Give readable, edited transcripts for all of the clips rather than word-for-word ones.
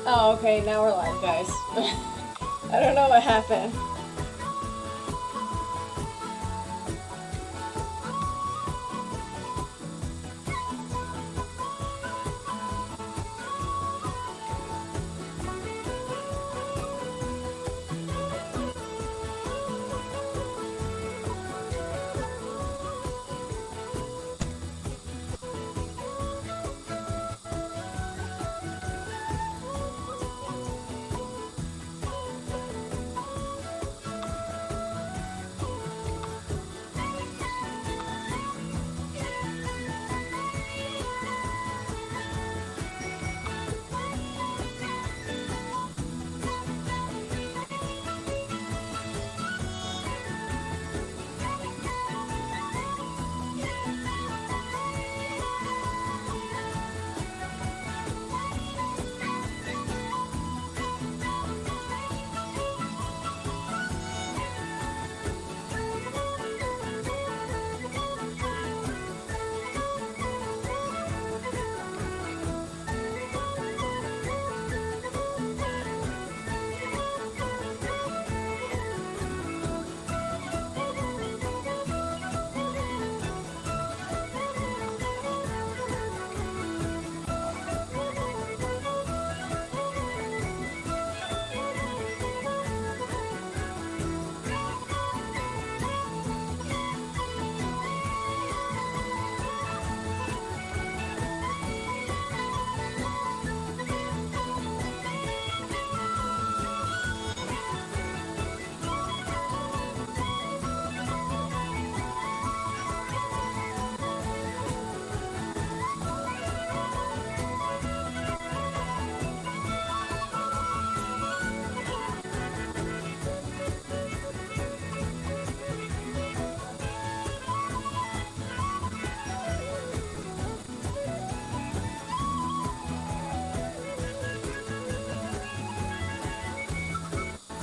Oh, okay, now we're live, guys. I don't know what happened.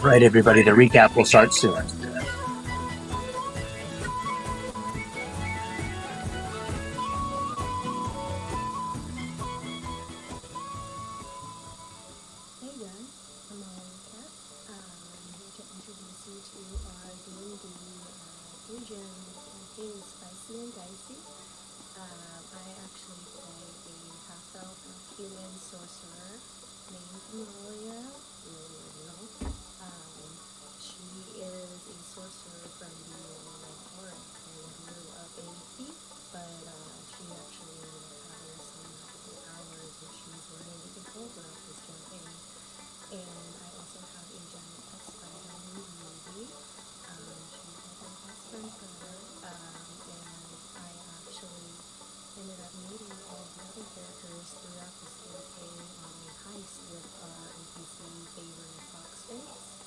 Right, everybody, the recap will start soon. Hey guys, I'm Cat. I'm here to introduce you to our D&D Asian campaign, Spicy and Dicey. I actually play a half-elf human sorcerer named Amalia. She is a sorcerer from the Auric and grew up a thief, but she actually ended up having some magical powers which she's learning to control throughout this campaign. And I also have a giant pet spider named Ruby. She's like my best friend forever. And I actually ended up meeting all the other characters throughout this campaign on a heist with our NPC favorite Foxface.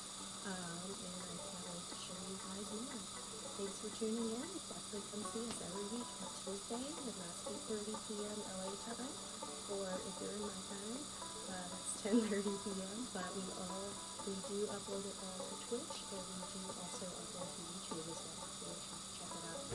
And I can't wait to show you guys more. Thanks for tuning in. Definitely come see us every week on Tuesday at 8:30 p.m. LA time. Or if you're in my time, that's 10:30 p.m. But we do upload it all to Twitch, and we do also upload to YouTube as well. So make sure to check it out.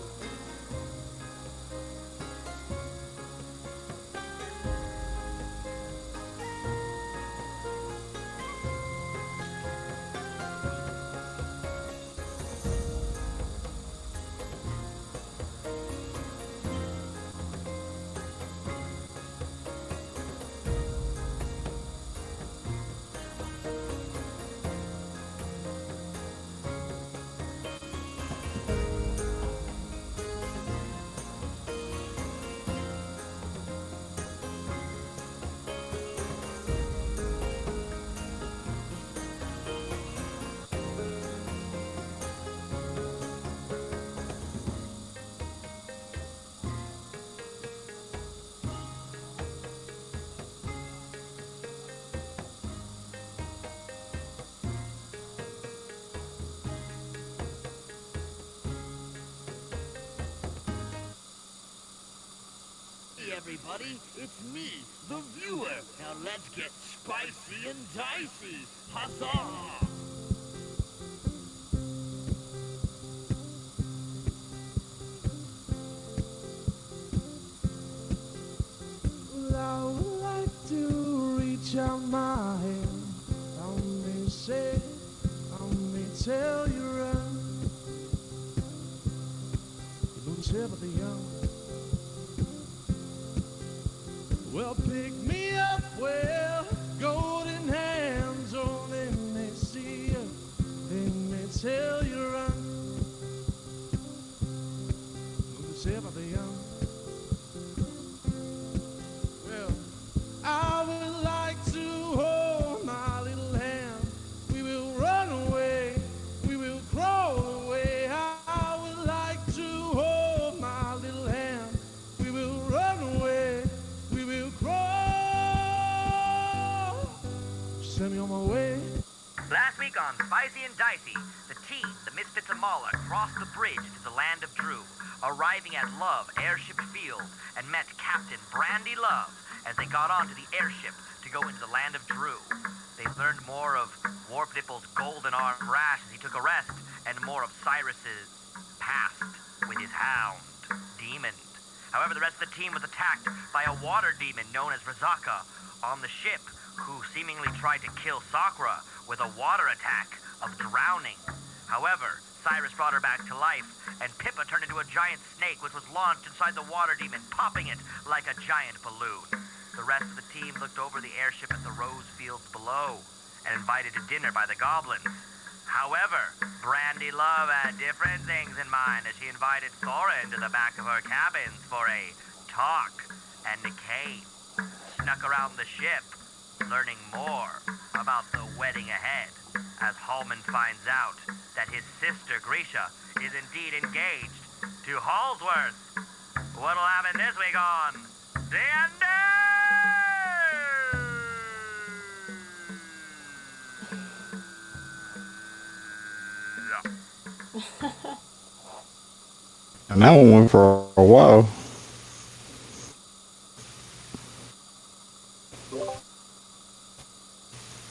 Hey everybody, it's me, the viewer. Now let's get spicy and dicey. Huzzah! I would like to reach reach out my hand. I may say, I may tell you run. You know the tip of the young. Well, pick me up, well, golden hands. Oh, they may see you, they may tell you run. You know the tip of the young. Well, I would like to hold my little hand. We will run away, we will crawl away. I would like to hold my little hand. We will run away, we will crawl. Send me on my way. Last week on Spicy and Dicey, the team, the Misfits of Mala, crossed the bridge to the land of Drew, arriving at Love Airship Field, and met Captain Brandy Love as they got onto the airship to go into the land of Drew. They learned more of Warp Nipple's golden arm rash as he took a rest, and more of Cyrus's past with his hound, Demon. However, the rest of the team was attacked by a water demon known as Razaka on the ship, who seemingly tried to kill Sakura with a water attack of drowning. However, Cyrus brought her back to life, and Pippa turned into a giant snake which was launched inside the water demon, popping it like a giant balloon. The rest of the team looked over the airship at the rose fields below and invited to dinner by the goblins. However, Brandy Love had different things in mind as she invited Thorin to the back of her cabins for a talk, and Nicaine snuck around the ship, learning more about the wedding ahead, as Hallman finds out that his sister Grisha is indeed engaged to Hallsworth. What'll happen this week on D&D? And that one went for a while.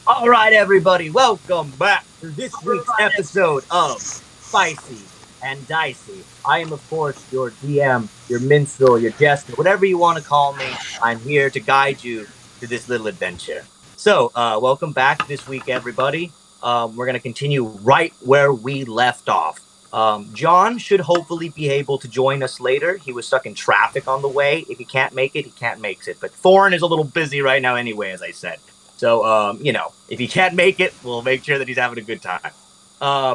All right, everybody, welcome back to this week's episode of Spicy and Dicey. I am, of course, your DM, your minstrel, your jester, whatever you want to call me. I'm here to guide you through this little adventure. So, welcome back this week, everybody. We're going to continue right where we left off. John should hopefully be able to join us later. He was stuck in traffic on the way. If he can't make it, he can't make it. But Thorin is a little busy right now anyway, as I said. So, if he can't make it, we'll make sure that he's having a good time.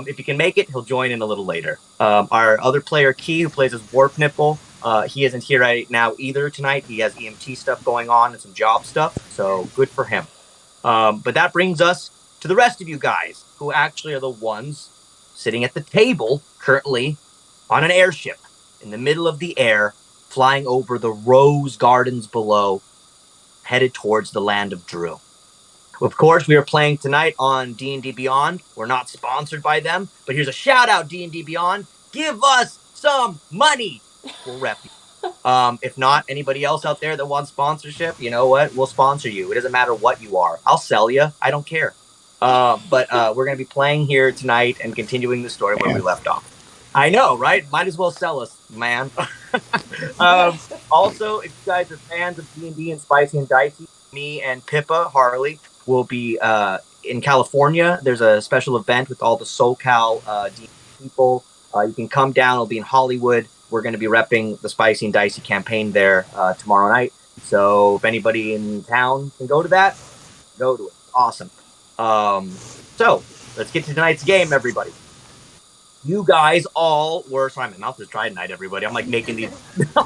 If he can make it, he'll join in a little later. Our other player, Key, who plays as Warp Nipple, he isn't here right now either tonight. He has EMT stuff going on and some job stuff, so good for him. But that brings us to the rest of you guys, who actually are the ones sitting at the table currently on an airship in the middle of the air, flying over the rose gardens below, headed towards the land of Drew. Of course, we are playing tonight on D&D Beyond. We're not sponsored by them, but here's a shout out, D&D Beyond. Give us some money. We'll rep you. If not, anybody else out there that wants sponsorship, you know what? We'll sponsor you. It doesn't matter what you are. I'll sell you. I don't care. But we're going to be playing here tonight and continuing the story where we left off. I know, right? Might as well sell us, man. Also, if you guys are fans of D&D and Spicy and Dicey, me and Pippa Harley will be in California. There's a special event with all the SoCal D&D people. You can come down. It'll be in Hollywood. We're going to be repping the Spicy and Dicey campaign there tomorrow night. So if anybody in town can go to that, go to it. Awesome. So let's get to tonight's game, everybody. You guys all were... Sorry, my mouth is dry tonight, everybody. I'm like making these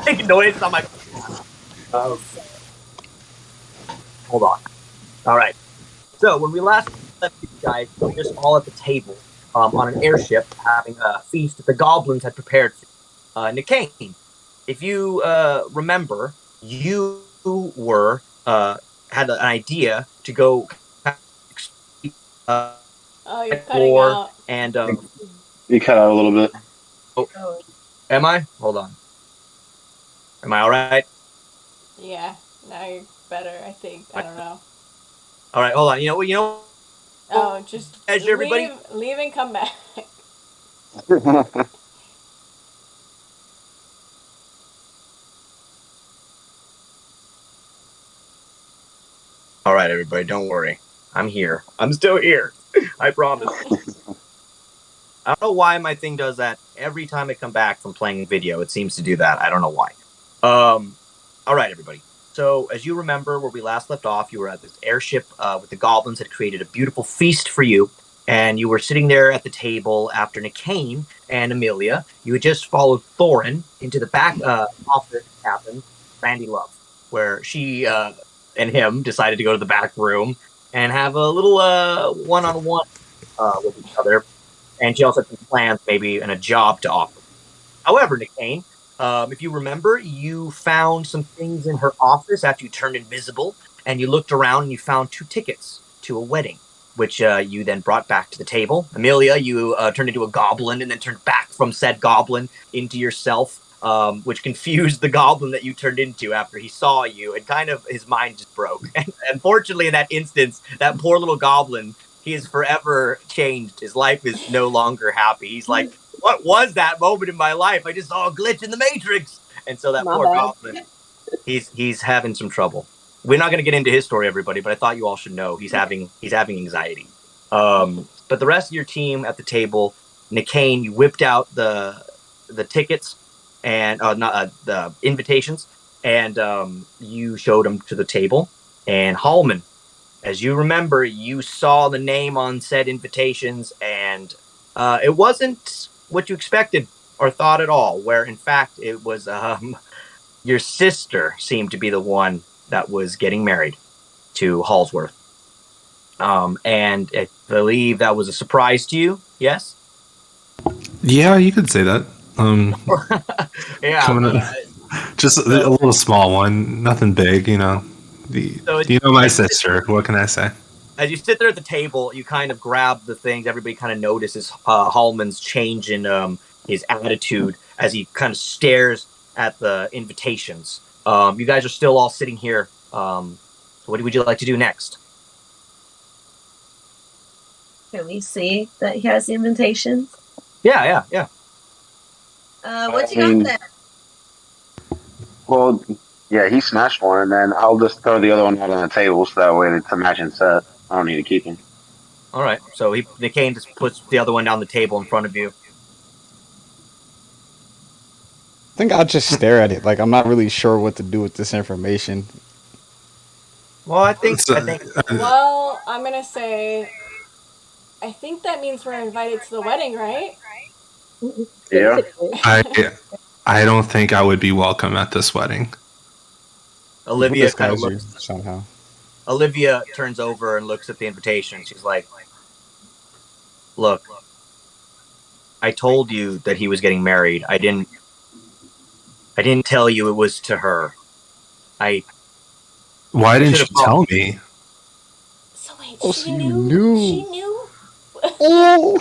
making noises. I'm like... hold on. All right. So when we last left you guys, we were just all at the table on an airship having a feast that the goblins had prepared for Nicaine. If you remember, you were had an idea to go Oh, you're cutting out. And You cut out a little bit. oh, am I? Hold on. Am I all right? Yeah, now you're better, I think. I don't know. All right, hold on. You know. Oh, just everybody leave and come back. All right, everybody, don't worry. I'm here. I'm still here. I promise. I don't know why my thing does that. Every time I come back from playing video, it seems to do that. I don't know why. All right, everybody. So, as you remember where we last left off, you were at this airship with the goblins had created a beautiful feast for you. And you were sitting there at the table after Nicaine and Amelia. You had just followed Thorin into the back office cabin, Brandy Love, where she and him decided to go to the back room and have a little one-on-one with each other. And she also had some plans, maybe, and a job to offer. However, Nicaine, if you remember, you found some things in her office after you turned invisible, and you looked around and you found 2 tickets to a wedding, which you then brought back to the table. Amelia, you turned into a goblin and then turned back from said goblin into yourself, which confused the goblin that you turned into after he saw you, and kind of his mind just broke. And unfortunately, in that instance, that poor little goblin, he is forever changed. His life is no longer happy. He's like, what was that moment in my life? I just saw a glitch in the Matrix. And so that poor goblin, he's having some trouble. We're not going to get into his story, everybody, but I thought you all should know he's having anxiety. But the rest of your team at the table, Nicaine, you whipped out the tickets and not the invitations, and you showed them to the table. And Hallman, as you remember, you saw the name on said invitations, and it wasn't what you expected or thought at all. Where in fact it was your sister seemed to be the one that was getting married to Hallsworth. And I believe that was a surprise to you, yes? Yeah, you could say that. Yeah. Just a little small one, nothing big, you know. You know my sister, what can I say? As you sit there at the table, you kind of grab the things. Everybody kind of notices Hallman's change in his attitude as he kind of stares at the invitations. You guys are still all sitting here. So what would you like to do next? Can we see that he has the invitations? Yeah. What you got there? Well, yeah, he smashed one, and then I'll just throw the other one out on the table so that way it's a matching set. I don't need to keep them. All right. So Nicaine just puts the other one down the table in front of you. I think I'll just stare at it. Like, I'm not really sure what to do with this information. Well, I think. Well, I'm gonna say, I think that means we're invited to the wedding, right? Yeah. I don't think I would be welcome at this wedding. Olivia kind of looks somehow. Olivia turns over and looks at the invitation. She's like, "Look, I told you that he was getting married. I didn't tell you it was to her. Why didn't you tell me?" So wait, Oh, she so you knew? knew. She knew? Oh!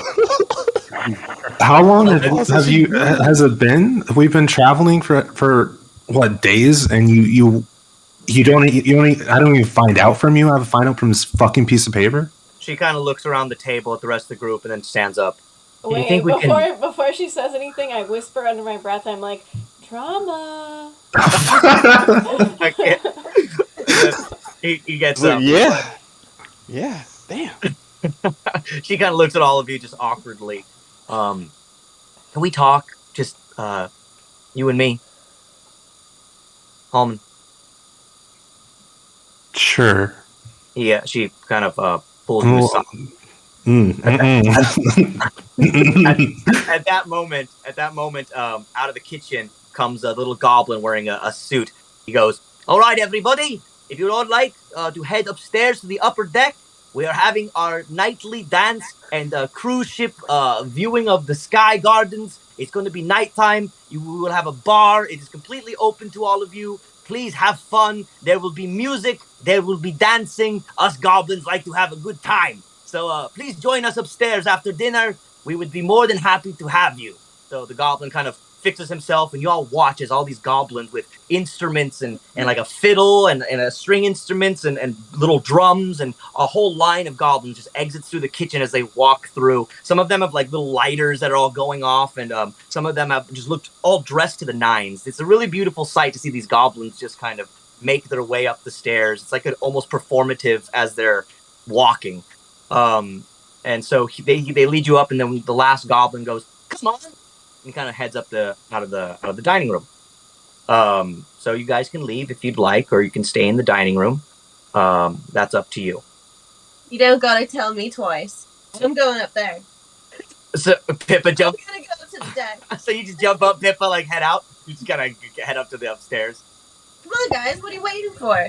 How long has it been? We've been traveling for what, days, and you don't I don't even find out from you. I have to find out from this fucking piece of paper. She kind of looks around the table at the rest of the group and then stands up. Wait, before she says anything, I whisper under my breath. I'm like, drama. He gets Like, up. Yeah. Damn. She kind of looks at all of you just awkwardly. Can we talk? Just you and me, Hallman. Sure. Yeah, she kind of pulls you aside. At that moment, out of the kitchen comes a little goblin wearing a suit. He goes, "All right, everybody, if you would like to head upstairs to the upper deck, we are having our nightly dance and cruise ship viewing of the Sky Gardens. It's going to be nighttime. We will have a bar. It is completely open to all of you. Please have fun. There will be music. There will be dancing. Us goblins like to have a good time. So please join us upstairs after dinner. We would be more than happy to have you." So the goblin kind of fixes himself, and you all watch as all these goblins with instruments and like a fiddle and a string instruments and little drums and a whole line of goblins just exits through the kitchen as they walk through. Some of them have like little lighters that are all going off, and some of them have just looked all dressed to the nines. It's a really beautiful sight to see these goblins just kind of make their way up the stairs. It's like an almost performative as they're walking. And so they lead you up, and then the last goblin goes, "Come on," and kind of heads up out of the dining room. So you guys can leave if you'd like, or you can stay in the dining room. That's up to you. You don't gotta tell me twice. I'm going up there. So Pippa jumps. I'm gonna go to the deck. So you just jump up, Pippa, like head out. You just gotta head up to the upstairs. Come on, guys. What are you waiting for?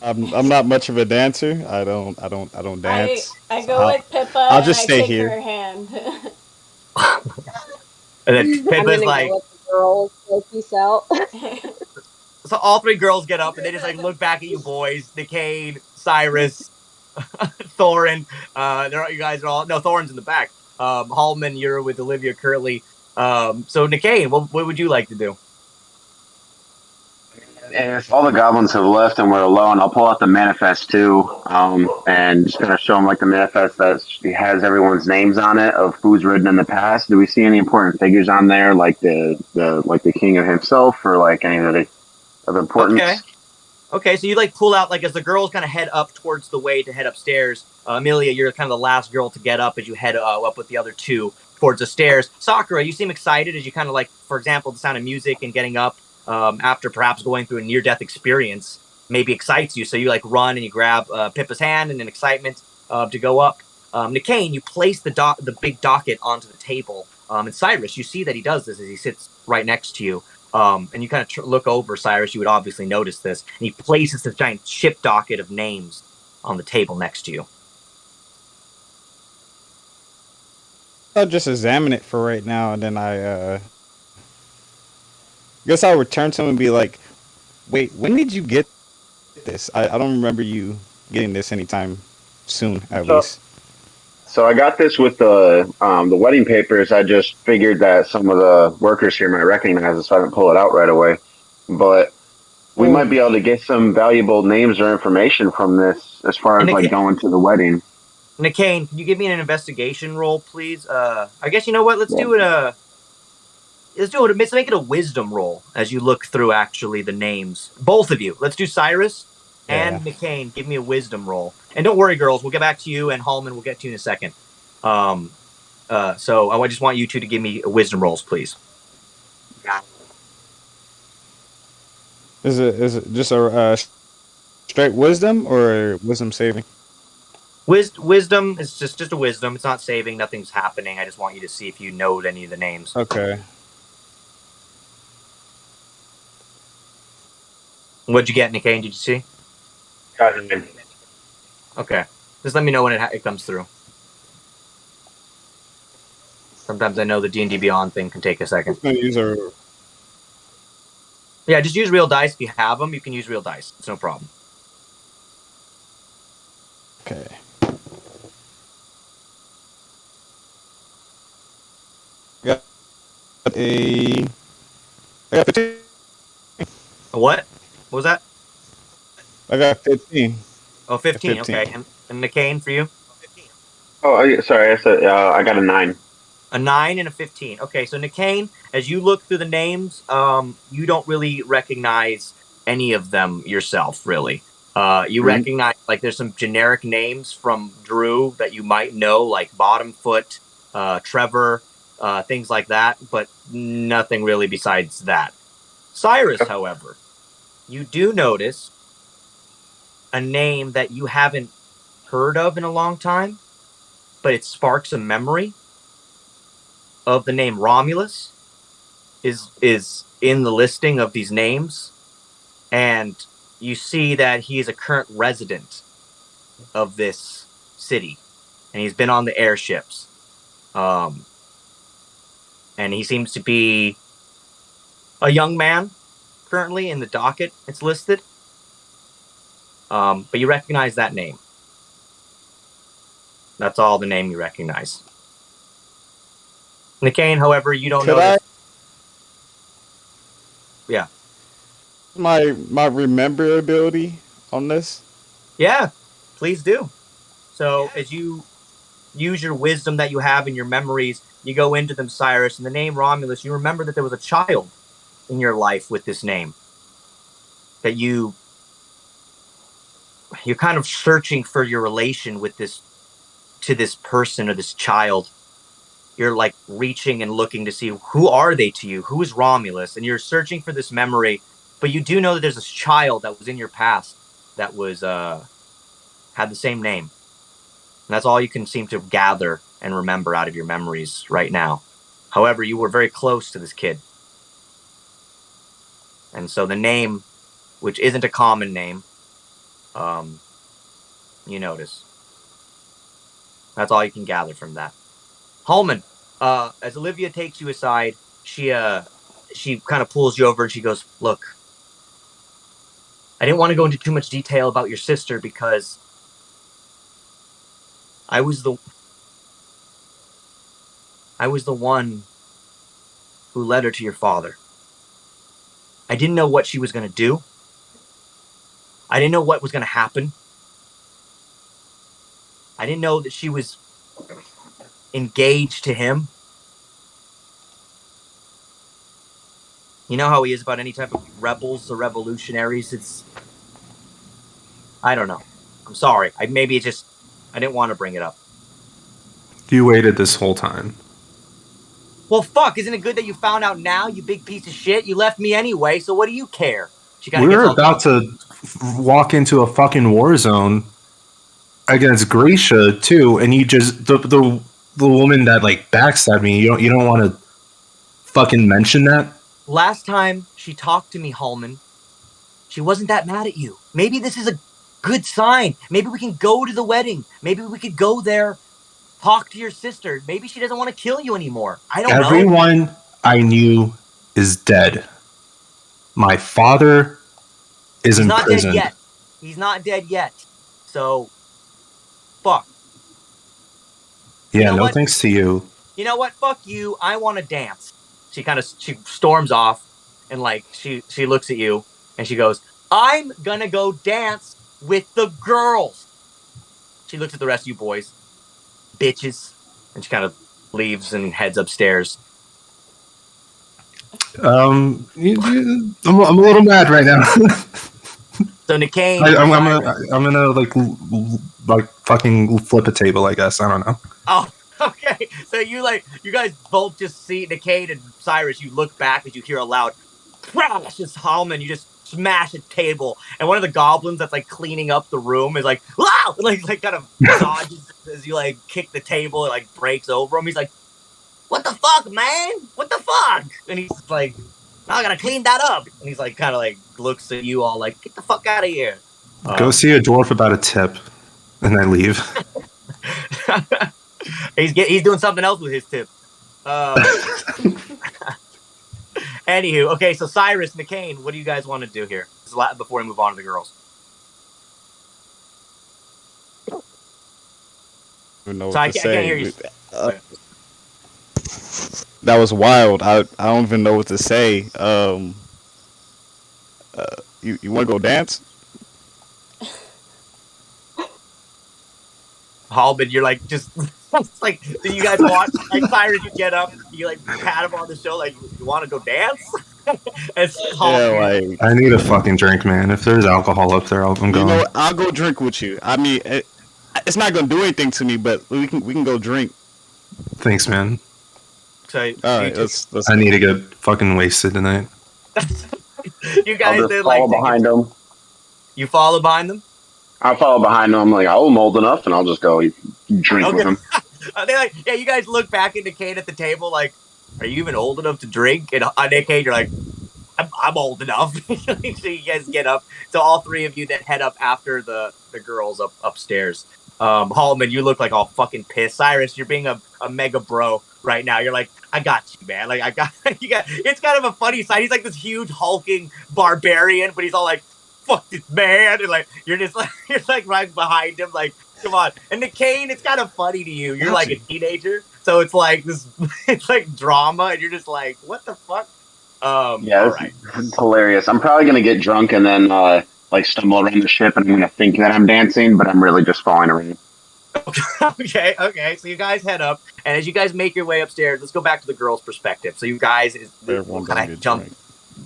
I'm not much of a dancer. I don't dance. I So go with Pippa I'll and just I stay take here. her hand. And then I'm Pippa's gonna like, go with the girls. So peace out. so all three girls get up and they just like look back at you boys. Nicane, Cyrus, Thorin. You guys are all Thorin's in the back. Hallman, you're with Olivia currently. So Nicane, what would you like to do? And if all the goblins have left and we're alone, I'll pull out the manifest too, and just kind of show them like the manifest that has everyone's names on it of who's ridden in the past. Do we see any important figures on there, like the king of himself, or like any of importance? Okay. So you like pull out like as the girls kind of head up towards the way to head upstairs. Amelia, you're kind of the last girl to get up as you head up with the other two towards the stairs. Sakura, you seem excited as you kind of like, for example, the sound of music and getting up. After perhaps going through a near-death experience, maybe excites you. So you like run and you grab Pippa's hand and in excitement to go up. Nicane, you place the big docket onto the table. And Cyrus, you see that he does this as he sits right next to you. And you kind of look over Cyrus. You would obviously notice this. And he places this giant chip docket of names on the table next to you. I'll just examine it for right now, and then I guess I'll return to him and be like, "Wait, when did you get this? I don't remember you getting this anytime soon, at least." So I got this with the wedding papers. I just figured that some of the workers here might recognize it, so I didn't pull it out right away. But we might be able to get some valuable names or information from this as far as like going to the wedding. Nicane, can you give me an investigation roll, please? I guess you know what? Let's do it. Let's make it a wisdom roll as you look through actually the names. Both of you. Let's do Cyrus and Nicane. Give me a wisdom roll. And don't worry, girls. We'll get back to you, and Hallman will get to you in a second. So I just want you two to give me wisdom rolls, please. Is it just a straight wisdom or wisdom saving? Wisdom is just a wisdom. It's not saving. Nothing's happening. I just want you to see if you know any of the names. Okay. What'd you get, Nicane? Did you see? Got it. Okay. Just let me know when it comes through. Sometimes I know the D&D Beyond thing can take a second. Yeah, just use real dice. If you have them, you can use real dice. It's no problem. Okay. I got 15. What? What was that? I got 15. Oh, 15. Okay. And Nicane, for you? Oh, sorry. I said I got a 9. A 9 and a 15. Okay, so Nicane, as you look through the names, you don't really recognize any of them yourself, really. You recognize, like, there's some generic names from Drew that you might know, like Bottomfoot, Trevor, things like that, but nothing really besides that. Cyrus, however, you do notice a name that you haven't heard of in a long time, but it sparks a memory of the name Romulus is in the listing of these names, and you see that he is a current resident of this city, and he's been on the airships. And he seems to be a young man currently in the docket. It's listed. But you recognize that name. That's all the name you recognize. Nicane, however, you don't know. Yeah. My remember ability on this? Yeah, please do. So as you use your wisdom that you have in your memories, you go into them, Cyrus, and the name Romulus, you remember that there was a child in your life with this name that you you're kind of searching for your relation with this person or this child. You're like reaching and looking to see who are they to you? Who is Romulus? And you're searching for this memory, but you do know that there's this child that was in your past that was had the same name. And that's all you can seem to gather and remember out of your memories right now. However, you were very close to this kid. And so the name, which isn't a common name, you notice. That's all you can gather from that. Hallman, as Olivia takes you aside, she kind of pulls you over and she goes, "Look, I didn't want to go into too much detail about your sister because I was the one who led her to your father. I didn't know what she was going to do. I didn't know what was going to happen. I didn't know that she was engaged to him. You know how he is about any type of rebels or revolutionaries? I don't know. I'm sorry. I didn't want to bring it up. You waited this whole time. Well, fuck, isn't it good that you found out now, you big piece of shit? You left me anyway, so what do you care?" We're about to walk into a fucking war zone against Grisha too, and you just the woman that like backstabbed me. You don't want to fucking mention that. Last time she talked to me, Hallman, she wasn't that mad at you. Maybe this is a good sign. Maybe we can go to the wedding. Maybe we could go there, talk to your sister. Maybe she doesn't want to kill you anymore. I don't know. Everyone I knew is dead. My father is in prison. He's not dead yet. So, fuck. Yeah, no thanks to you. You know what? Fuck you. I want to dance. She storms off and like she looks at you and she goes, "I'm gonna go dance with the girls." She looks at the rest of you boys, bitches, and she kind of leaves and heads upstairs. I'm a little mad right now. So Nikkei, I'm gonna like fucking flip a table, I guess. I don't know. Oh, okay. So you guys both just see Nikkei and Cyrus. You look back as you hear a loud crash. Just Hallman. You just smash a table, and one of the goblins that's like cleaning up the room is like, "Wow!" like kind of dodges as you like kick the table. It like breaks over him. He's like, "What the fuck, man? What the fuck?" And he's like, "I gotta clean that up." And he's like, kind of like looks at you all like, "Get the fuck out of here." Go see a dwarf about a tip, and I leave. He's doing something else with his tip. Anywho, okay, so Cyrus, Nikkei, what do you guys want to do here? Before we move on to the girls. I can't hear you. That was wild. I don't even know what to say. You want to go dance? Hallman, you're like just it's like, do you guys want like Cyrus? You get up, you like pat him on the shoulder, like you want to go dance? I need a fucking drink, man. If there's alcohol up there, I'm going. You know what? I'll go drink with you. I mean, it's not gonna do anything to me, but we can go drink. Thanks, man. So, all right, let's I need to get fucking wasted tonight. You guys, I'll just follow behind them. You follow behind them? I'll follow behind them. I'm like, I'm old enough, and I'll just go drink with them. They're like, yeah, you guys look back at Nikkei at the table, like, are you even old enough to drink? And Nikkei, you're like, I'm old enough. So you guys get up. So all three of you then head up after the girls upstairs. Hallman, you look like all fucking pissed. Cyrus, you're being a mega bro right now. You're like, I got you, man. Like, I got you. It's kind of a funny side. He's like this huge hulking barbarian, but he's all like, fuck this man, and like you're like right behind him, like, come on. And Nikkei, it's kind of funny to you. You're like a teenager, so it's like this, it's like drama, and you're just like, what the fuck? Yeah, it's hilarious. I'm probably gonna get drunk and then like stumble around the ship, and I'm gonna think that I'm dancing, but I'm really just falling around. Okay. So you guys head up, and as you guys make your way upstairs, let's go back to the girls' perspective. So you guys, we'll kind of jump.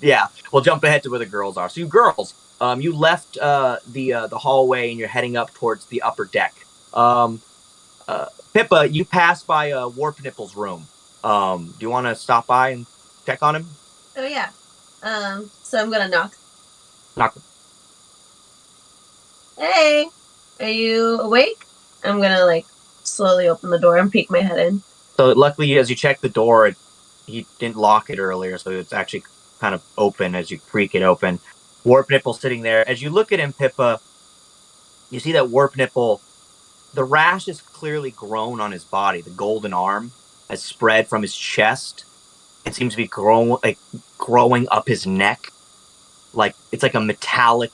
Yeah, we'll jump ahead to where the girls are. So you girls, You left the hallway and you're heading up towards the upper deck. Pippa, you pass by Warp Nipple's room. Do you want to stop by and check on him? Oh yeah. So I'm gonna knock. Knock. Hey, are you awake? I'm gonna like slowly open the door and peek my head in. So luckily, as you check the door, he didn't lock it earlier, so it's actually kind of open as you creak it open. Warp Nipple sitting there. As you look at him, Pippa, you see that Warp Nipple, the rash is clearly grown on his body. The golden arm has spread from his chest. It seems to be growing up his neck. Like it's like a metallic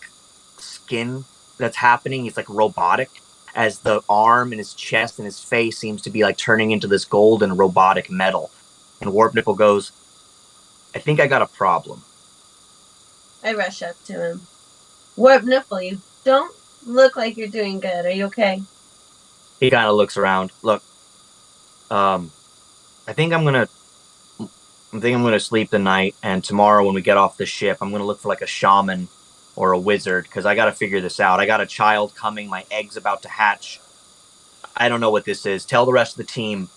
skin that's happening. It's like robotic, as the arm and his chest and his face seems to be like turning into this golden robotic metal. And Warp Nipple goes, I think I got a problem. I rush up to him. Warp Nipple, you don't look like you're doing good. Are you okay? He kind of looks around. Look, I think I'm gonna sleep the night, and tomorrow when we get off the ship, I'm gonna look for like a shaman or a wizard, because I gotta figure this out. I got a child coming. My egg's about to hatch. I don't know what this is. Tell the rest of the team.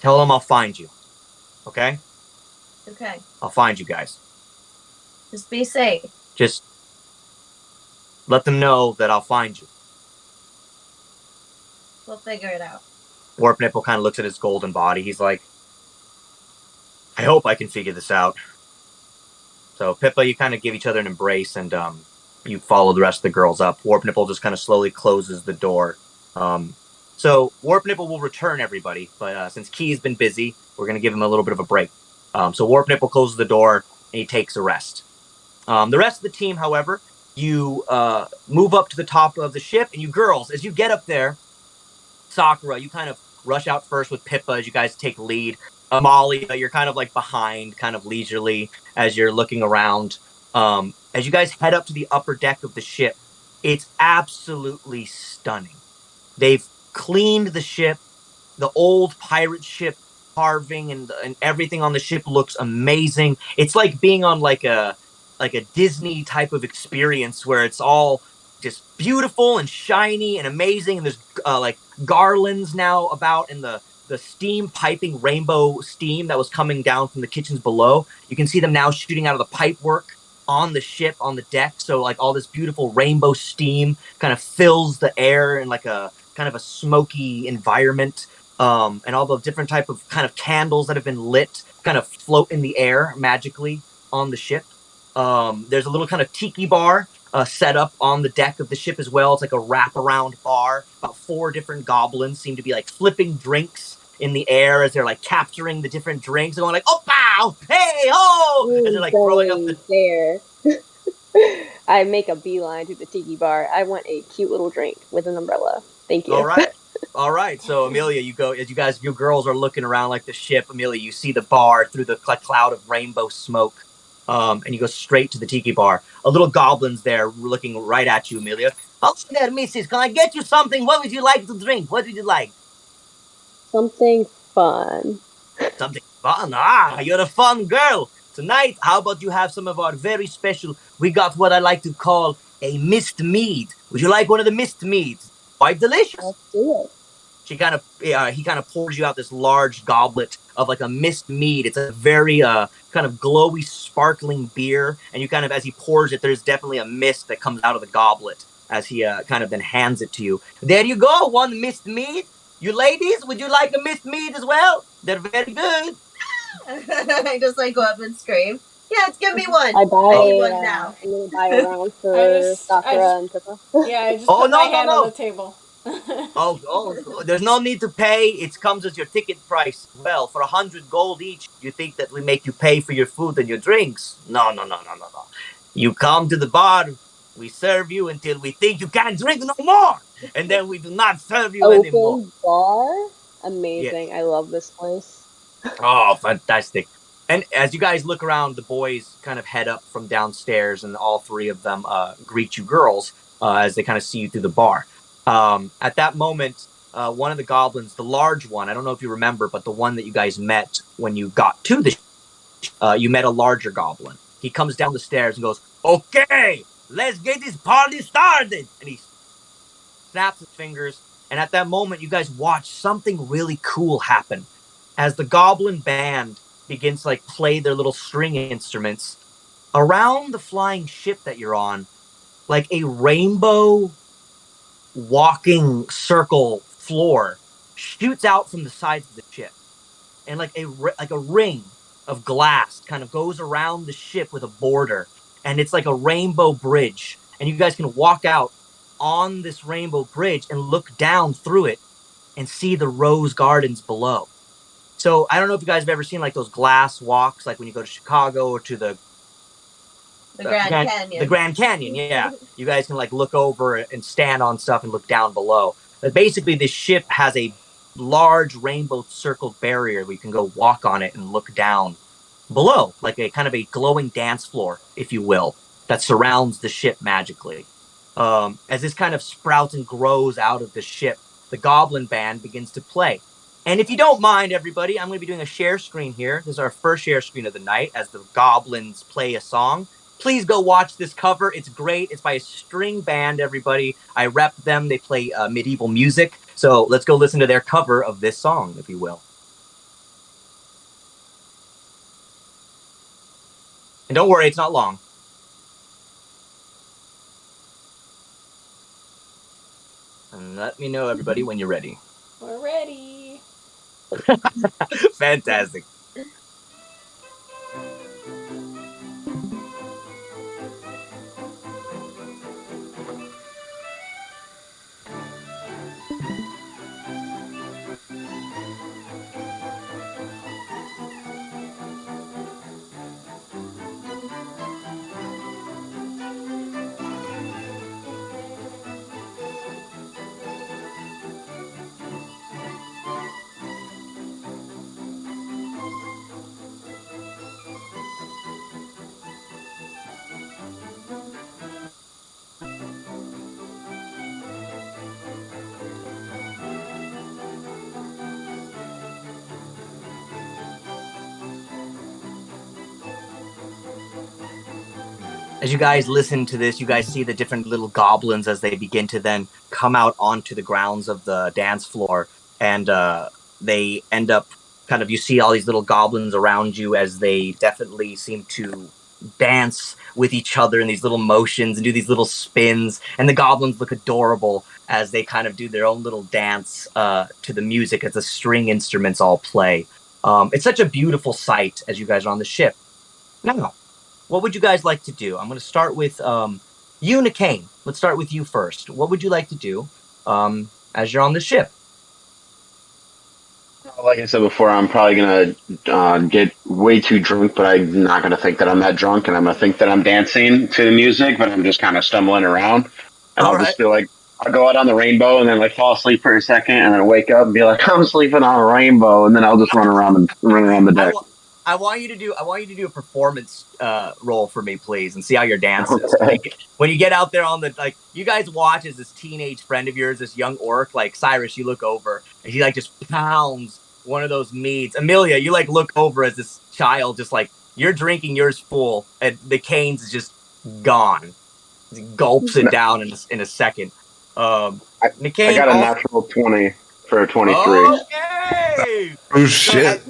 Tell them I'll find you. Okay? Okay. I'll find you guys. Just be safe. Just let them know that I'll find you. We'll figure it out. Warp Nipple kind of looks at his golden body. He's like, I hope I can figure this out. So Pippa, you kind of give each other an embrace, and you follow the rest of the girls up. Warp Nipple just kind of slowly closes the door. So Warp Nipple will return everybody, but since Key's been busy, we're going to give him a little bit of a break. So Warp Nipple closes the door, and he takes a rest. The rest of the team, however, you move up to the top of the ship, and you girls, as you get up there, Sakura, you kind of rush out first with Pippa as you guys take lead. Amalia, you're kind of like behind, kind of leisurely as you're looking around. As you guys head up to the upper deck of the ship, it's absolutely stunning. They've cleaned the ship. The old pirate ship carving and everything on the ship looks amazing. It's like being on like a Disney type of experience where it's all just beautiful and shiny and amazing. And there's like garlands now about in the steam piping rainbow steam that was coming down from the kitchens below. You can see them now shooting out of the pipe work on the ship, on the deck. So like all this beautiful rainbow steam kind of fills the air in like a kind of a smoky environment. And all the different type of kind of candles that have been lit kind of float in the air magically on the ship. There's a little kind of tiki bar set up on the deck of the ship as well. It's like a wraparound bar. About 4 different goblins seem to be like flipping drinks in the air as they're like capturing the different drinks and going like, oh, pow, hey, ho, as they're like throwing up the... There. I make a beeline to the tiki bar. I want a cute little drink with an umbrella. Thank you. All right. So Amelia, you go, as you girls are looking around like the ship, Amelia, you see the bar through the cloud of rainbow smoke. And you go straight to the tiki bar. A little goblin's there looking right at you, Amelia. Hello there, missus. Can I get you something? What would you like to drink? What would you like? Something fun. Something fun? Ah, you're a fun girl. Tonight, how about you have some of our very special, we got what I like to call a mist mead. Would you like one of the mist meads? Quite delicious. Let's do it. He kind of pours you out this large goblet of like a mist mead. It's a very kind of glowy, sparkling beer. And you kind of, as he pours it, there's definitely a mist that comes out of the goblet as he kind of then hands it to you. There you go, one mist mead. You ladies, would you like a mist mead as well? They're very good. I just like go up and scream. Yeah, give me one. I need one now. I'm gonna buy a round for Sakura and Pippa. Yeah, I just put my hand on the table. There's no need to pay. It comes as your ticket price. Well, for 100 gold each, you think that we make you pay for your food and your drinks? No. You come to the bar, we serve you until we think you can't drink no more, and then we do not serve you anymore. Open bar? Amazing. Yeah. I love this place. Oh, fantastic. And as you guys look around, the boys kind of head up from downstairs, and all 3 of them greet you girls as they kind of see you through the bar. At that moment, one of the goblins, the large one, I don't know if you remember, but the one that you guys met when you got to the you met a larger goblin. He comes down the stairs and goes, Okay, let's get this party started. And he snaps his fingers. And at that moment, you guys watch something really cool happen. As the goblin band begins to like play their little string instruments around the flying ship that you're on, like a rainbow walking circle floor shoots out from the sides of the ship, and like a ring of glass kind of goes around the ship with a border, and it's like a rainbow bridge, and you guys can walk out on this rainbow bridge and look down through it and see the rose gardens below. So I don't know if you guys have ever seen like those glass walks, like when you go to Chicago or to the Grand Canyon. The Grand Canyon, yeah. You guys can like look over and stand on stuff and look down below. But basically, this ship has a large rainbow circled barrier where you can go walk on it and look down below, like a kind of a glowing dance floor, if you will, that surrounds the ship magically. As this kind of sprouts and grows out of the ship, the Goblin Band begins to play. And if you don't mind, everybody, I'm going to be doing a share screen here. This is our first share screen of the night as the Goblins play a song. Please go watch this cover. It's great. It's by a string band, everybody. I rep them. They play medieval music. So let's go listen to their cover of this song, if you will. And don't worry, it's not long. And let me know, everybody, when you're ready. We're ready. Fantastic. As you guys listen to this, you guys see the different little goblins as they begin to then come out onto the grounds of the dance floor. And they end up kind of, you see all these little goblins around you as they definitely seem to dance with each other in these little motions and do these little spins. And the goblins look adorable as they kind of do their own little dance to the music as the string instruments all play. It's such a beautiful sight as you guys are on the ship. Now, what would you guys like to do? I'm going to start with you, Nikane. Let's start with you first. What would you like to do as you're on the ship? Like I said before, I'm probably going to get way too drunk, but I'm not going to think that I'm that drunk, and I'm going to think that I'm dancing to the music, but I'm just kind of stumbling around. And I'll just feel like, I'll go out on the rainbow and then like fall asleep for a second and then wake up and be like, I'm sleeping on a rainbow, and then I'll just run around the deck. I want you to do a performance role for me, please, and see how your dance is. Okay. Like, when you get out there on the, like, you guys watch as this teenage friend of yours, this young orc, like Cyrus, you look over and he like just pounds one of those meads. Amelia, you like look over as this child just like, you're drinking yours full and the canes is just gone. He gulps it down in a second. Nikane, I got a natural 20 for a 23. Okay. Oh shit!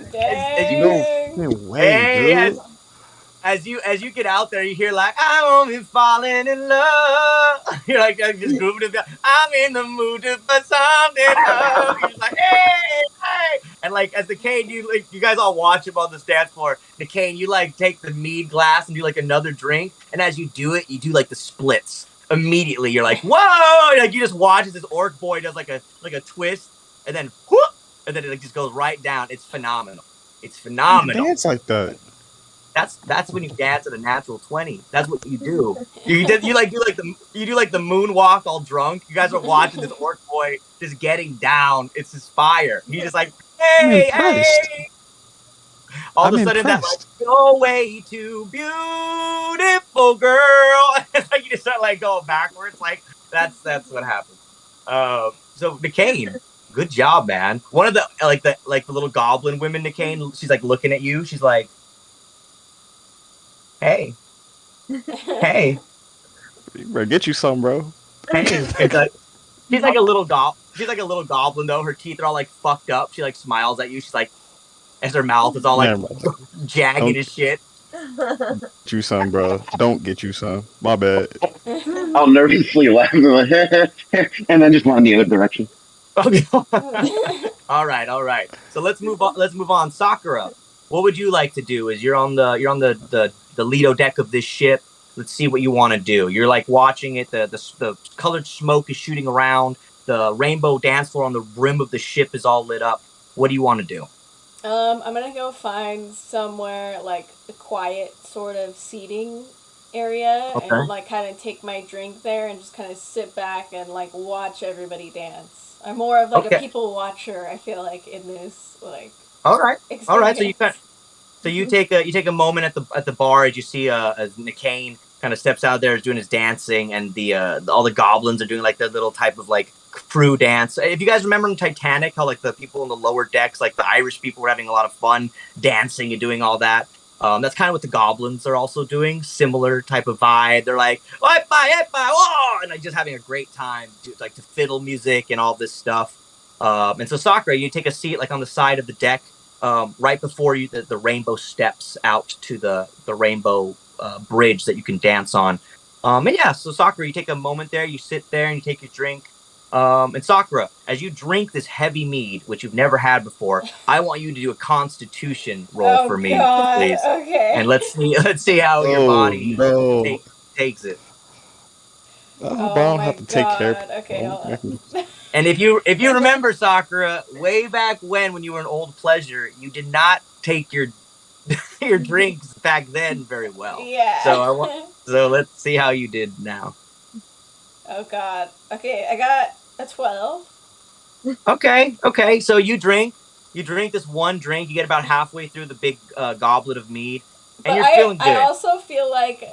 As you get out there, you hear like, I'm only falling in love. You're like just grooving it. I'm in the mood to put something up. You're like, hey, and like as the Kane, you guys all watch him on the dance floor. The Kane, you like take the mead glass and do like another drink, and as you do it, you do like the splits immediately. You're like, whoa! Like you just watch as this orc boy does like a twist, and then whoop, and then it like just goes right down. It's phenomenal. It's phenomenal. Dance like that. That's when you dance at a natural 20. That's what you do. You do like the moonwalk all drunk. You guys are watching this orc boy just getting down. It's his fire. He's just like, hey. All of a sudden that like, you're way too beautiful, girl. It's like you just start like going backwards. Like that's what happens. So Nikane, good job, man. One of the little goblin women, Nikane, she's like looking at you. She's like, hey, Hey, You better get you some, bro. hey. She's like a little She's like a little goblin though. Her teeth are all like fucked up. She like smiles at you. She's like, as her mouth is all like Never mind. jagged Don't as shit. get you some, bro. Don't get you some. My bad. I'll nervously laugh and then just run in the other direction. All right, all right. So let's move on. Let's move on. Sakura, what would you like to do? Is you're on the Lido deck of this ship. Let's see what you want to do. You're like watching it. The colored smoke is shooting around. The rainbow dance floor on the rim of the ship is all lit up. What do you want to do? I'm gonna go find somewhere like a quiet sort of seating area Okay. and like kind of take my drink there and just kind of sit back and like watch everybody dance. I'm more of like a Okay. people watcher. I feel like in this like All right, experience. all right. So you take a moment at the bar as you see as Nicaine kind of steps out there, is doing his dancing, and the all the goblins are doing like their little type of like crew dance. If you guys remember in Titanic, how like the people in the lower decks, like the Irish people, were having a lot of fun dancing and doing all that. That's kind of what the goblins are also doing. Similar type of vibe. They're like, oh, and like just having a great time, to fiddle music and all this stuff. And so Sakura, you take a seat like on the side of the deck, right before you the rainbow steps out to the rainbow bridge that you can dance on. And yeah, so Sakura, you take a moment there, you sit there and you take your drink. And Sakura, as you drink this heavy mead, which you've never had before, I want you to do a Constitution roll for me, God. please. Okay. And let's see how your body takes it. But I don't my have to take care God. of Okay, hold on. And if you remember, Sakura, way back when you were an old pleasure, you did not take your your drinks back then very well. Yeah. So let's see how you did now. Oh God. Okay, I got a 12. Okay. So you drink this one drink. You get about halfway through the big goblet of mead, and But you're feeling good. I also feel like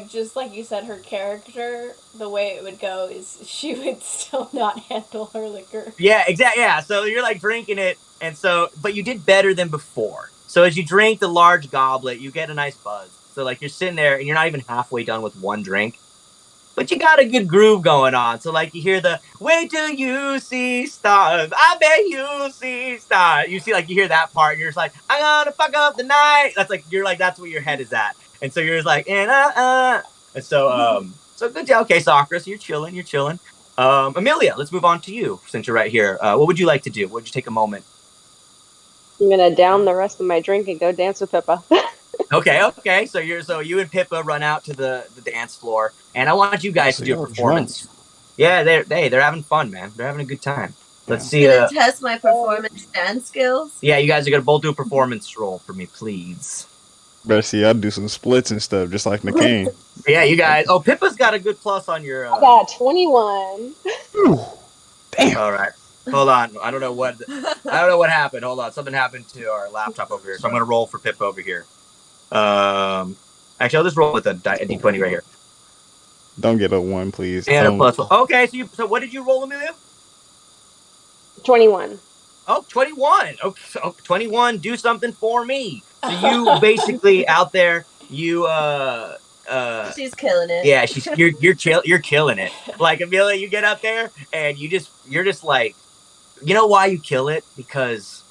just like you said, her character, the way it would go is she would still not handle her liquor. Yeah, exactly. Yeah, so you're like drinking it, and so but you did better than before. So as you drink the large goblet, you get a nice buzz. So like you're sitting there, and you're not even halfway done with one drink. But you got a good groove going on. So like you hear the wait till you see stars. I bet you see stars. You hear that part and you're just like, I'm gonna fuck up the night. That's where your head is at. And so you're just like, And so good job. Okay, Sakura, so you're chilling. Amelia, let's move on to you since you're right here. What would you like to do? Would you take a moment? I'm gonna down the rest of my drink and go dance with Pippa. Okay. So you and Pippa run out to the dance floor, and I want you guys to do a performance. Yeah, they're having fun, man. They're having a good time. Let's see. Gonna test my performance dance skills. Yeah, you guys are gonna both do a performance roll for me, please. Better see, I'd do some splits and stuff, just like Nicaine. Yeah, you guys. Oh, Pippa's got a good plus on your. I got 21. Damn. All right. Hold on. I don't know what happened. Hold on. Something happened to our laptop over here. So I'm gonna roll for Pippa over here. Actually, I'll just roll with a d20 right here. Don't get a 1, please. And a plus 1. Okay, so what did you roll, Amelia? 21. Oh, 21. Okay, so 21. Do something for me. So you basically out there, you she's killing it. Yeah, you're killing it. Like Amelia, you get out there and you're just like, you know why you kill it? Because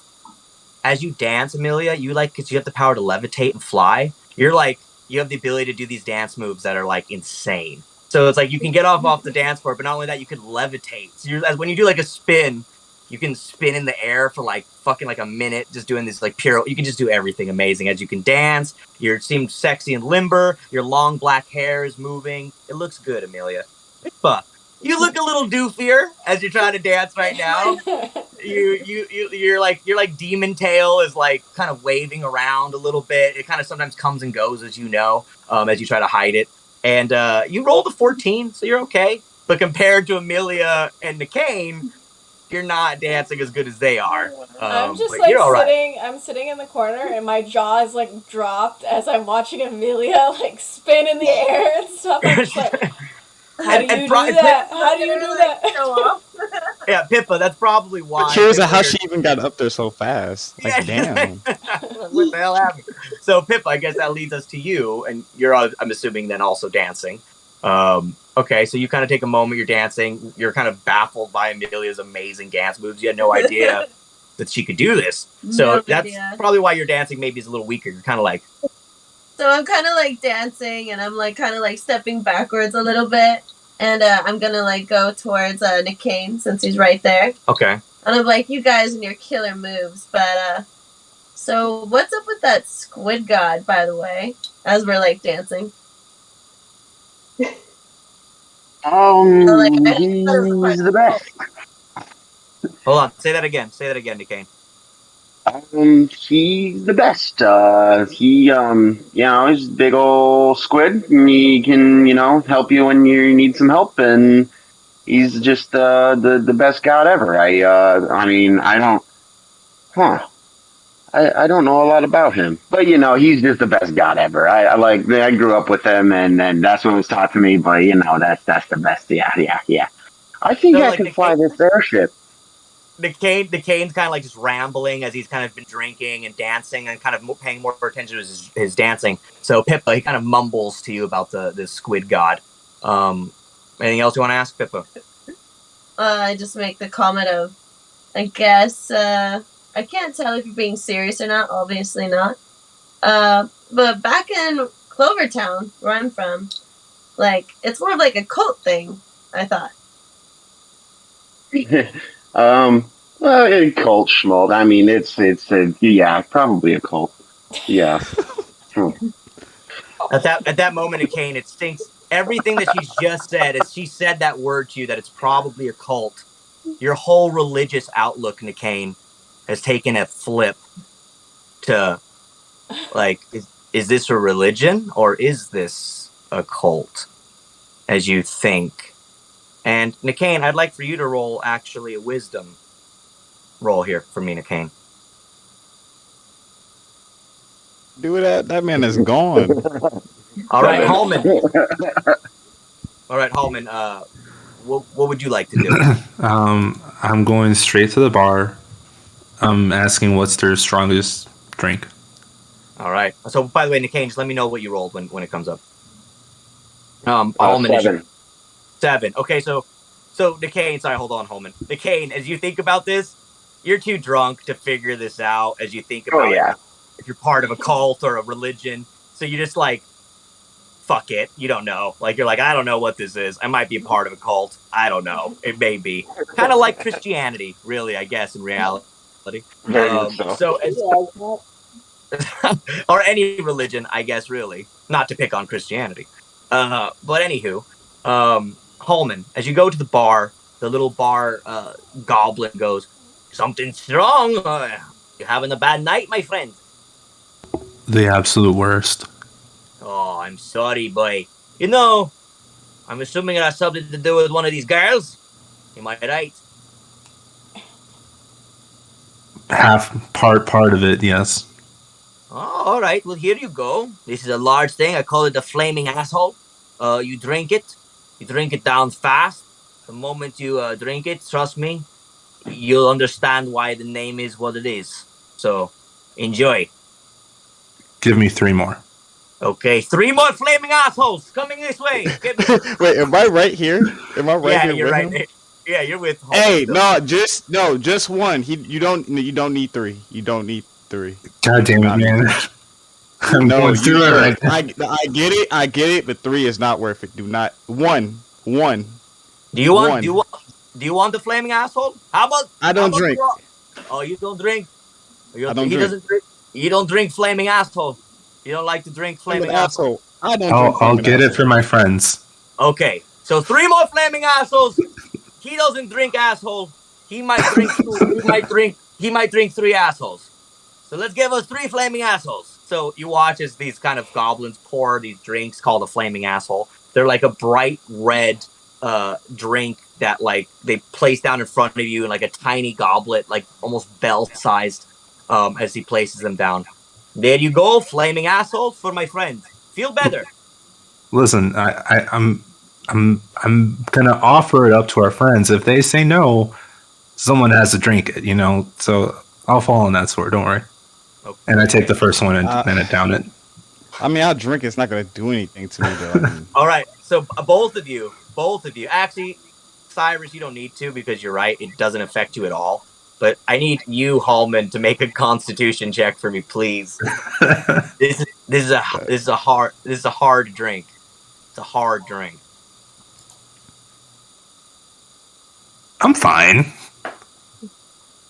as you dance, Amelia, because you have the power to levitate and fly. You're like, you have the ability to do these dance moves that are like insane. So it's like you can get off the dance floor, but not only that, you can levitate. So when you do like a spin, you can spin in the air for like fucking like a minute, just doing this like pure. You can just do everything amazing as you can dance. You seem sexy and limber. Your long black hair is moving. It looks good, Amelia. Pippa, you look a little doofier as you're trying to dance right now. You're like Demon Tail is like kind of waving around a little bit. It kind of sometimes comes and goes, as you know, as you try to hide it. And you rolled a 14, so you're okay. But compared to Amelia and Nicaine, you're not dancing as good as they are. I'm just like sitting. I'm sitting in the corner, and my jaw is like dropped as I'm watching Amelia like spin in the air and stuff. I'm just like, how do you do that? How do you do that? Yeah, Pippa, that's probably why. I'm curious how she even got up there so fast. Like, damn. What the hell happened? So Pip, I guess that leads us to you, and you're, I'm assuming, then also dancing. Okay, so you kind of take a moment, you're dancing, you're kind of baffled by Amelia's amazing dance moves. You had no idea that she could do this. So No that's idea. probably why your dancing maybe is a little weaker. You're kind of like... So I'm kind of like dancing, and I'm like kind of like stepping backwards a little bit, and I'm gonna like go towards Nick Kane since he's right there. Okay. And I'm like, you guys and your killer moves, but so what's up with that squid god, by the way? As we're like dancing. He's the best. Hold on, say that again. Say that again, Nick Kane. He's the best. He, he's a big old squid. And he can, help you when you need some help, and he's just the best god ever. I don't know a lot about him, but he's just the best god ever. I grew up with him, and that's what was taught to me. But that's the best. Yeah. I think I can fly this airship. The Kane's kind of like just rambling as he's kind of been drinking and dancing and kind of paying more attention to his dancing. So Pippa, he kind of mumbles to you about the squid god. Anything else you want to ask, Pippa? I just make the comment of, I guess, I can't tell if you're being serious or not, obviously not. But back in Clovertown, where I'm from, like, it's more of like a cult thing, I thought. A cult schmold. I mean, it's probably a cult. Yeah. At that moment in Kane, it stinks. Everything that she's just said, as she said that word to you, that it's probably a cult, your whole religious outlook, Nickane, has taken a flip to, like, is this a religion or is this a cult, as you think? And Nickane, I'd like for you to roll actually a wisdom roll here for me, Nickane. Do that. That man is gone. All right, Hallman. All right, Hallman. What would you like to do? I'm going straight to the bar. I'm asking what's their strongest drink. All right. So, by the way, Nickane, just let me know what you rolled when it comes up. Hallman, 7. 7. Okay, so Nickane, sorry, hold on, Hallman. Nickane, as you think about this, you're too drunk to figure this out. As you think about it, if you're part of a cult or a religion, so you just like, fuck it, you don't know. Like, you're like, I don't know what this is. I might be a part of a cult. I don't know. It may be kind of like Christianity, really. I guess in reality. Or any religion, I guess, really. Not to pick on Christianity. But anywho, Hallman, as you go to the bar, the little bar goblin goes, something strong. You having a bad night, my friend? The absolute worst. Oh, I'm sorry, boy. I'm assuming it has something to do with one of these girls. Am I right? Half part of it, yes. Oh, all right. Well, here you go. This is a large thing. I call it the flaming asshole. You drink it. You drink it down fast. The moment you drink it, trust me, you'll understand why the name is what it is. So, enjoy. Give me 3 more. Okay, 3 more flaming assholes coming this way. Wait, am I right here? Am I right here? You're with right. Him? Yeah, you're with. Hey, just one. You don't need 3. You don't need 3. God damn it, man! I'm going through it right now. I get it, but 3 is not worth it. Do not one. Do you want the flaming asshole? How about? I don't drink. Oh, you don't drink. I don't drink. Doesn't drink. You don't drink flaming asshole. You don't like to drink flaming asshole. I don't. I'll get it for my friends. Okay, so 3 more flaming assholes. He doesn't drink asshole. He might drink. He might drink 3 assholes. So let's give us 3 flaming assholes. So you watch as these kind of goblins pour these drinks called a flaming asshole. They're like a bright red drink that like they place down in front of you in like a tiny goblet, like almost bell-sized, as he places them down. There you go, flaming assholes for my friend. Feel better. Listen, I'm gonna offer it up to our friends. If they say no, someone has to drink it, So I'll fall on that sword. Don't worry. Okay. And I take the first one and I down it. I mean, I'll drink. It's not gonna do anything to me though. All right. So both of you. Actually, Cyrus, you don't need to because you're right. It doesn't affect you at all. But I need you, Hallman, to make a Constitution check for me, please. This is a hard drink. It's a hard drink. I'm fine.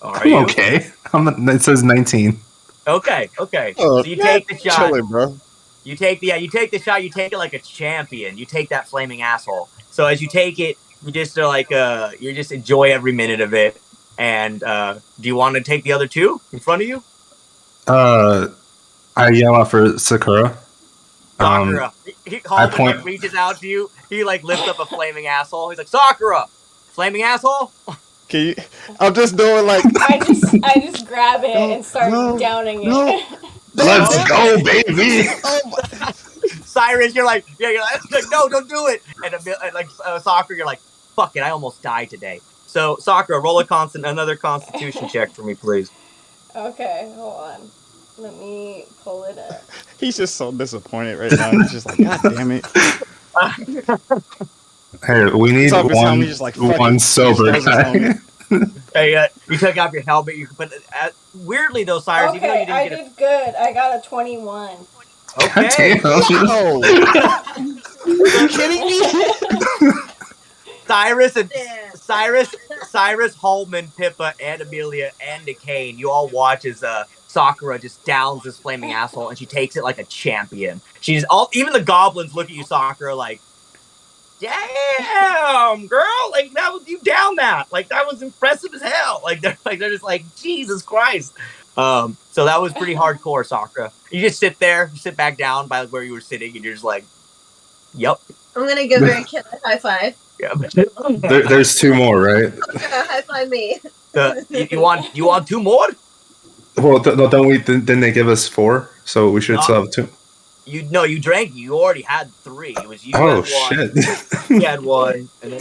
Are you? Okay. It says 19. Okay. So you take the shot. Chilling, bro. You take the shot. You take it like a champion. You take that flaming asshole. So as you take it, you just are like you just enjoy every minute of it. And do you want to take the other two in front of you? I yell out for Sakura. Sakura. Hallman reaches out to you. He like lifts up a flaming asshole. He's like, Sakura, flaming asshole. Can you? I'm just doing like. I just grab it and start downing it. Let's go, baby. Cyrus, you're like, no, don't do it. And like Sakura, you're like, fuck it, I almost died today. So Sakura, roll another Constitution check for me, please. Okay, hold on. Let me pull it up. He's just so disappointed right now. He's just like, God damn it. Hey, we need one sober guy. Hey, you took off your helmet. But weirdly though, Cyrus, even though you didn't did good. I got a 21. Okay. Are you kidding me? Cyrus, Hallman, Pippa, and Amelia, and Decane, you all watch as Sakura just downs this flaming asshole, and she takes it like a champion. Even the goblins look at you, Sakura, like, damn, girl, like that was you down that, like that was impressive as hell. Like they're just like, Jesus Christ. So that was pretty hardcore, Sakura. You just sit back down by where you were sitting, and you're just like, yep. I'm gonna give her a killer high five. Yeah. There's two more, right? High five me. You want two more? Well, didn't they give us 4? So we should still have 2. You drank. You already had 3. It was you. Oh had 1. shit! He had 1, and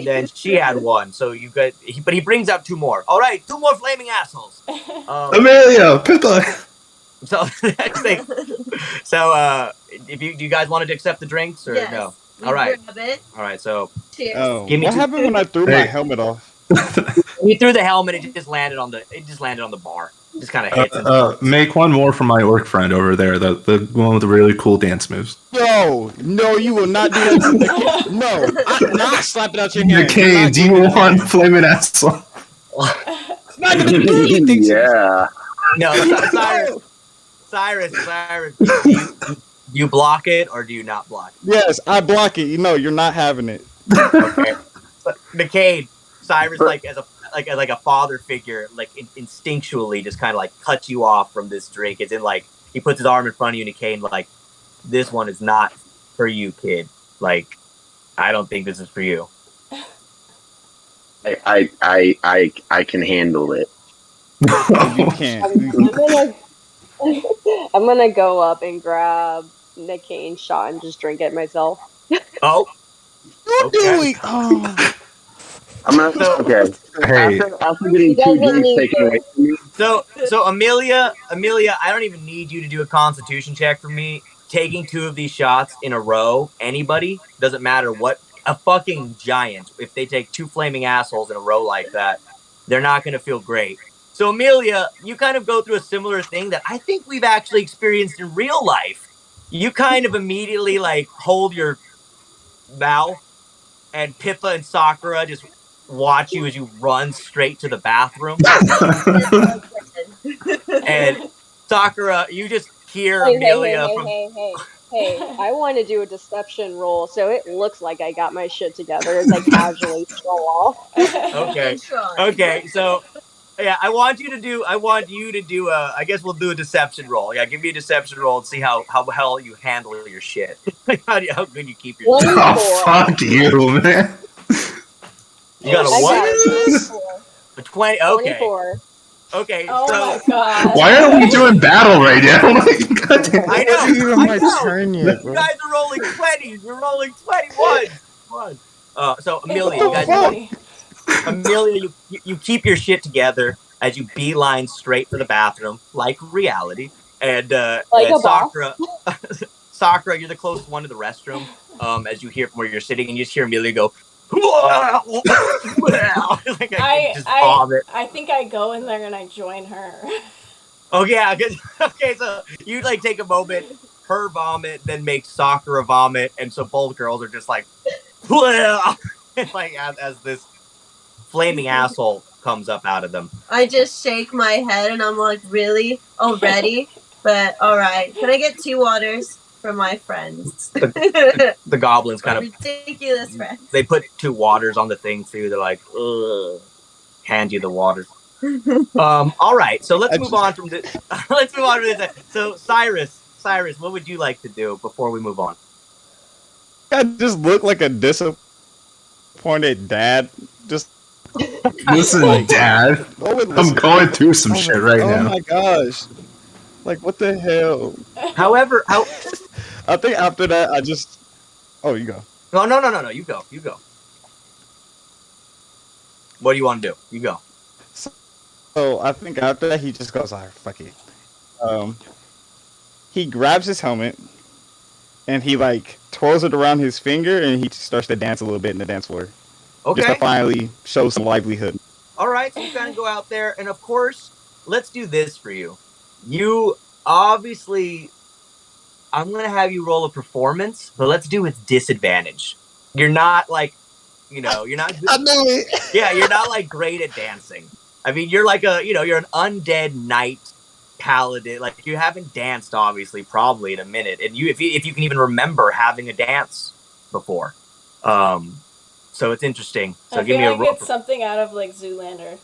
then she had 1. So you got. But he brings up 2 more. All right, 2 more flaming assholes. Amelia, Pippa. So next thing. So do you guys wanted to accept the drinks or no? All right. All right. So cheers. Oh, what happened when I threw my helmet off? You threw the helmet. It just landed on the bar. Just kind of hit. Make one more for my orc friend over there. The one with the really cool dance moves. No, you will not do that. No, I'm not slapping out your hand. Decane, do you want flaming asshole? Not gonna do anything. Yeah. No, Cyrus. Do you block it or do you not block it? Yes, I block it. You're not having it. Okay. Decade, Cyrus, like as a father figure, like instinctually, just kind of like cuts you off from this drink. It's in like he puts his arm in front of you, and Decade, like, this one is not for you, kid. Like, I don't think this is for you. I can handle it. You can't. I'm gonna go up and grab the cane shot and just drink it myself. Oh, You're doing. Oh. I'm not okay. Hey. After getting 2 drinks taken away from me. So Amelia, I don't even need you to do a Constitution check for me. Taking 2 of these shots in a row, anybody, doesn't matter what, a fucking giant, if they take 2 flaming assholes in a row like that, they're not going to feel great. So Amelia, you kind of go through a similar thing that I think we've actually experienced in real life. You kind of immediately like hold your mouth, and Pippa and Sakura just watch you as you run straight to the bathroom. And Sakura, you just hear Amelia from... Hey, I want to do a deception roll, so it looks like I got my shit together as I casually stroll off. Okay, so yeah, I want you to do I guess we'll do a deception roll. Yeah, give me a deception roll and see how well you handle your shit. how good you keep your shit. Oh, fuck you, man. You got a what? A 20. Okay. 24. Okay. Oh so, my god. Why are we doing battle right now? I know. Even my turn yet, bro. You guys are rolling 20s. You're rolling 21. So Amelia, you guys. Amelia, you keep your shit together. as you beeline straight for the bathroom, like reality. And, Like and a boss. Sakura, you're the closest one to the restroom. As you hear from where you're sitting, and you just hear Amelia go, like I think I go in there and I join her. Oh yeah, okay. So you like take a moment, her vomit, then make Sakura vomit, and so both girls are just like, like as this flaming asshole comes up out of them. I just shake my head and I'm like, really? Already? But alright. Can I get 2 waters for my friends? The goblins kind of ridiculous friends. They put 2 waters on the thing for you. They're like, ugh, hand you the waters. All right, so let's move on from this. Let's move on from this. So Cyrus, what would you like to do before we move on? I just look like a disappointed dad. Just listen, Dad. I'm going through some shit right now. Oh my gosh! Like what the hell? However, I think after that, I just. Oh, you go. No. You go. What do you want to do? You go. So I think after that, he just goes, "Alright, fuck it." He grabs his helmet and he like twirls it around his finger, and he starts to dance a little bit in the dance floor. Okay. Just to finally show some livelihood. All right, so you kind of go out there, and of course, let's do this for you. You obviously, I'm gonna have you roll a performance, but let's do with disadvantage. You're not like, you're not. I knew it. Yeah, you're not like great at dancing. I mean, you're like you're an undead knight paladin. Like you haven't danced, obviously, probably in a minute, and if you can even remember having a dance before. So it's interesting. So give me a roll. It's something out of like Zoolander.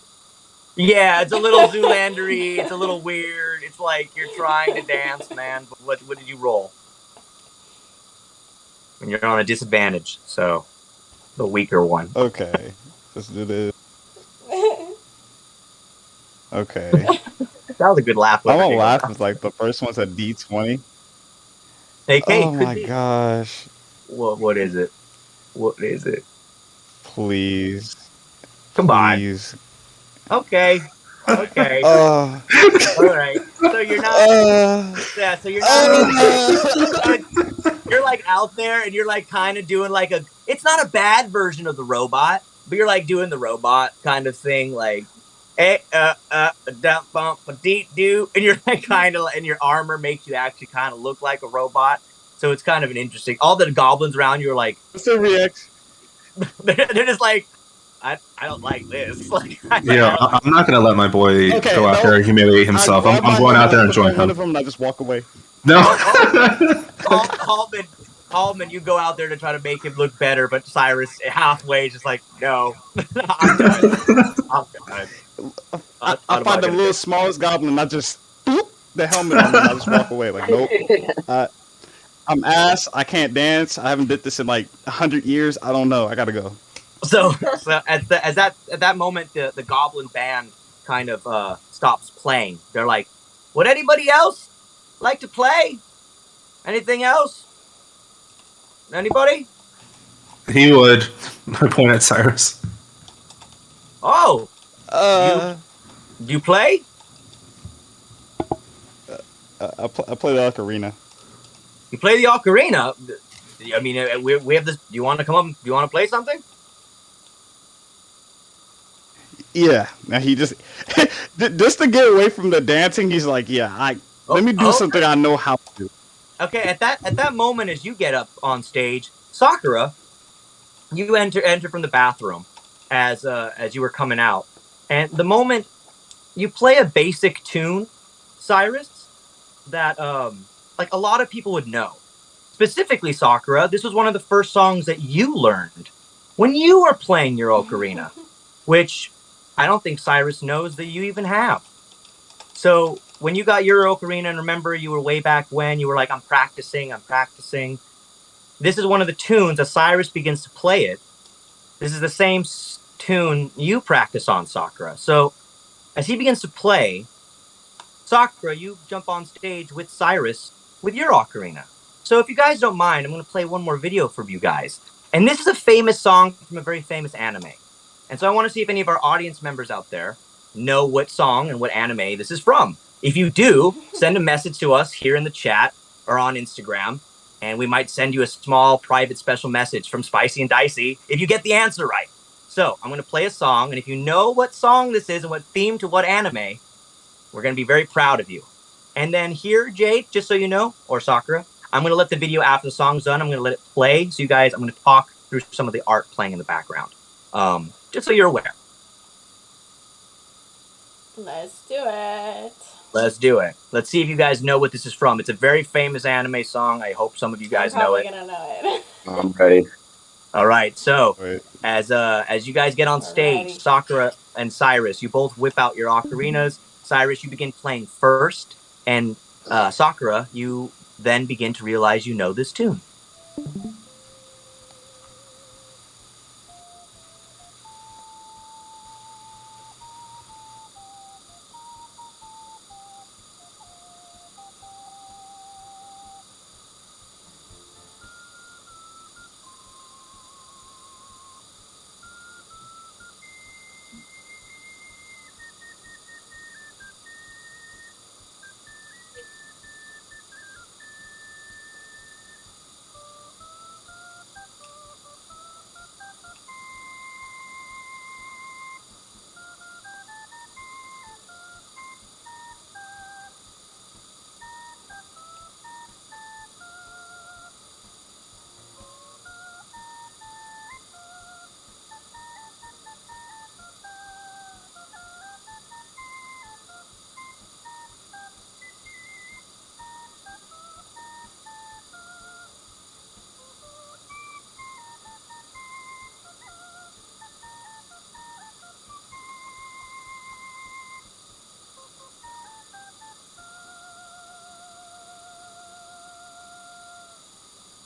Yeah, it's a little Zoolander-y. It's a little weird. It's like you're trying to dance, man. But what did you roll? And you're on a disadvantage, so the weaker one. Okay, let's do this. Okay. That was a good laugh. I'm gonna laugh with like the first one's a D20. Hey, Kate. Oh my gosh. What is it? What is it? Please. Come Please. on. Okay. All right. So you're not. Yeah. So you're not. You're like out there, and you're like kind of doing like a. It's not a bad version of the robot, but you're like doing the robot kind of thing, like. Dump bump a deep do, and you're like kind of, and your armor makes you actually kind of look like a robot. So it's kind of an interesting. All the goblins around you are like, what's the reaction? They're just like, I don't like this. Like, I'm not gonna let my boy go out there and humiliate himself. I'm going out there and join him. And I just walk away. No. Hallman, you go out there to try to make him look better, but Cyrus halfway is just like, no, I'm done. I find the little smallest goblin, and I just boop the helmet on, and I just walk away. Like, nope. I'm ass. I can't dance. I haven't did this in like 100 years. I don't know. I gotta go. So at that moment, the goblin band kind of stops playing. They're like, would anybody else like to play? Anything else? Anybody? He would. I point at Cyrus. Oh. Do you play? I play the ocarina. You play the ocarina? I mean, we have this. Do you want to come up? Do you want to play something? Yeah. Now he just to get away from the dancing. He's like, yeah. Let me do something I know how to do. Okay. At that moment, as you get up on stage, Sakura, you enter from the bathroom as you were coming out. And the moment you play a basic tune, Cyrus, that like a lot of people would know. Specifically, Sakura, this was one of the first songs that you learned when you were playing your ocarina, which I don't think Cyrus knows that you even have. So when you got your ocarina, and remember you were way back when, you were like, I'm practicing. This is one of the tunes as Cyrus begins to play it. This is the same tune you practice on, Sakura. So as he begins to play, Sakura, you jump on stage with Cyrus with your ocarina. So if you guys don't mind, I'm going to play one more video for you guys. And this is a famous song from a very famous anime. And so I want to see if any of our audience members out there know what song and what anime this is from. If you do, send a message to us here in the chat or on Instagram, and we might send you a small private special message from Spicy and Dicey if you get the answer right. So I'm going to play a song, and if you know what song this is and what theme to what anime, we're going to be very proud of you. And then here, Jade, just so you know, or Sakura, I'm going to let the video after the song's done. I'm going to let it play. So you guys, I'm going to talk through some of the art playing in the background, just so you're aware. Let's do it. Let's do it. Let's see if you guys know what this is from. It's a very famous anime song. I hope some of you guys know it. I'm probably gonna know it. I'm ready. All right. So as you guys get on stage, Sakura and Cyrus, you both whip out your ocarinas. Cyrus, you begin playing first, and Sakura, you then begin to realize you know this tune.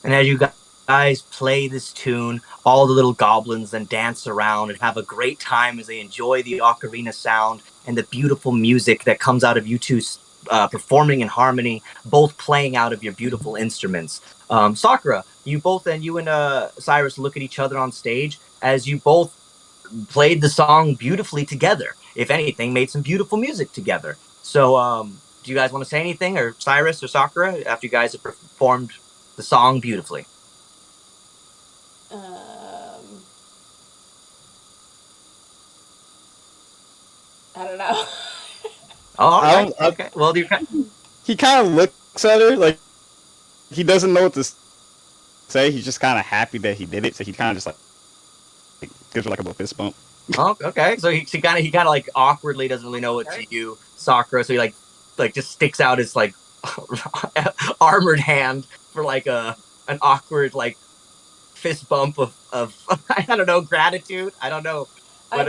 And as you guys play this tune, all the little goblins then dance around and have a great time as they enjoy the ocarina sound and the beautiful music that comes out of you two performing in harmony, both playing out of your beautiful instruments. Sakura, you and Cyrus look at each other on stage as you both played the song beautifully together. If anything, made some beautiful music together. So, do you guys want to say anything, or Cyrus or Sakura, after you guys have performed the song beautifully? I don't know. Oh, right. Okay. Well, he kind of looks at her like he doesn't know what to say. He's just kind of happy that he did it, so he kind of just like gives her like a little fist bump. Oh, okay. So he kind of like awkwardly doesn't really know what to do, Sakura. So he like just sticks out his like armored hand for like an awkward like fist bump of I don't know, gratitude. I don't know. What,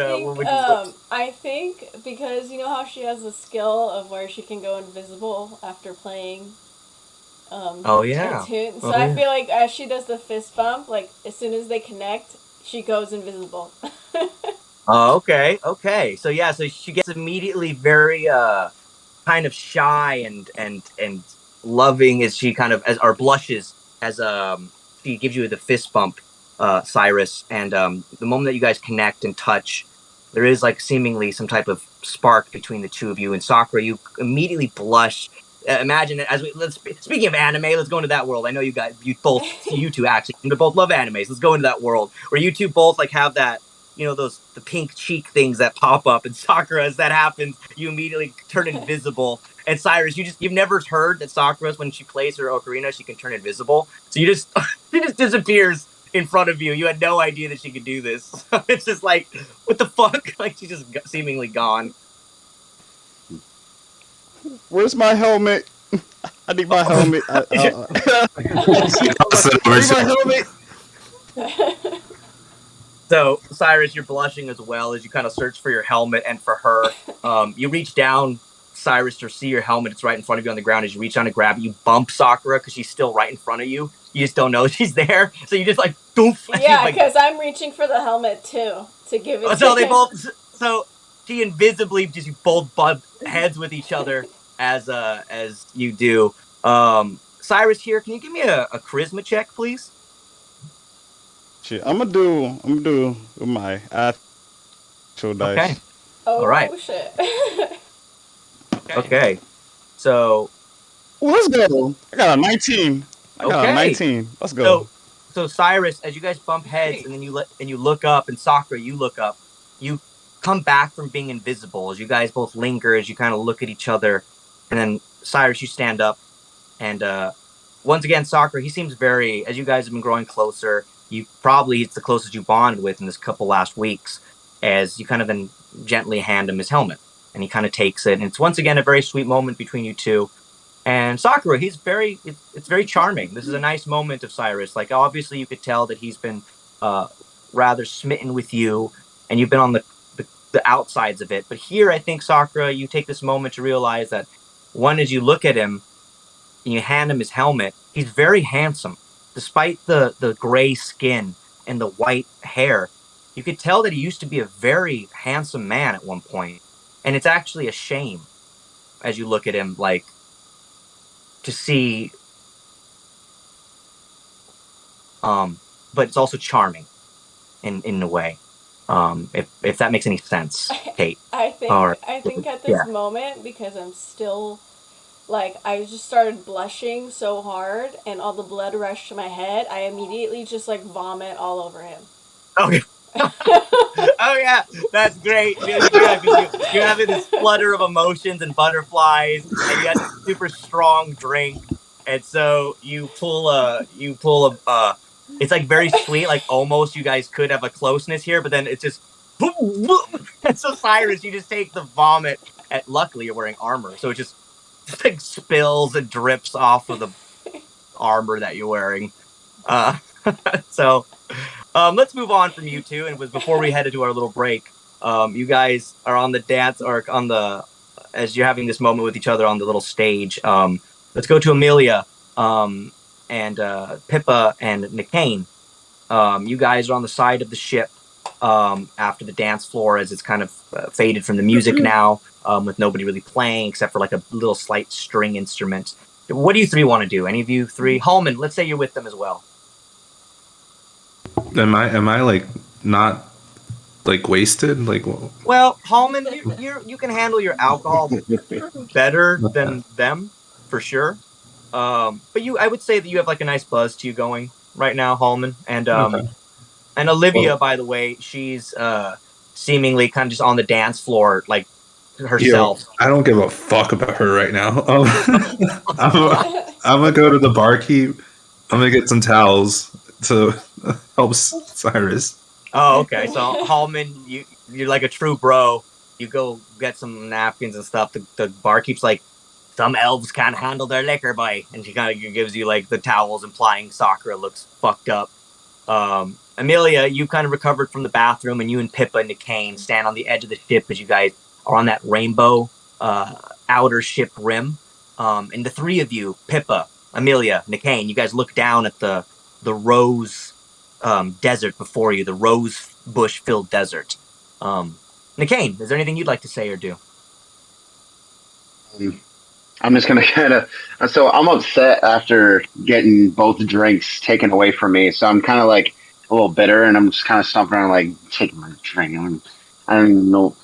I think because you know how she has the skill of where she can go invisible after playing. Oh yeah. So I feel like as she does the fist bump, like as soon as they connect, she goes invisible. Oh, okay. So yeah, so she gets immediately very kind of shy and loving as she kind of or blushes as she gives you the fist bump, Cyrus, and the moment that you guys connect and touch, there is like seemingly some type of spark between the two of you. And Sakura, you immediately blush. Imagine it as speaking of anime, let's go into that world. I know you two actually both love animes. Let's go into that world where you two both like have that, you know, the pink cheek things that pop up, and Sakura, as that happens, you immediately turn invisible. And Cyrus, you've never heard that Sakura, when she plays her ocarina, she can turn invisible. So she just disappears in front of you. You had no idea that she could do this. It's just like, what the fuck? Like she's just seemingly gone. Where's my helmet? I need my helmet. I need my helmet. So, Cyrus, you're blushing as well as you kind of search for your helmet, and for her, you reach down, Cyrus, to see your helmet. It's right in front of you on the ground. As you reach down to grab it, you bump Sakura because she's still right in front of you. You just don't know she's there, so you just like, doof. Yeah, because like, I'm reaching for the helmet too to give it. So they both. So she invisibly just, you both butt heads with each other as you do. Cyrus, here, can you give me a charisma check, please? Shit, I'm gonna do with my actual dice. Okay. Oh, All right. shit. Okay. So. Well, let's go. I got a 19. I got a 19. Let's go. So Cyrus, as you guys bump heads, and then you look up, and Sakura, you look up. You come back from being invisible as you guys both linger as you kind of look at each other, and then Cyrus, you stand up, and once again, Sakura, he seems very. As you guys have been growing closer, it's the closest you bonded with in this couple last weeks. As you kind of then gently hand him his helmet, and he kind of takes it, and it's once again a very sweet moment between you two. And Sakura, it's very charming. This is a nice moment of Cyrus. Like, obviously you could tell that he's been rather smitten with you, and you've been on the outsides of it. But here, I think, Sakura, you take this moment to realize that, one, as you look at him, and you hand him his helmet, he's very handsome. Despite the gray skin and the white hair, you could tell that he used to be a very handsome man at one point. And it's actually a shame, as you look at him, like, to see, but it's also charming in a way, if that makes any sense, Kate. I think at this moment, because I'm still, like, I just started blushing so hard and all the blood rushed to my head, I immediately just, like, vomit all over him. Okay. Oh yeah, that's great. You're having this flutter of emotions and butterflies, and you got this super strong drink, and so you pull a. It's like very sweet, like almost you guys could have a closeness here, but then it's just. And so Cyrus, you just take the vomit. Luckily, you're wearing armor, so it just like spills and drips off of the armor that you're wearing. So. Let's move on from you two, and before we headed to our little break, you guys are on the dance, or as you're having this moment with each other on the little stage. Let's go to Amelia, and Pippa and Nikane. You guys are on the side of the ship, after the dance floor, as it's kind of faded from the music now, with nobody really playing except for like a little slight string instrument. What do you three want to do? Any of you three? Hallman, let's say you're with them as well. Am I like not like wasted? Like, well, Hallman, you can handle your alcohol better than them for sure. But I would say that you have like a nice buzz to you going right now, Hallman, and and Olivia, by the way, she's seemingly kind of just on the dance floor, like herself. I don't give a fuck about her right now. I'm gonna go to the barkeep. I'm gonna get some towels to help Cyrus. Oh, okay. So Hallman, you're like a true bro. You go get some napkins and stuff. The barkeep's like, some elves can't handle their liquor, boy, and she kind of gives you like the towels, implying Sakura looks fucked up. Amelia, you kind of recovered from the bathroom, and you and Pippa and Nikane stand on the edge of the ship as you guys are on that rainbow outer ship rim. And the three of you, Pippa, Amelia, Nikane, you guys look down at the rose desert before you, the rose bush filled desert. Nikane, is there anything you'd like to say or do? I'm just gonna so I'm upset after getting both drinks taken away from me, so I'm kind of like a little bitter, and I'm just kind of stomping around like, taking my drink. I don't know.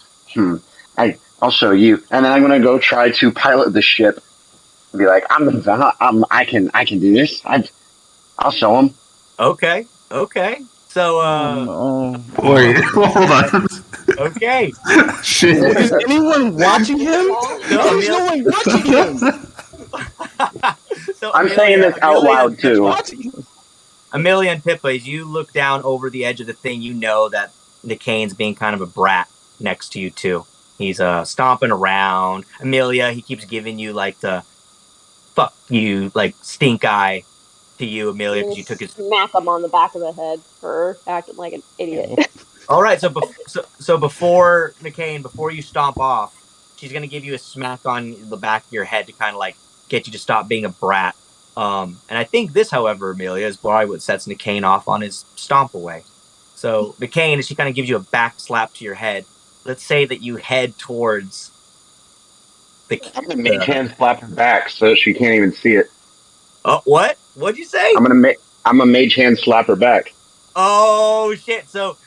I'll show you, and then I'm gonna go try to pilot the ship and be like, I can do this. I'll show him. Okay. So, wait, hold on. Okay. Shit. Is anyone watching him? There's no one watching him. So I'm saying this out loud too. Amelia and Pippa, as you look down over the edge of the thing, you know that Nikane's being kind of a brat next to you too. He's stomping around. Amelia, he keeps giving you like the fuck you, like stink eye to you, Amelia, because you took his. Smack him on the back of the head for acting like an idiot. All right, so before Nikane, before you stomp off, she's gonna give you a smack on the back of your head to kind of like get you to stop being a brat. And I think this, however, Amelia, is probably what sets Nikane off on his stomp away. So Nikane, as she kind of gives you a back slap to your head, let's say that you head towards the. I'm gonna make hand slap her back so she can't even see it. Oh, what? What'd you say? I'm a mage hand slap her back. Oh shit! So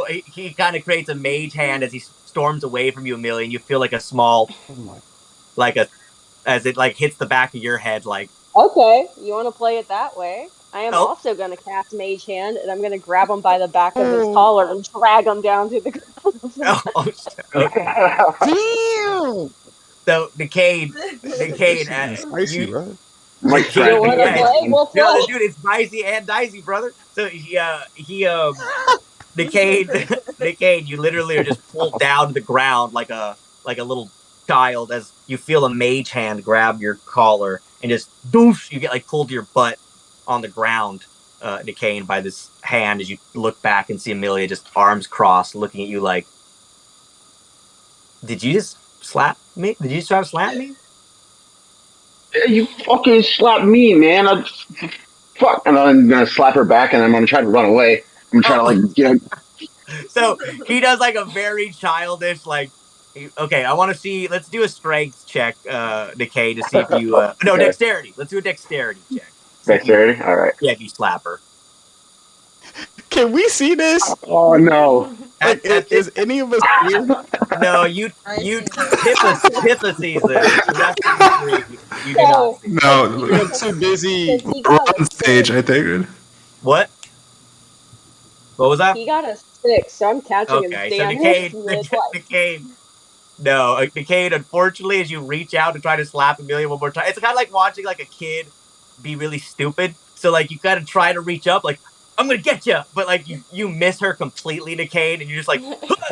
he kind of creates a mage hand as he storms away from you, Amelia, and you feel like a small, as it like hits the back of your head, like. Okay, you want to play it that way? I am also going to cast Mage Hand, and I'm going to grab him by the back of his collar and drag him down to the ground. Damn! So, Decade, Spicy, bro. Like, You want to play? We'll play. No, dude, it's Dicey and Dicey, brother. So, Decade, you literally are just pulled down to the ground like a little child as you feel a mage hand grab your collar and just doosh, you get like pulled to your butt on the ground, decaying by this hand as you look back and see Amelia just arms crossed looking at you like, did you just slap me? Did you just try to slap me? You fucking slapped me, man. Fuck. And I'm gonna slap her back and I'm gonna try to run away. I'm trying to So he does like a very childish, like, okay, I want to see, let's do a strength check, Decay, to see if you, no, dexterity. Let's do a dexterity check. Dexterity? All right. Yeah, if you slap her. Can we see this? Oh, no. Like, is any of us here? No, Pippa sees it. You do not see it. No, We're too busy. we're on stage, I think. What? What was that? He got a 6, so I'm catching him. Okay, so Decade. No, Decade, unfortunately, as you reach out to try to slap Amelia one more time, it's kind of like watching like a kid be really stupid. So like you kind of try to reach up, like, I'm gonna get you, but like you miss her completely, Decade, and you're just like,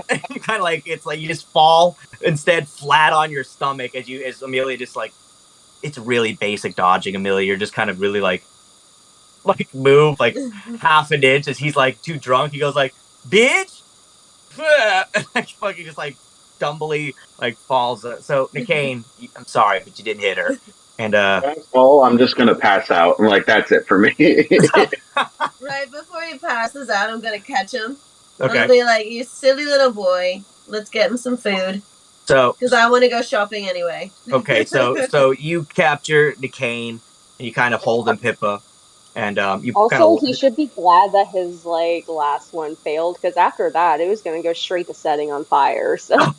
and you kind of like, it's like you just fall instead flat on your stomach as Amelia just like, it's really basic dodging, Amelia. You're just kind of really like move like half an inch as he's like too drunk. He goes like, bitch, and like fucking just like stumbly like falls. So Nicane, I'm sorry, but you didn't hit her. And oh, I'm just gonna pass out. I'm like, that's it for me. Right before he passes out, I'm gonna catch him. Okay. I'll be like, you silly little boy, let's get him some food. So, because I want to go shopping anyway. Okay, so you capture Nicane and you kind of hold him, Pippa. And you also, he should be glad that his last one failed, because after that, it was going to go straight to setting on fire. So, All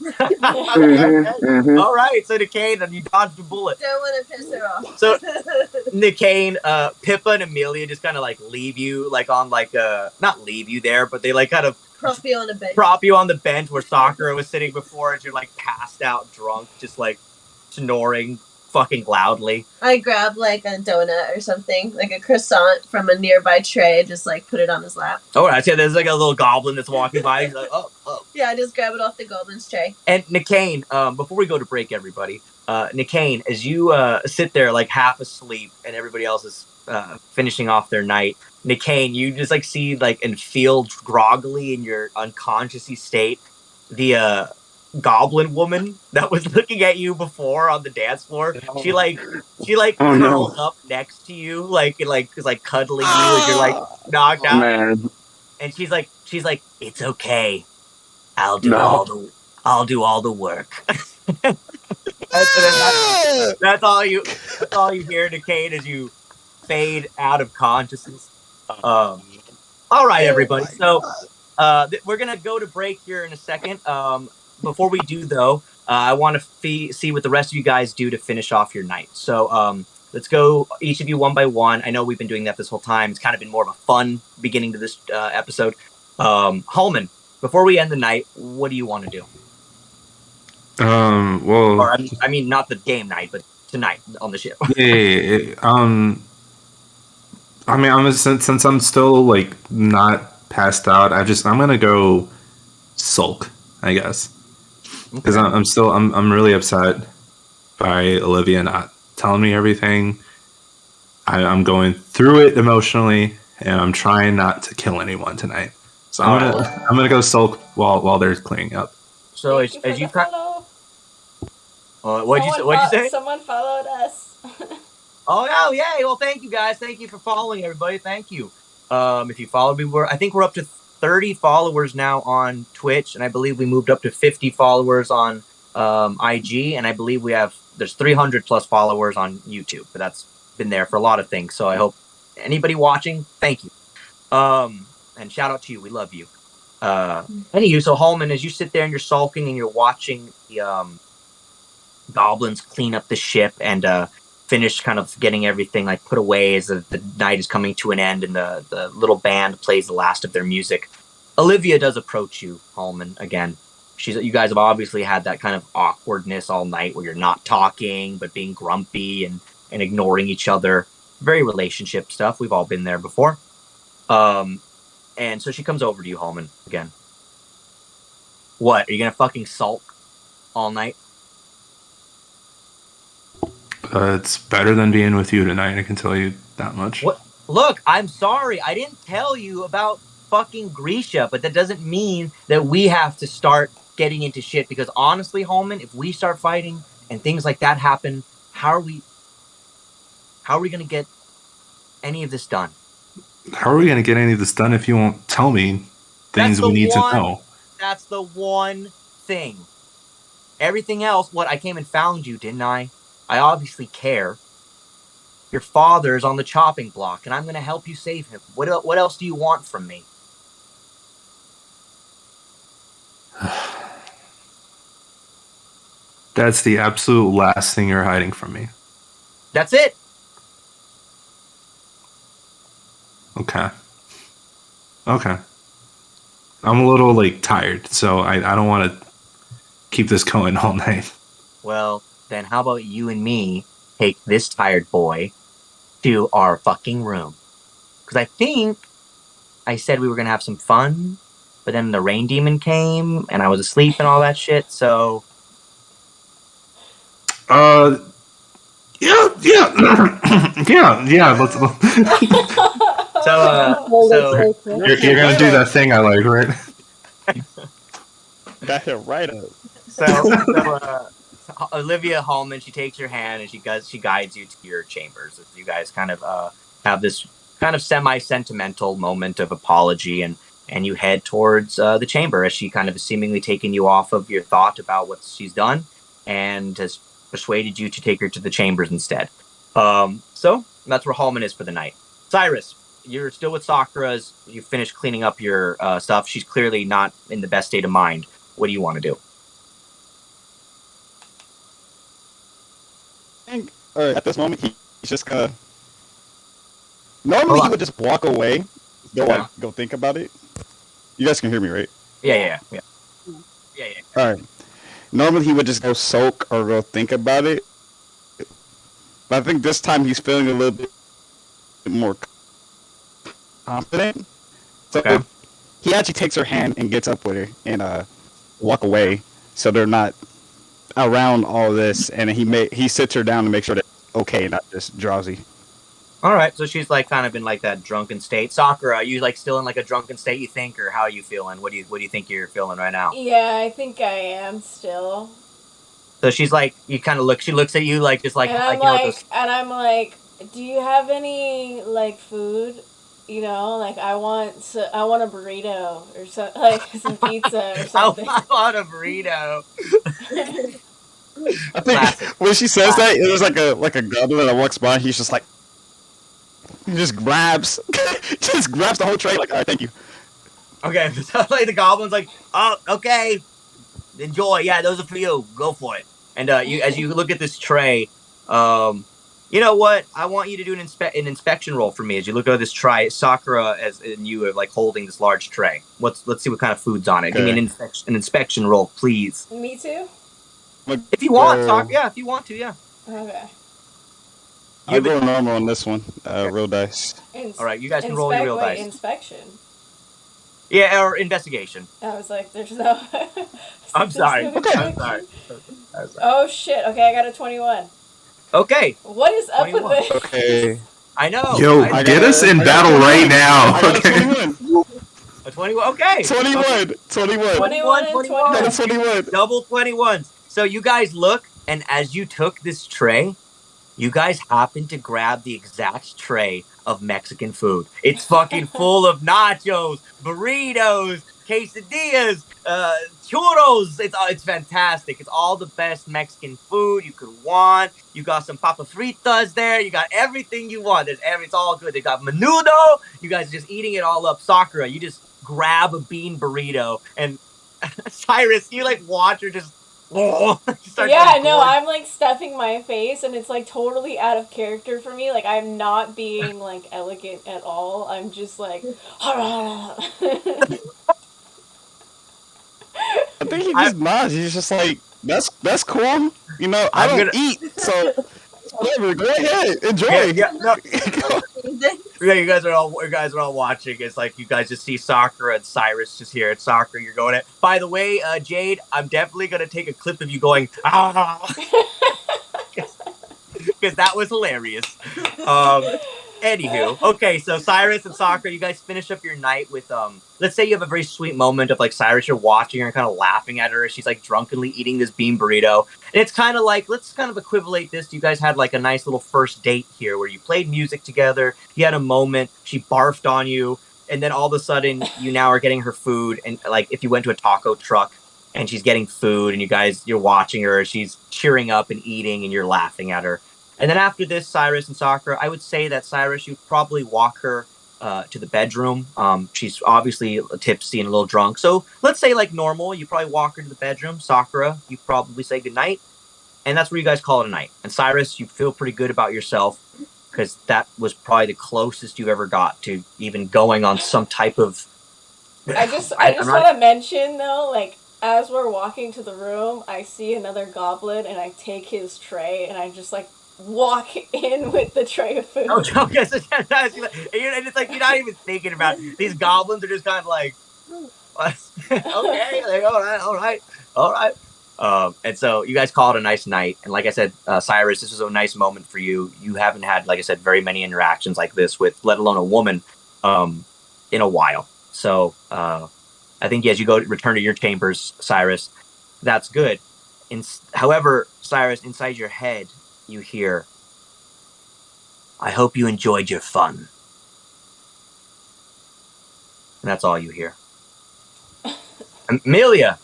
right, so Nicane, and you dodged a bullet. Don't want to piss her off. So Nicane, Pippa, and Amelia just kind of like leave you, like on like not leave you there, but they like kind of prop you on the bench. Prop you on the bench where Sakura was sitting before, as you're like passed out, drunk, just like snoring fucking loudly. I grab like a donut or something, like a croissant from a nearby tray, just like put it on his lap. Oh, right. Yeah, there's like a little goblin that's walking by. He's like, oh. Yeah, I just grab it off the goblin's tray. And Nicane, before we go to break, everybody, Nicane, as you sit there like half asleep and everybody else is finishing off their night, Nicane, you just like see like and feel groggily in your unconsciousy state the goblin woman that was looking at you before on the dance floor. She curls up next to you, like is like cuddling you as you're like knocked out. Man. And she's like, it's okay. I'll do all the work. That's all you hear, Nicane, as you fade out of consciousness. All right, everybody. So we're gonna go to break here in a second. Before we do, though, I want to see what the rest of you guys do to finish off your night. So let's go, each of you one by one. I know we've been doing that this whole time. It's kind of been more of a fun beginning to this episode. Holman, before we end the night, what do you want to do? Well, or, I mean, not the game night, but tonight on the ship. Yeah. I mean, since I'm still like not passed out, I'm gonna go sulk, I guess. Because I'm really upset by Olivia not telling me everything. I'm going through it emotionally, and I'm trying not to kill anyone tonight. So I'm gonna go sulk while they're cleaning up. So as you what'd you say? Someone followed us. Oh yay! Well, thank you guys. Thank you for following, everybody. Thank you. If you followed me, I think we're up to 30 followers now on Twitch, and I believe we moved up to 50 followers on IG, and I believe there's 300 plus followers on YouTube, but that's been there for a lot of things. So I hope anybody watching, thank you. And shout out to you. We love you. Anywho, so Hallman, as you sit there and you're sulking and you're watching the goblins clean up the ship and finish kind of getting everything like put away as the night is coming to an end and the little band plays the last of their music, Olivia does approach you, Hallman, again. You guys have obviously had that kind of awkwardness all night where you're not talking but being grumpy and ignoring each other. Very relationship stuff. We've all been there before. And so she comes over to you, Hallman, again. What? Are you gonna fucking sulk all night? It's better than being with you tonight, I can tell you that much. What? Look, I'm sorry. I didn't tell you about fucking Grisha, but that doesn't mean that we have to start getting into shit, because honestly, Hallman, if we start fighting and things like that happen, how are we going to get any of this done? How are we going to get any of this done if you won't tell me things we need to know? That's the one thing. Everything else, I came and found you, didn't I? I obviously care. Your father's on the chopping block, and I'm going to help you save him. What else do you want from me? That's the absolute last thing you're hiding from me. That's it. Okay. I'm a little tired, so I don't want to keep this going all night. Well, then how about you and me take this tired boy to our fucking room? Because I think I said we were going to have some fun, but then the rain demon came and I was asleep and all that shit, so... Yeah. Let's. So you're gonna do that thing I like, right? Got him right up. So Olivia Hallman, she takes your hand and she guides you to your chambers. You guys kind of have this kind of semi-sentimental moment of apology, and you head towards the chamber as she kind of has seemingly taken you off of your thought about what she's done and has persuaded you to take her to the chambers instead. So that's where Hallman is for the night. Cyrus, you're still with Sakura as you finish cleaning up your stuff. She's clearly not in the best state of mind. What do you want to do? I think at this moment he's just gonna. Normally he would just walk away, go think about it. You guys can hear me, right? Yeah. All right. Normally he would just go soak or go think about it. But I think this time he's feeling a little bit more confident. So he actually takes her hand and gets up with her and walk away, so they're not around all this. And he sits her down to make sure that okay, not just drowsy. All right, so she's kind of in that drunken state. Sakura, are you still in a drunken state? You think, or how are you feeling? What do you think you're feeling right now? Yeah, I think I am still. So she's you kind of look. She looks at you just and I'm like, do you have any food? I want a burrito or some pizza or something. I want a burrito. I think when she says that, there's like a goblin that walks by. He's just he just grabs the whole tray. All right, thank you. Okay, so the goblin's oh, okay, enjoy. Yeah, those are for you. Go for it. And as you look at this tray, you know what? I want you to do an inspection roll for me as you look at this tray. Sakura and you are holding this large tray. Let's see what kind of food's on it. Okay. Give me an inspection roll, please. Me too. If you want, Sakura. Yeah, if you want to, yeah. Okay. I'll go normal on this one. Real dice. All right, you guys can roll your real dice. Inspection. Yeah, or investigation. I was there's no... I'm sorry. I'm sorry. Oh, shit. Okay, I got a 21. Okay. What is up 21. With this? Okay. I know. Yo, get us in battle right now. A 21. Okay. 21. 21. Double 21s. So you guys look, and as you took this tray, you guys happen to grab the exact tray of Mexican food. It's fucking full of nachos, burritos, quesadillas, churros. It's fantastic. It's all the best Mexican food you could want. You got some papa fritas there. You got everything you want. It's all good. They got menudo. You guys are just eating it all up. Sakura, you just grab a bean burrito, and Cyrus, you like watch her just. Yeah, no, I'm like stuffing my face, and it's like totally out of character for me. Like I'm not being like elegant at all. I'm just like. I think he just nods. He's just like, that's cool. You know, I don't eat, so whatever. Go ahead, enjoy. Yeah, no. Yeah, you guys are all watching. It's like you guys just see Sakura and Cyrus just here. It's Sakura, you're going it. By the way, Jade, I'm definitely gonna take a clip of you going because that was hilarious. Anywho, okay, so Cyrus and Sakura, you guys finish up your night with let's say you have a very sweet moment of like Cyrus, you're watching her and kind of laughing at her as she's like drunkenly eating this bean burrito. And it's kind of like, let's kind of equivalent this. You guys had like a nice little first date here where you played music together, you had a moment, she barfed on you, and then all of a sudden you now are getting her food. And like if you went to a taco truck and she's getting food and you're watching her, she's cheering up and eating and you're laughing at her. And then after this, Cyrus and Sakura, I would say that Cyrus, you'd probably walk her to the bedroom. She's obviously tipsy and a little drunk. So let's say like normal, you probably walk her to the bedroom. Sakura, you probably say goodnight. And that's where you guys call it a night. And Cyrus, you feel pretty good about yourself because that was probably the closest you've ever got to even going on some type of... I just want to mention, though, like, as we're walking to the room, I see another goblin, and I take his tray, and I just, like, walk in with the tray of food. Oh, okay. And it's like you're not even thinking about it. These goblins are just kind of like, okay, like, all right. And so you guys call it a nice night. And like I said, Cyrus, this was a nice moment for you. You haven't had, like I said, very many interactions like this with, let alone a woman, in a while. So I think as you return to your chambers, Cyrus, that's good. However, Cyrus, inside your head, you hear, I hope you enjoyed your fun. And that's all you hear. Amelia,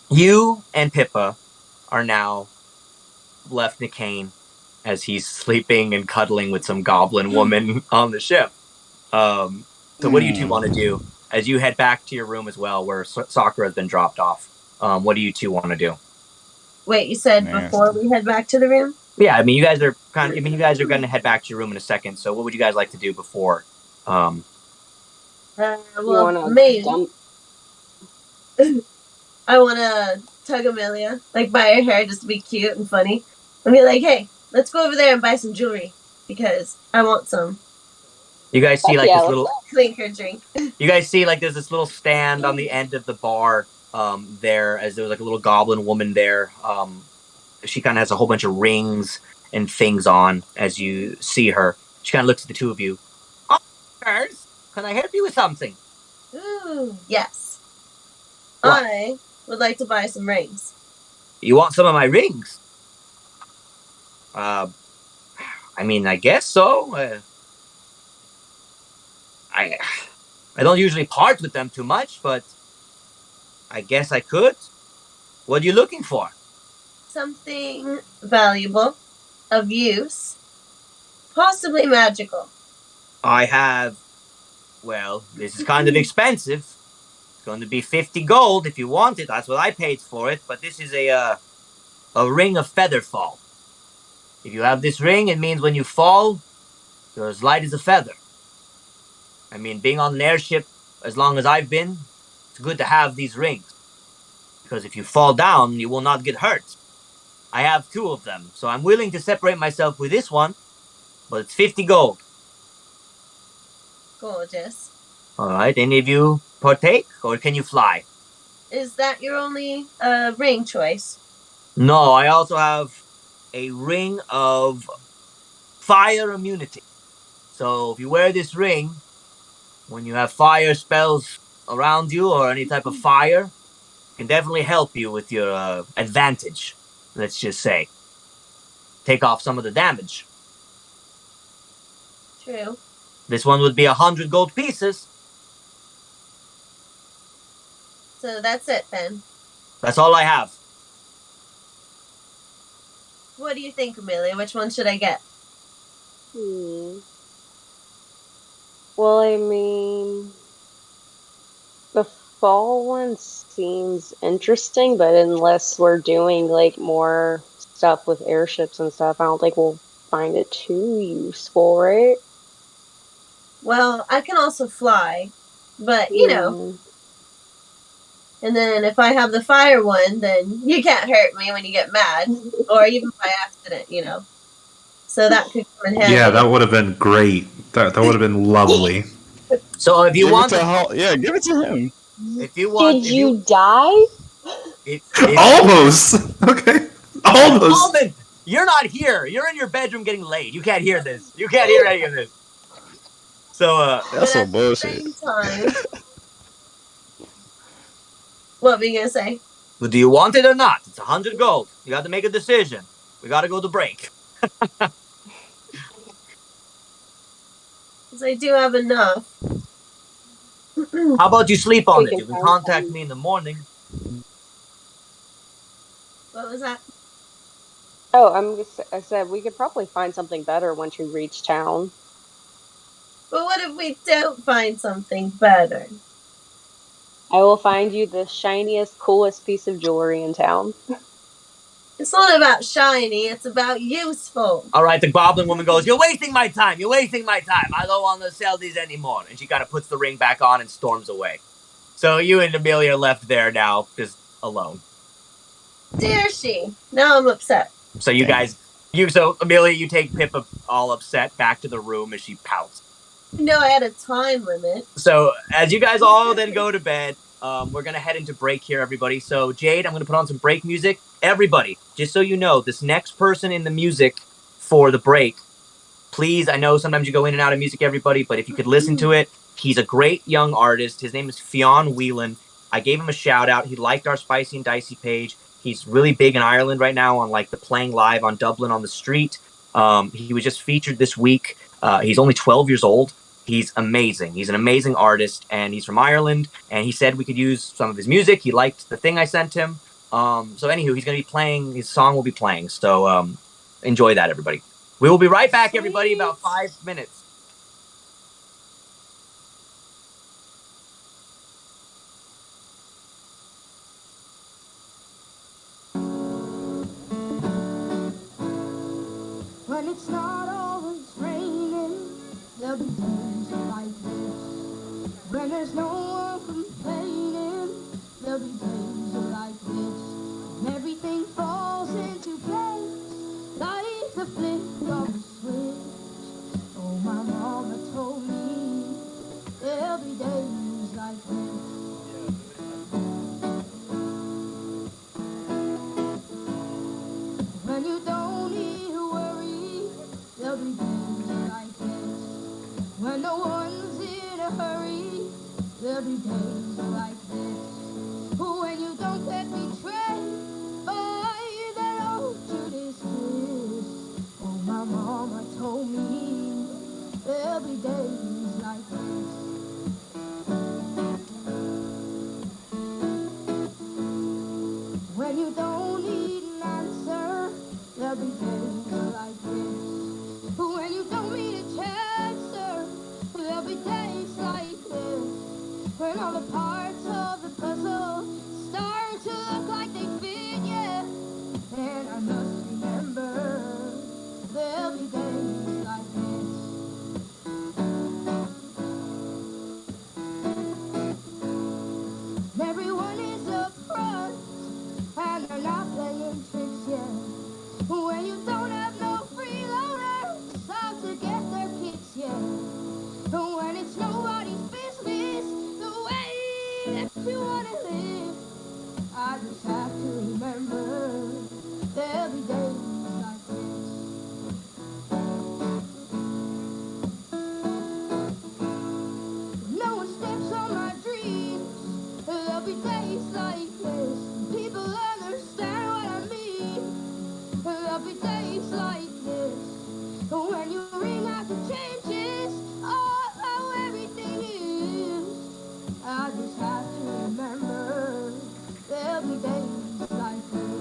you and Pippa are now left Nicaine as he's sleeping and cuddling with some goblin woman on the ship. So what do you two want to do as you head back to your room as well, where Sakura has been dropped off? What do you two want to do? Wait, you said before we head back to the room? Yeah, I mean, you guys are going to head back to your room in a second. So, what would you guys like to do before? Well, maybe I want to tug Amelia, like by her hair, just to be cute and funny, and be like, "Hey, let's go over there and buy some jewelry because I want some." You guys see like this little clink her drink. You guys see like there's this little stand on the end of the bar. There, as there was like a little goblin woman there. She kind of has a whole bunch of rings and things on as you see her. She kind of looks at the two of you. Oh, girls, can I help you with something? Ooh, yes. What? I would like to buy some rings. You want some of my rings? I mean, I guess so. I don't usually part with them too much, but I guess I could. What are you looking for? Something valuable, of use, possibly magical. I have, well, this is kind of expensive. It's going to be 50 gold if you want it. That's what I paid for it. But this is a ring of feather fall. If you have this ring, it means when you fall, you're as light as a feather. I mean, being on an airship as long as I've been, it's good to have these rings. Because if you fall down, you will not get hurt. I have 2 of them, so I'm willing to separate myself with this one, but it's 50 gold. Gorgeous. All right, any of you partake, or can you fly? Is that your only ring choice? No, I also have a ring of fire immunity. So if you wear this ring, when you have fire spells around you or any type of fire, it can definitely help you with your advantage. Let's just say. Take off some of the damage. True. This one would be 100 gold pieces. So that's it then. That's all I have. What do you think, Amelia? Which one should I get? Well, I mean, fall one seems interesting, but unless we're doing like more stuff with airships and stuff, I don't think we'll find it too useful, right? Well, I can also fly, but you know. And then if I have the fire one, then you can't hurt me when you get mad, or even by accident, you know. So that could come in handy. Yeah, that would have been great. That would have been lovely. So if you want give it to him. If you want, did you die? Almost. Okay. Almost. Alden, you're not here. You're in your bedroom getting laid. You can't hear this. You can't hear any of this. So that's some bullshit. What were you gonna say? Well, do you want it or not? It's 100 gold. You got to make a decision. We got to go to break. Because I do have enough. How about you sleep on it? You can contact me in the morning. What was that? Oh, I said we could probably find something better once we reach town. But what if we don't find something better? I will find you the shiniest, coolest piece of jewelry in town. It's not about shiny, it's about useful. All right, the goblin woman goes, "You're wasting my time. You're wasting my time. I don't want to sell these anymore." And she kind of puts the ring back on and storms away. So you and Amelia are left there now, just alone. Dare she? Now I'm upset. So you guys, so Amelia, you take Pippa all upset back to the room as she pouts. No, I had a time limit. So as you guys all then go to bed, we're going to head into break here, everybody. So Jade, I'm going to put on some break music. Everybody, just so you know, this next person in the music for the break, please, I know sometimes you go in and out of music, everybody, but if you could listen to it, he's a great young artist. His name is Fionn Whelan. I gave him a shout out. He liked our Spicy and Dicey page. He's really big in Ireland right now on like the playing live on Dublin on the Street. He was just featured this week. He's only 12 years old. He's amazing. He's an amazing artist, and he's from Ireland, and he said we could use some of his music. He liked the thing I sent him. So anywho, he's going to be playing, his song will be playing. So enjoy that, everybody. We will be right back, everybody, about 5 minutes. When it's not always raining, there'll be days like this. When there's no one complaining, there'll be days like this. And everything falls into place, like the flip of a switch. Oh, my mama told me there'll be days like this. When you don't need to worry, there'll be days like this. When no one's in a hurry, there'll be days like this. When you don't get betrayed by that old Judas kiss. Oh, my mama told me there'll be days like this. When you don't need an answer, there'll be days like this. When you don't need a chaser, there'll be days like this. When all the parts of the puzzle start to look like they fit, yeah. And I must remember, there'll be days like this. Everyone is up front, and they're not playing tricks yet. When you don't have no freeloaders out to get their kicks yet. When it's nobody's business the way that you wanna live. I just have to remember there'll be days like this. No one steps on my dreams, there'll be days like this. People understand what I mean. There'll be days like this. When you ring out the changes of how everything is. I just have to remember there'll be days like this.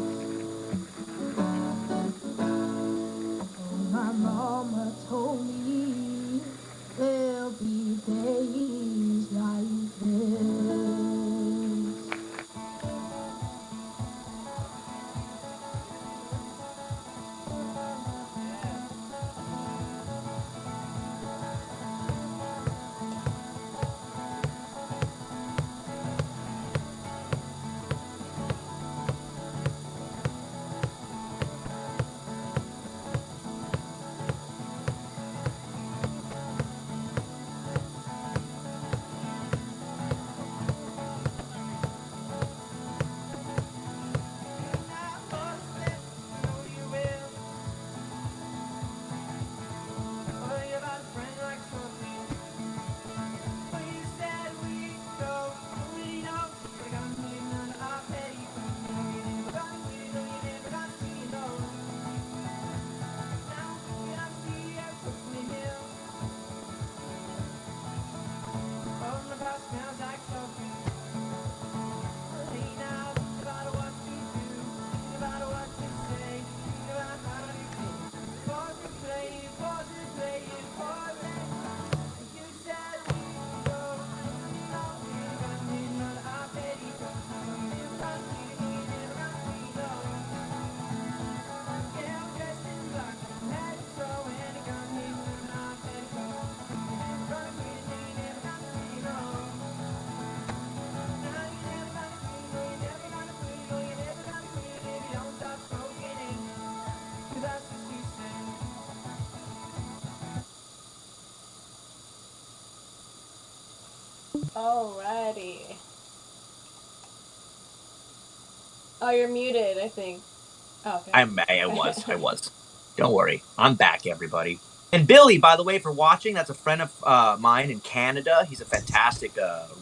Alrighty. Oh, you're muted, I think. Oh, okay. I was. Don't worry. I'm back, everybody. And Billy, by the way, for watching, that's a friend of mine in Canada. He's a fantastic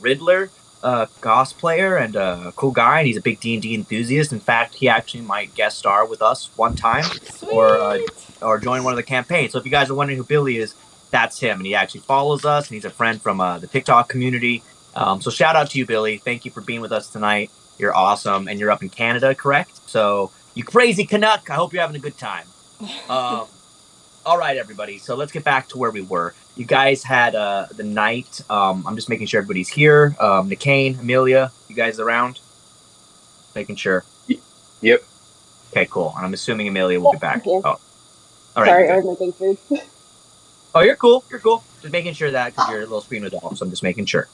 Riddler cosplayer and a cool guy, and he's a big D&D enthusiast. In fact, he actually might guest star with us one time or join one of the campaigns. So if you guys are wondering who Billy is, that's him, and he actually follows us, and he's a friend from the TikTok community. So shout out to you, Billy. Thank you for being with us tonight. You're awesome, and you're up in Canada, correct? So you crazy Canuck, I hope you're having a good time. All right, everybody. So let's get back to where we were. You guys had the night. I'm just making sure everybody's here. Nicaine, Amelia, you guys around? Making sure. Yep. Okay, cool. And I'm assuming Amelia will be back. Yeah. Oh, all right. Sorry, I was making food. Oh, you're cool. You're cool. Just making sure that because your little screen was off. So I'm just making sure.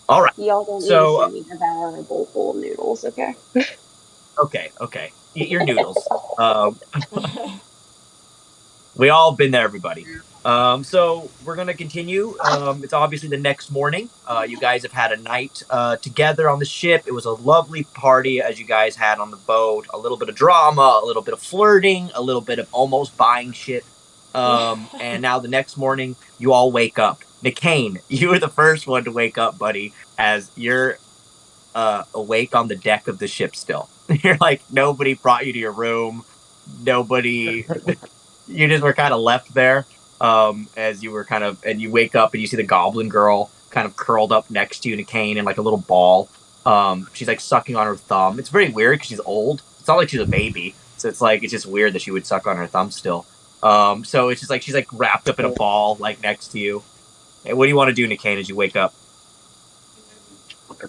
All right. Y'all don't need to see me devour a bowl full of noodles, okay? Okay. Eat your noodles. We all been there, everybody. So we're gonna continue. It's obviously the next morning. You guys have had a night together on the ship. It was a lovely party as you guys had on the boat. A little bit of drama, a little bit of flirting, a little bit of almost buying shit. And now the next morning, you all wake up. Nicaine, you were the first one to wake up, buddy, as you're awake on the deck of the ship still. You're like, nobody brought you to your room. Nobody... You just were kind of left there as you were and you wake up and you see the goblin girl kind of curled up next to you, Nicaine, in like a little ball. She's like sucking on her thumb. It's very weird because she's old. It's not like she's a baby. So it's just weird that she would suck on her thumb still. So it's just like she's like wrapped up in a ball like next to you. And what do you want to do, Nicaine, as you wake up?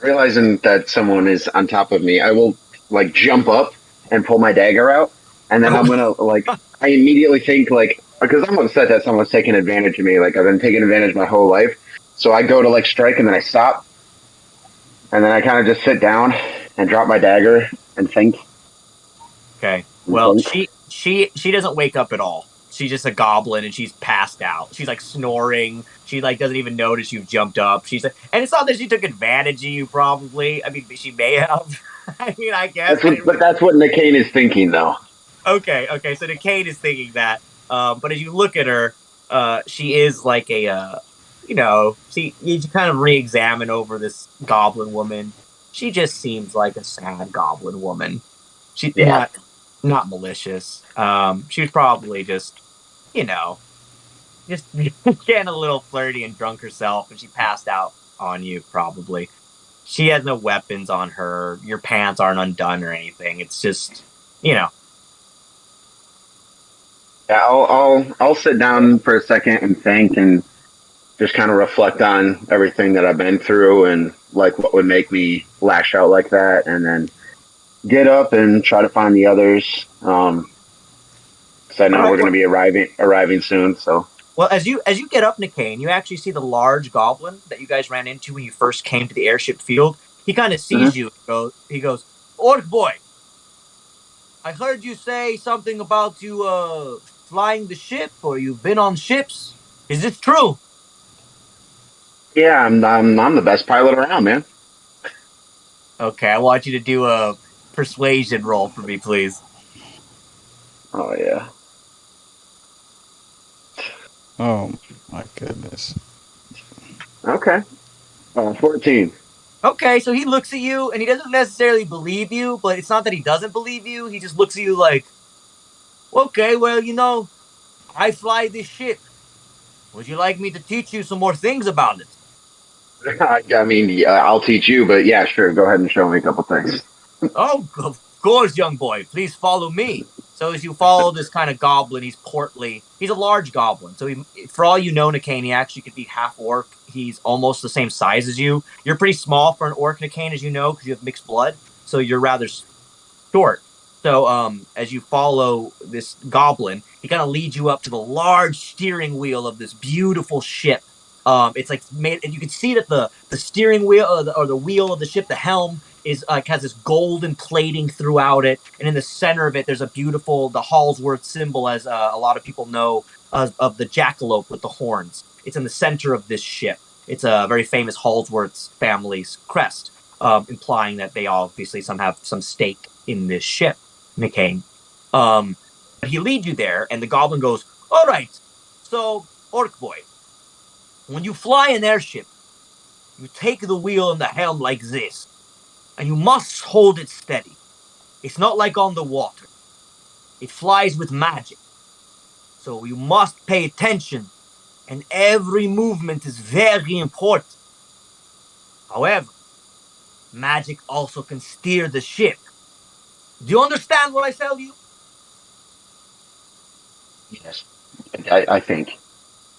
Realizing that someone is on top of me, I will like jump up and pull my dagger out. And then I'm gonna I immediately think because I'm upset that someone's taking advantage of me. Like I've been taking advantage my whole life. So I go to strike and then I stop. And then I kind of just sit down and drop my dagger and think. Okay. Well, she doesn't wake up at all. She's just a goblin and she's passed out. She's like snoring. She doesn't even notice you've jumped up. She's like, and it's not that she took advantage of you probably. I mean, she may have. I guess. But that's what Nicaine is thinking though. Okay. So Nicaine is thinking that, but as you look at her, she is like a, you kind of re-examine over this goblin woman. She just seems like a sad goblin woman. She's not malicious. She was probably just getting a little flirty and drunk herself, and she passed out on you probably. She has no weapons on her. Your pants aren't undone or anything. It's just, Yeah, I'll sit down for a second and think and just kind of reflect on everything that I've been through and what would make me lash out like that, and then get up and try to find the others. Because I know we're going to be arriving soon. So well, as you get up, Nicaine, you actually see the large goblin that you guys ran into when you first came to the airship field. He kind of sees you. He goes, "Orc boy, I heard you say something about you flying the ship, or you've been on ships. Is this true?" Yeah, I'm the best pilot around, man. Okay, I want you to do a persuasion roll for me, please. Oh yeah. Oh my goodness. Okay. 14. Okay, so he looks at you, and he doesn't necessarily believe you, but it's not that he doesn't believe you. He just looks at you like, okay, well, I fly this ship. Would you like me to teach you some more things about it? I mean, I'll teach you, but yeah, sure. Go ahead and show me a couple things. Oh, of course, young boy. Please follow me. So as you follow this kind of goblin, he's portly. He's a large goblin. So for all you know, Nicaine, he actually could be half orc. He's almost the same size as you. You're pretty small for an orc, Nicaine, as you know, because you have mixed blood. So you're rather short. So as you follow this goblin, he kind of leads you up to the large steering wheel of this beautiful ship. It's made, and you can see that the steering wheel or the wheel of the ship, the helm, is has this golden plating throughout it, and in the center of it, there's the Hallsworth symbol, as a lot of people know, of the jackalope with the horns. It's in the center of this ship, It's a very famous Halsworth's family's crest, implying that they obviously have some stake in this ship, McCain. But he leads you there, and the goblin goes, all right, so, Orc Boy, when you fly an airship, you take the wheel and the helm like this, and you must hold it steady. It's not like on the water. It flies with magic. So you must pay attention, and every movement is very important. However, magic also can steer the ship. Do you understand what I tell you? Yes. I think.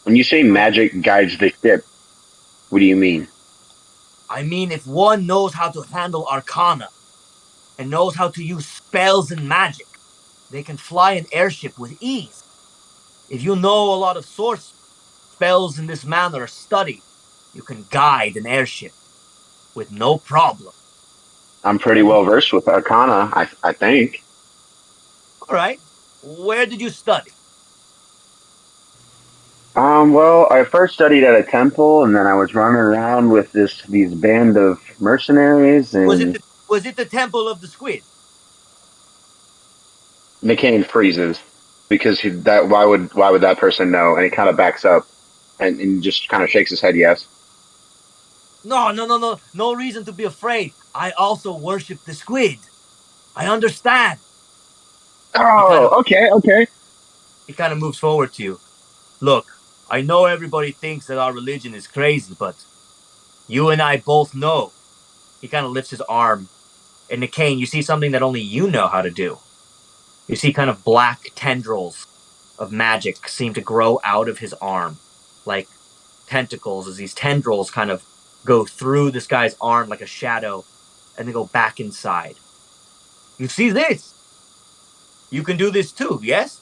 When you say magic guides the ship, what do you mean? I mean, if one knows how to handle arcana and knows how to use spells and magic, they can fly an airship with ease. If you know a lot of source spells in this manner are studied, you can guide an airship with no problem. I'm pretty well versed with arcana, I think. All right. Where did you study? Well, I first studied at a temple, and then I was running around with these band of mercenaries. And was it the Temple of the Squid? McCain freezes because why would that person know? And he kind of backs up and just kind of shakes his head. Yes. No reason to be afraid. I also worship the squid. I understand. Oh, okay. He kind of moves forward to you. Look, I know everybody thinks that our religion is crazy, but you and I both know. He kind of lifts his arm. And Nicaine, you see something that only you know how to do. You see kind of black tendrils of magic seem to grow out of his arm, like tentacles, as these tendrils kind of go through this guy's arm like a shadow, and then go back inside. You see this? You can do this too, yes?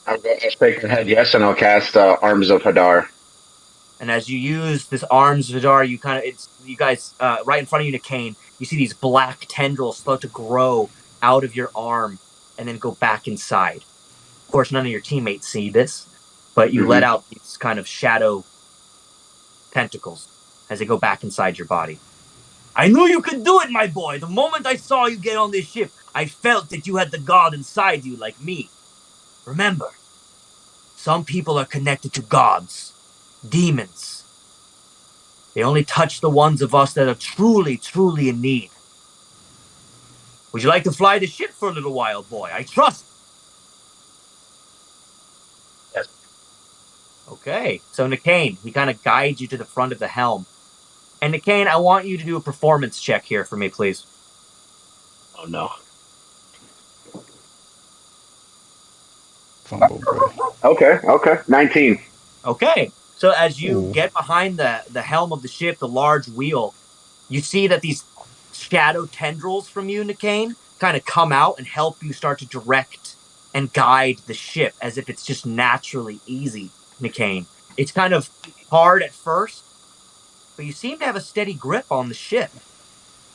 I'll shake my head yes, and I'll cast Arms of Hadar. And as you use this Arms of Hadar, you guys right in front of you, Nicaine, you see these black tendrils start to grow out of your arm and then go back inside. Of course, none of your teammates see this, but you let out these kind of shadow tentacles as they go back inside your body. I knew you could do it, my boy. The moment I saw you get on this ship, I felt that you had the god inside you like me. Remember, some people are connected to gods, demons. They only touch the ones of us that are truly, truly in need. Would you like to fly the ship for a little while, boy? I trust. Yes. Okay, so Nicaine, he kind of guides you to the front of the helm. And Nicaine, I want you to do a performance check here for me, please. Oh, no. Fumble, bro. Okay. 19. Okay, so as you get behind the helm of the ship, the large wheel, you see that these shadow tendrils from you, Nicaine, kind of come out and help you start to direct and guide the ship as if it's just naturally easy, Nicaine. It's kind of hard at first, but you seem to have a steady grip on the ship.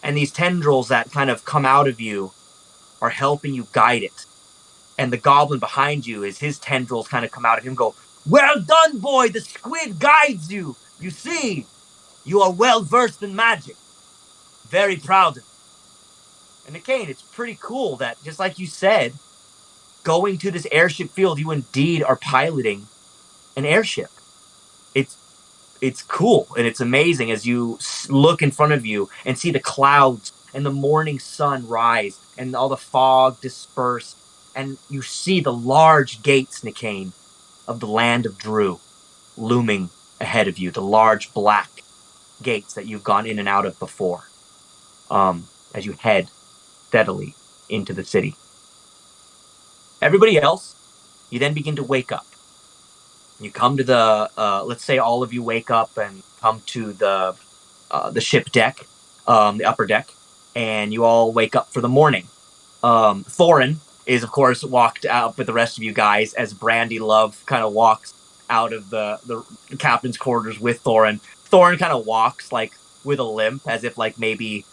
And these tendrils that kind of come out of you are helping you guide it. And the goblin behind you, as his tendrils kind of come out of him, go, well done, boy, the squid guides you. You see, you are well versed in magic. Very proud of you. And Nicaine, it's pretty cool that, just like you said, going to this airship field, you indeed are piloting an airship. It's cool and it's amazing as you look in front of you and see the clouds and the morning sun rise and all the fog disperse, and you see the large gates, Nicaine, of the land of Drew looming ahead of you, the large black gates that you've gone in and out of before, as you head steadily into the city. Everybody else, you then begin to wake up. You come to the, let's say all of you wake up and come to the ship deck, the upper deck, and you all wake up for the morning. Thorin is, of course, walked out with the rest of you guys as Brandy Love kind of walks out of the captain's quarters with Thorin. Thorin kind of walks, like, with a limp, as if, like, maybe,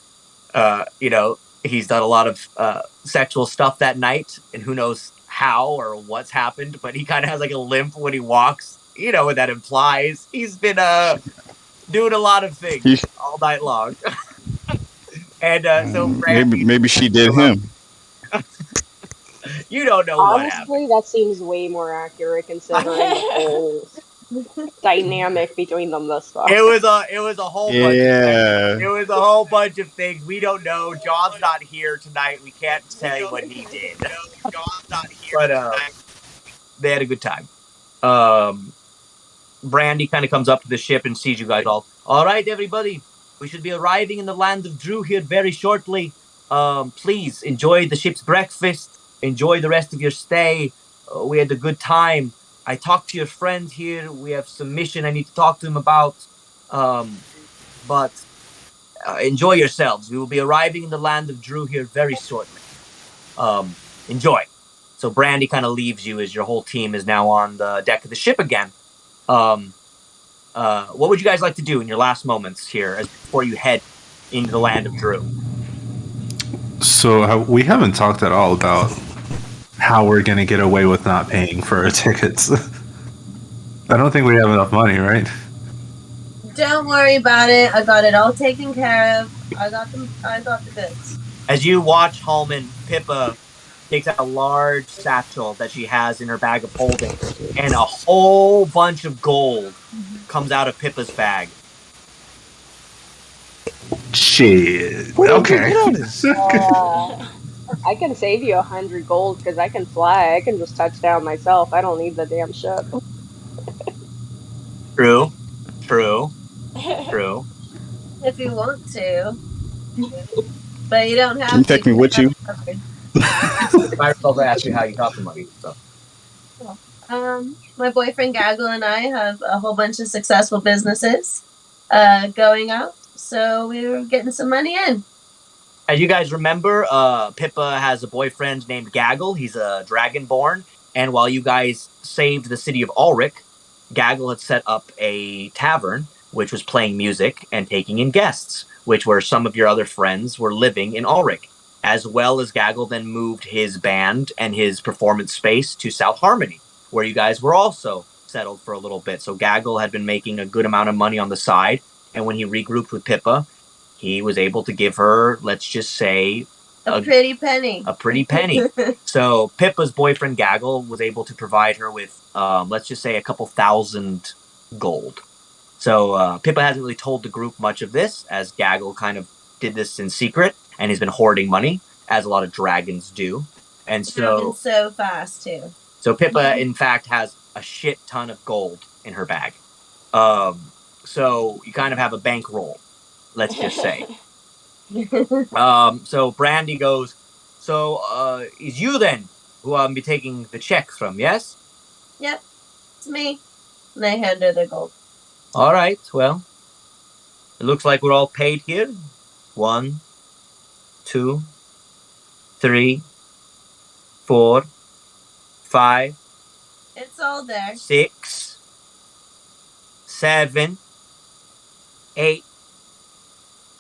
he's done a lot of sexual stuff that night, and who knows how or what's happened, but he kind of has like a limp when he walks you know what that implies. He's been doing a lot of things all night long. And so Brandy, maybe she did him. You don't know what happened. Honestly, that seems way more accurate considering the whole dynamic between them thus far. It was a whole bunch of things. Yeah. It was a whole bunch of things. We don't know. John's not here tonight. We can't tell you what he did. But they had a good time. Brandy kind of comes up to the ship and sees you guys all. All right, everybody. We should be arriving in the land of Drew here very shortly. Please enjoy the ship's breakfast. Enjoy the rest of your stay. We had a good time. I talked to your friend here. We have some mission I need to talk to him about. But enjoy yourselves. We will be arriving in the land of Drew here very shortly. Enjoy. So Brandy kind of leaves you as your whole team is now on the deck of the ship again. What would you guys like to do in your last moments here before you head into the land of Drew? So we haven't talked at all about how we're going to get away with not paying for our tickets. I don't think we have enough money, right? Don't worry about it. I got it all taken care of. I got the goods. As you watch Hallman, Pippa takes out a large satchel that she has in her bag of holding, and a whole bunch of gold comes out of Pippa's bag. Shit. Okay. I can save you 100 gold because I can fly. I can just touch down myself. I don't need the damn ship. True. If you want to. But you don't have to. Can you take me with you? I myself asked you how you got the money. So. My boyfriend Gaggle and I have a whole bunch of successful businesses going out. So we were getting some money in. As you guys remember, Pippa has a boyfriend named Gaggle. He's a dragonborn. And while you guys saved the city of Ulrich, Gaggle had set up a tavern, which was playing music and taking in guests, which were some of your other friends were living in Ulrich. As well as Gaggle then moved his band and his performance space to South Harmony, where you guys were also settled for a little bit. So Gaggle had been making a good amount of money on the side. And when he regrouped with Pippa, he was able to give her, let's just say, a pretty penny. A pretty penny. So Pippa's boyfriend Gaggle was able to provide her with, let's just say, a couple thousand gold. So Pippa hasn't really told the group much of this, as Gaggle kind of did this in secret, and he's been hoarding money, as a lot of dragons do. And so fast too. So Pippa, in fact, has a shit ton of gold in her bag. So you kind of have a bankroll, let's just say. So Brandy goes, so it's you then who I'll be taking the check from, yes? Yep, it's me. And I hand her the gold. All right, well, it looks like we're all paid here. 1, 2, 3, 4, 5. It's all there. 6, 7, 8,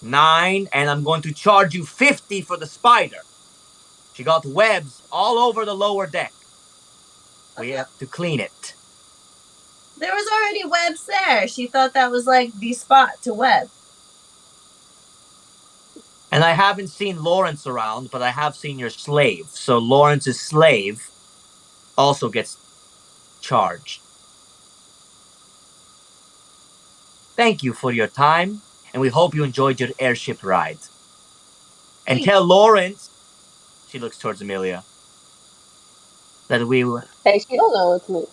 9, and I'm going to charge you 50 for the spider. She got webs all over the lower deck. We have to clean it. There was already webs there. She thought that was like the spot to web. And I haven't seen Lawrence around, but I have seen your slave. So Lawrence's slave also gets charged. Thank you for your time, and we hope you enjoyed your airship ride. And tell Lawrence, she looks towards Amelia, that we were... Hey, she don't know it's me.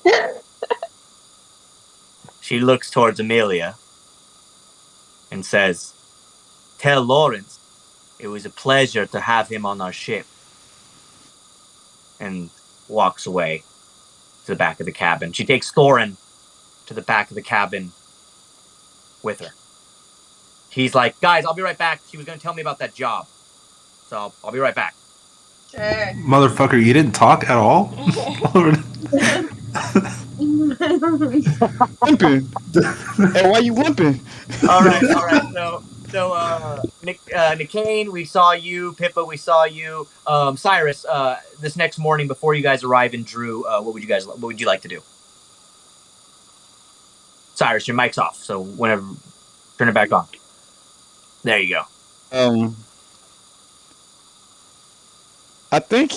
She looks towards Amelia and says, tell Lawrence it was a pleasure to have him on our ship. And walks away to the back of the cabin. She takes Thorin to the back of the cabin with her. He's like, guys, I'll be right back. She was going to tell me about that job. So I'll be right back. Sure. Motherfucker, you didn't talk at all? Limping. Hey, why you limping? All right. So Nickane, we saw you. Pippa, we saw you. Cyrus, this next morning before you guys arrive in Drew, what would you like to do? Cyrus, your mic's off, so whenever, turn it back on. There you go. I think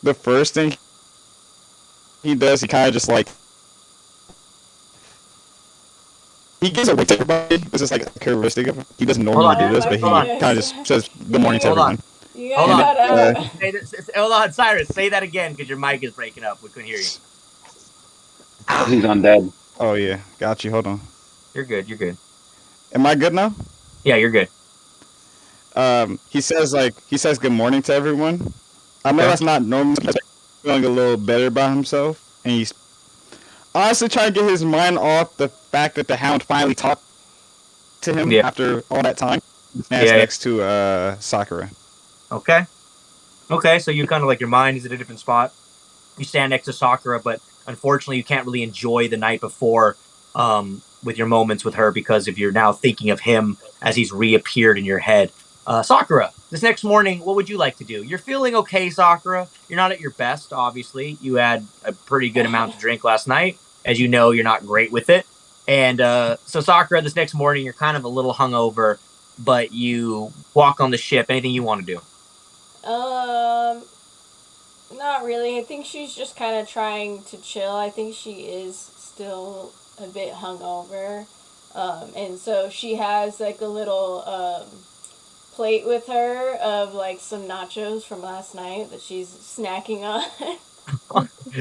the first thing he does, he kind of just like he gives a wink to everybody. This is like a characteristic of him. He doesn't normally do this, but he kind of just says good morning to everyone. Hold on, Cyrus, say that again because your mic is breaking up. We couldn't hear you. He's undead. Oh yeah, got you. Hold on. You're good. You're good. Am I good now? Yeah, you're good. He says good morning to everyone. I know that's not normal. He's feeling a little better about himself, and he's honestly trying to get his mind off the fact that the Hound finally talked to him after all that time. Stands next to Sakura. Okay. So you kind of like your mind is at a different spot. You stand next to Sakura, but unfortunately you can't really enjoy the night before with your moments with her because if you're now thinking of him as he's reappeared in your head. Sakura, this next morning, what would you like to do? You're feeling okay, Sakura. You're not at your best, obviously. You had a pretty good amount to drink last night. As you know, you're not great with it. And so Sakura, this next morning, you're kind of a little hungover, but you walk on the ship. Anything you want to do? Not really. I think she's just kind of trying to chill. I think she is still a bit hungover. And so she has like a little plate with her of like some nachos from last night that she's snacking on.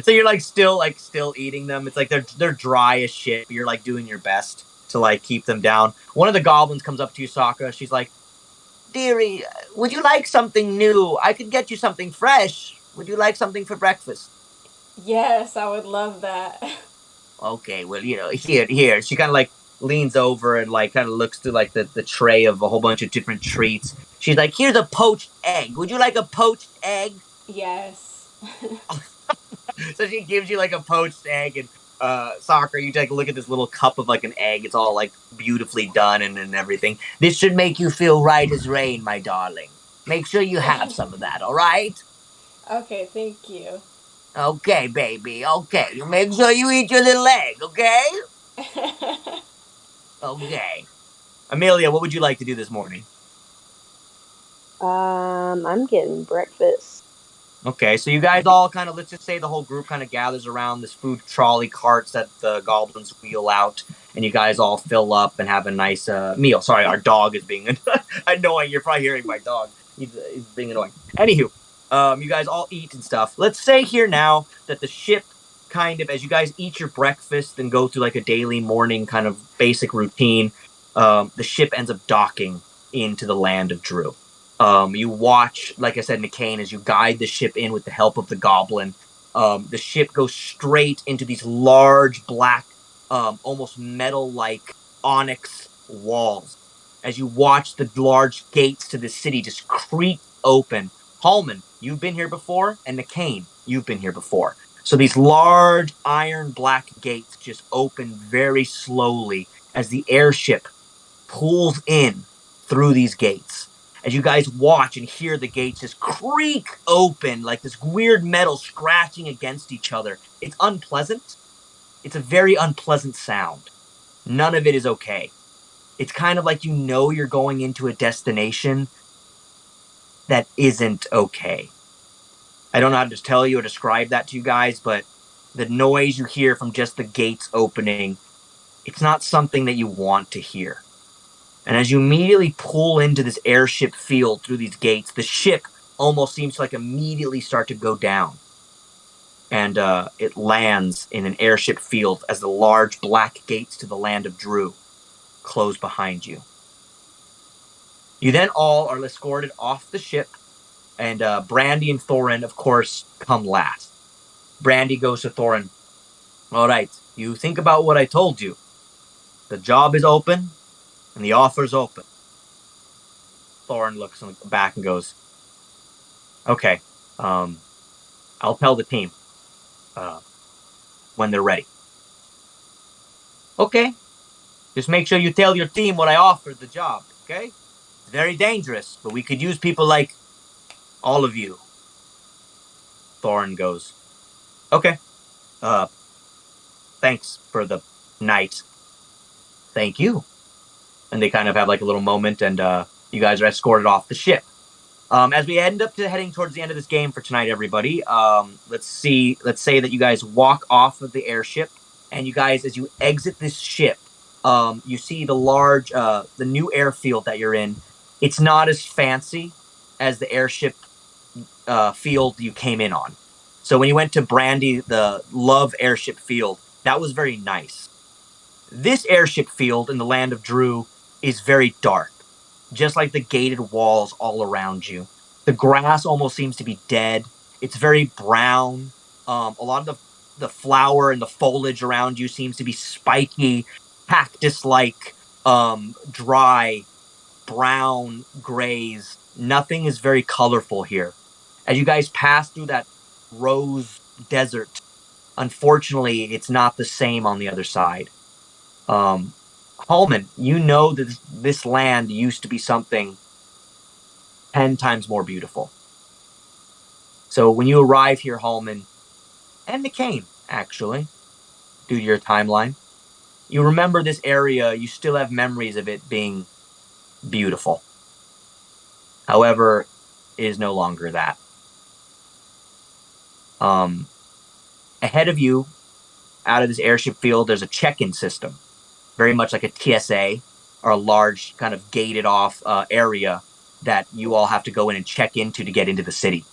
So you're like still eating them. It's like they're dry as shit, but you're like doing your best to like keep them down. One of the goblins comes up to you, Sakura. She's like, "Dearie, would you like something new? I could get you something fresh. Would you like something for breakfast?" Yes, I would love that. Okay, well, here. She kind of like leans over and like kind of looks through like the tray of a whole bunch of different treats. She's like, "Here's a poached egg. Would you like a poached egg?" Yes. So she gives you like a poached egg and Sakura, you take a look at this little cup of like an egg. It's all like beautifully done and everything. "This should make you feel right as rain, my darling. Make sure you have some of that, all right?" Okay, thank you. "Okay, baby, okay. You make sure you eat your little egg, okay?" Okay. Amelia, what would you like to do this morning? I'm getting breakfast. Okay, so you guys all kind of, let's just say the whole group kind of gathers around this food trolley carts that the goblins wheel out, and you guys all fill up and have a nice meal. Sorry, our dog is being annoying. You're probably hearing my dog. He's being annoying. Anywho, you guys all eat and stuff. Let's say here now that the ship kind of, as you guys eat your breakfast and go through like a daily morning kind of basic routine, the ship ends up docking into the land of Drew. You watch, like I said, McCain, as you guide the ship in with the help of the goblin. The ship goes straight into these large, black, almost metal-like onyx walls. As you watch the large gates to the city just creak open. Hallman, you've been here before, and McCain, you've been here before. So these large iron black gates just open very slowly as the airship pulls in through these gates. As you guys watch and hear the gates just creak open like this weird metal scratching against each other. It's unpleasant. It's a very unpleasant sound. None of it is okay. It's kind of like you're going into a destination that isn't okay. I don't know how to tell you or describe that to you guys, but the noise you hear from just the gates opening, it's not something that you want to hear. And as you immediately pull into this airship field through these gates, the ship almost seems to like immediately start to go down. And it lands in an airship field as the large black gates to the land of Drew close behind you. You then all are escorted off the ship, and Brandy and Thorin, of course, come last. Brandy goes to Thorin. "All right, you think about what I told you. The job is open, and the offer's open." Thorin looks back and goes, "Okay, I'll tell the team when they're ready." "Okay, just make sure you tell your team what I offered the job, okay? It's very dangerous, but we could use people like all of you." Thorin goes, "Okay. thanks for the night. Thank you. And they kind of have like a little moment, and you guys are escorted off the ship. As we end up heading towards the end of this game for tonight, everybody, let's say that you guys walk off of the airship, and you guys, as you exit this ship, you see the new airfield that you're in. It's not as fancy as the airship field you came in on. So when you went to Brandy, the Love airship field, that was very nice. This airship field in the land of Drew is very dark, just like the gated walls all around you. The grass almost seems to be dead. It's very brown. A lot of the flower and the foliage around you seems to be spiky, cactus-like, dry, brown grays. Nothing is very colorful here. As you guys pass through that rose desert, unfortunately, it's not the same on the other side. Hallman, you know that this land used to be something 10 times more beautiful. So when you arrive here, Hallman, and McCain, actually, due to your timeline, you remember this area, you still have memories of it being beautiful. However, it is no longer that. Ahead of you, out of this airship field, there's a check-in system. Very much like a TSA, or a large kind of gated off area that you all have to go in and check into to get into the city.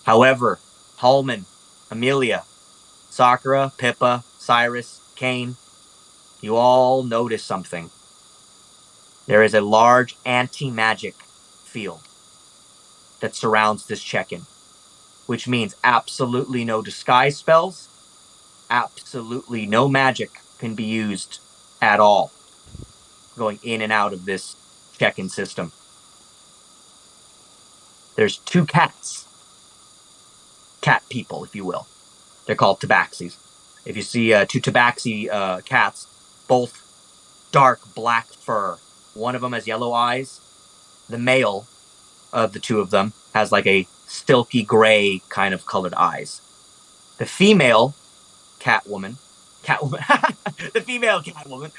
However, Hallman, Amelia, Sakura, Pippa, Cyrus, Kane, you all notice something. There is a large anti-magic field that surrounds this check-in, which means absolutely no disguise spells, absolutely no magic can be used at all going in and out of this check-in system. There's 2 cats. Cat people, if you will. They're called tabaxis. If you see 2 tabaxi cats, both dark black fur. One of them has yellow eyes. The male of the 2 of them has like a silky gray kind of colored eyes. The female Catwoman, the female Catwoman,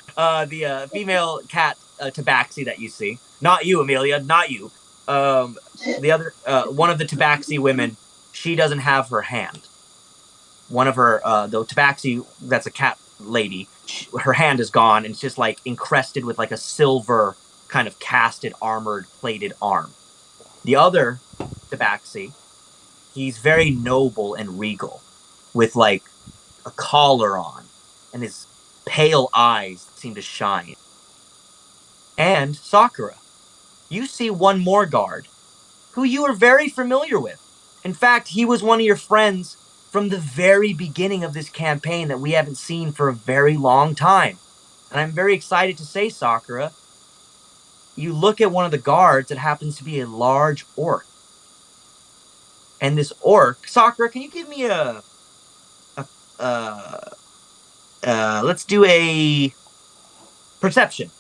the female cat tabaxi that you see, not you, Amelia, not you. The other, one of the tabaxi women, she doesn't have her hand. One of her, the tabaxi, that's a cat lady, her hand is gone, and it's just like encrusted with like a silver kind of casted, armored, plated arm. The other tabaxi, he's very noble and regal, with like a collar on, and his pale eyes seem to shine. And Sakura, you see one more guard, who you are very familiar with. In fact, he was one of your friends from the very beginning of this campaign that we haven't seen for a very long time. And I'm very excited to say, Sakura, you look at one of the guards, it happens to be a large orc. And this orc, Sakura, can you give me let's do a perception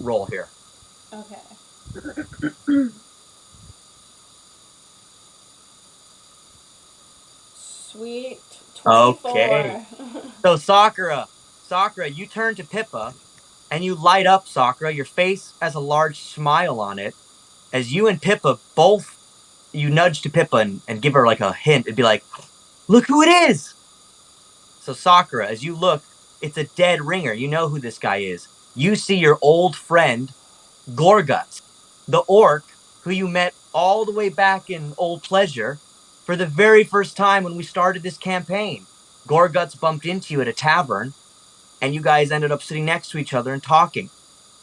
roll here. Okay. Sweet. 24. Okay. So Sakura, you turn to Pippa, and you light up, Sakura. Your face has a large smile on it. As you and Pippa both, you nudge to Pippa and give her like a hint. It'd be like, look who it is! So Sakura, as you look, it's a dead ringer. You know who this guy is. You see your old friend, Gorguts, the orc who you met all the way back in Old Pleasure for the very first time when we started this campaign. Gorguts bumped into you at a tavern, and you guys ended up sitting next to each other and talking.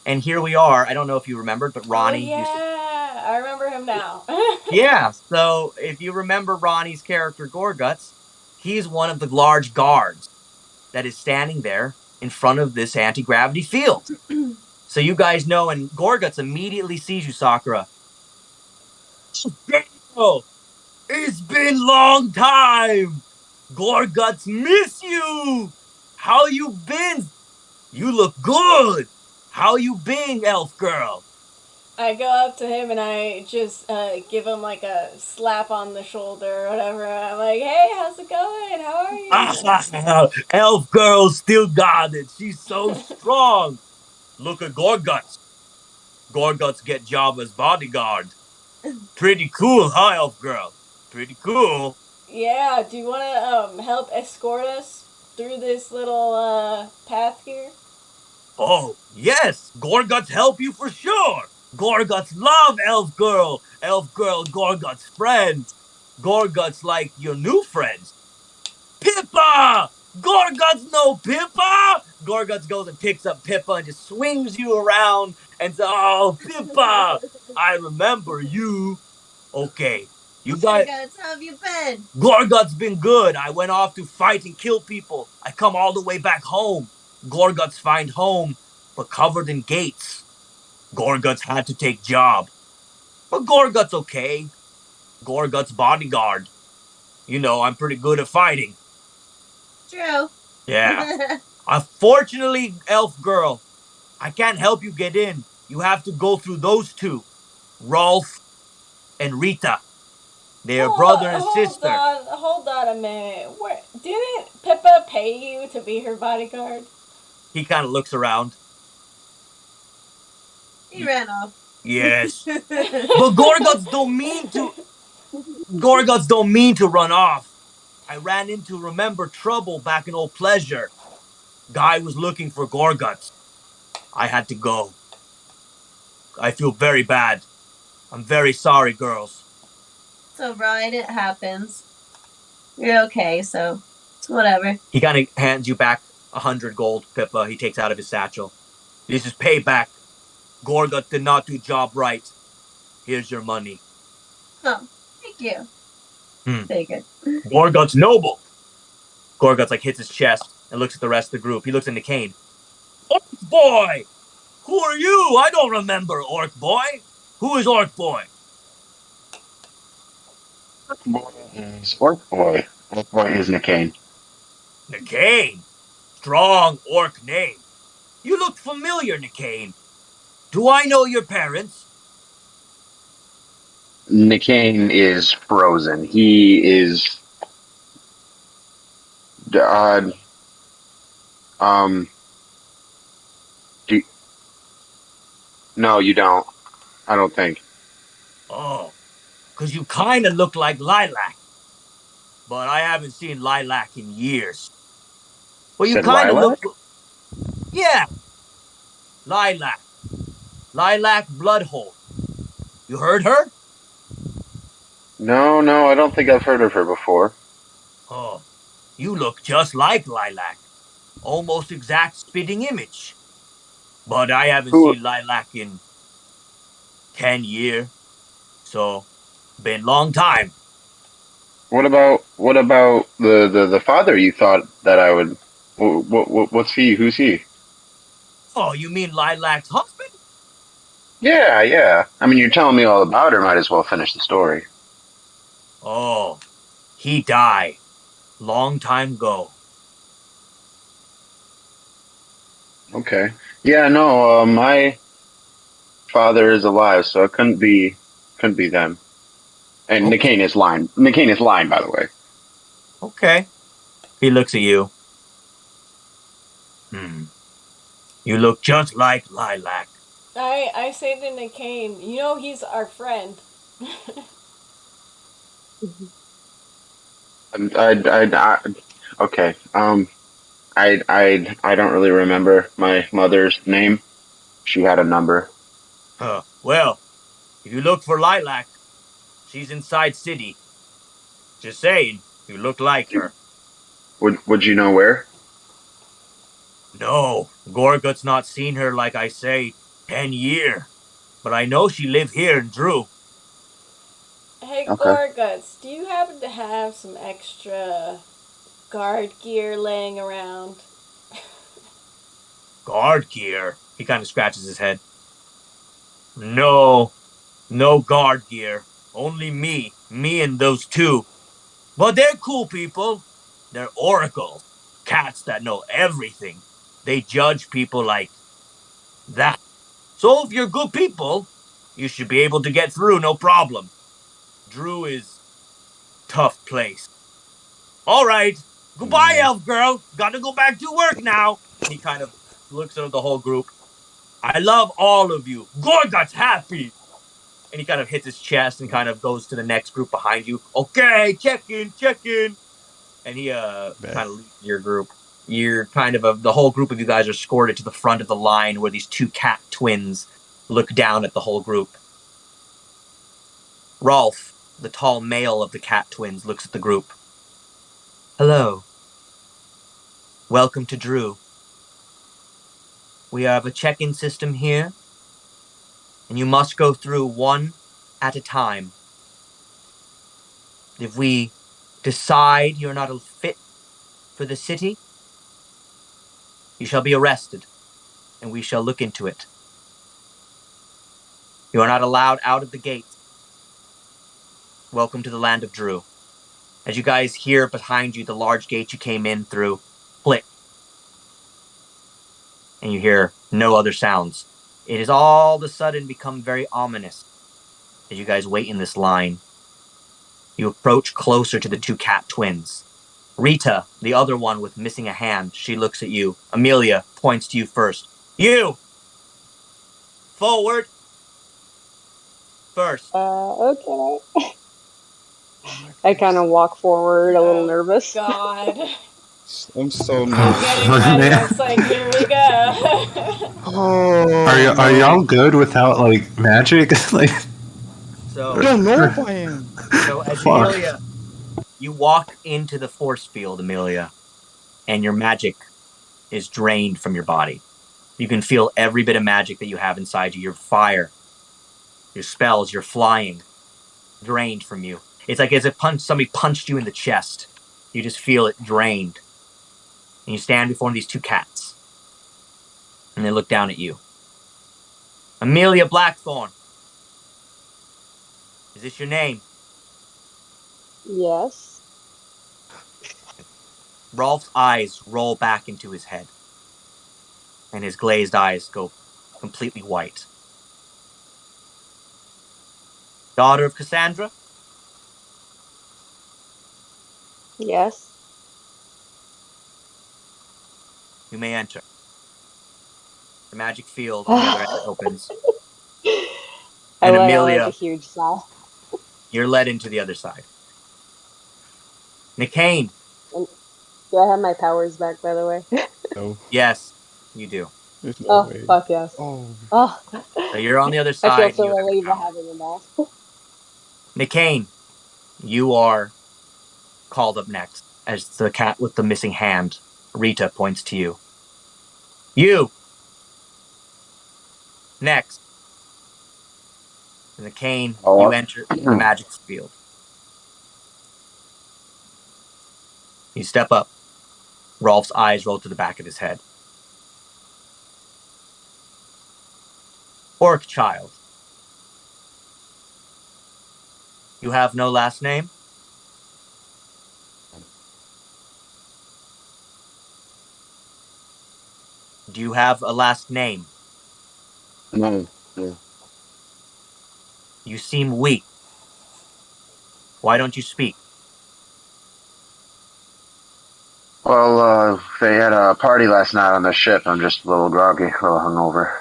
And here we are. I don't know if you remembered, but Ronnie... Oh, yeah, I remember him now. Yeah, so if you remember Ronnie's character, Gorguts, he's one of the large guards that is standing there in front of this anti-gravity field. So you guys know, and Gorguts immediately sees you, Sakura. It's been a long time! Gorguts miss you! How you been? You look good! How you been, elf girl? I go up to him and I just give him like a slap on the shoulder or whatever. I'm like, hey, how's it going? How are you? Elf girl still got it. She's so strong. Look at Gorguts. Gorguts get job as bodyguard. Pretty cool, huh, Elf girl? Pretty cool. Yeah, do you want to help escort us through this little path here? Oh, yes. Gorguts help you for sure. Gorguts love Elf girl. Elf girl, Gorguts friends. Gorguts like your new friends. Pippa! Gorguts know Pippa! Gorguts goes and picks up Pippa and just swings you around and says, oh, Pippa! I remember you. Okay, you guys. Gorguts, how have you been? Gorguts been good. I went off to fight and kill people. I come all the way back home. Gorguts find home, but covered in gates. Gorguts had to take job. But Gorguts okay. Gorguts bodyguard. You know, I'm pretty good at fighting. True. Yeah. Unfortunately, elf girl, I can't help you get in. You have to go through those two. Rolf and Rita. They're brother and sister. Hold on a minute. Didn't Pippa pay you to be her bodyguard? He kind of looks around. He ran off. Yes. But Gorguts don't mean to run off. I ran into Remember Trouble back in Old Pleasure. Guy was looking for Gorguts. I had to go. I feel very bad. I'm very sorry, girls. It's alright, it happens. You're okay, so it's whatever. He kind of hands you back 100 gold, Pippa. He takes out of his satchel. This is payback. Gorgut did not do job right. Here's your money. Oh, thank you. Take it. Gorgut's noble. Gorgut's like hits his chest and looks at the rest of the group. He looks into Kane. Orc boy! Who are you? I don't remember Orc boy. Who is Orc boy? Orc boy is Orc boy. Orc boy is Nickane. Nickane? Strong Orc name. You look familiar, Nickane. Do I know your parents? Nickane is frozen. He is no, you don't. I don't think. Oh, because you kind of look like Lilac. But I haven't seen Lilac in years. Well, you kind of look... Yeah. Lilac. Lilac Bloodhole. You heard her? No, I don't think I've heard of her before. Oh, you look just like Lilac. Almost exact spitting image. But I haven't seen Lilac in 10 years. So, been long time. What about the father you thought that I would... What's he? Who's he? Oh, you mean Lilac's husband? Yeah. I mean, you're telling me all about her. Might as well finish the story. Oh, he died. Long time ago. Okay. Yeah, no, my father is alive, so it couldn't be them. And okay. Nickane is lying. Nickane is lying, by the way. Okay. He looks at you. You look just like Lilac. I say to Nickane, you know he's our friend. Okay. I don't really remember my mother's name. She had a number. Well, if you look for Lilac, she's inside city. Just saying, you look like her. Would you know where? No, Gorgut's not seen her like I say 10 year. But I know she live here in Drew. Hey, okay. Gorguts, do you happen to have some extra guard gear laying around? Guard gear? He kind of scratches his head. No guard gear. Only me and those two. But they're cool people. They're oracles. Cats that know everything. They judge people like that. So if you're good people, You should be able to get through, no problem. Drew is tough place. All right. Goodbye, elf girl. Gotta go back to work now. He kind of looks at the whole group. I love all of you. Gorgot's happy. And he kind of hits his chest and kind of goes to the next group behind you. Okay, check in. And he kind of leaves your group. You're kind of the whole group of you guys are escorted to the front of the line where these two cat twins look down at the whole group. Rolf, the tall male of the cat twins, looks at the group. Hello. Welcome to Drew. We have a check-in system here, and you must go through one at a time. If we decide you're not fit for the city, you shall be arrested, and we shall look into it. You are not allowed out of the gate. Welcome to the land of Drew. As you guys hear behind you, the large gate you came in through, click. And you hear no other sounds. It has all of a sudden become very ominous as you guys wait in this line. You approach closer to the two cat twins. Rita, the other one with missing a hand, she looks at you. Amelia points to you first. You! Forward! First. Okay. I kind of walk forward, a little nervous. God. I'm so nervous. It's like, here we go. Are y'all good without like magic? Like, so I don't know if I am. So as Amelia, you walk into the force field, Amelia, and your magic is drained from your body. You can feel every bit of magic that you have inside you. Your fire, your spells, your flying, drained from you. It's like as if somebody punched you in the chest. You just feel it drained. And you stand before these two cats. And they look down at you. Amelia Blackthorn. Is this your name? Yes. Rolf's eyes roll back into his head. And his glazed eyes go completely white. Daughter of Cassandra? Yes. You may enter. The magic field on the other end opens. I And let Amelia, out a huge sigh. you're led into the other side. Nicaine. Do I have my powers back, by the way? No. Yes, you do. There's no Oh, way. fuck yes. Oh. So you're on the other I side. feel so relieved at having them all. Nicaine, you are called up next as the cat with the missing hand. Rita points to you. You! Next. Nicaine, you enter the magic field. You step up. Rolf's eyes roll to the back of his head. Orc child. You have no last name? Do you have a last name? No. You seem weak. Why don't you speak? Well, they had a party last night on the ship. I'm just a little groggy, a little hungover.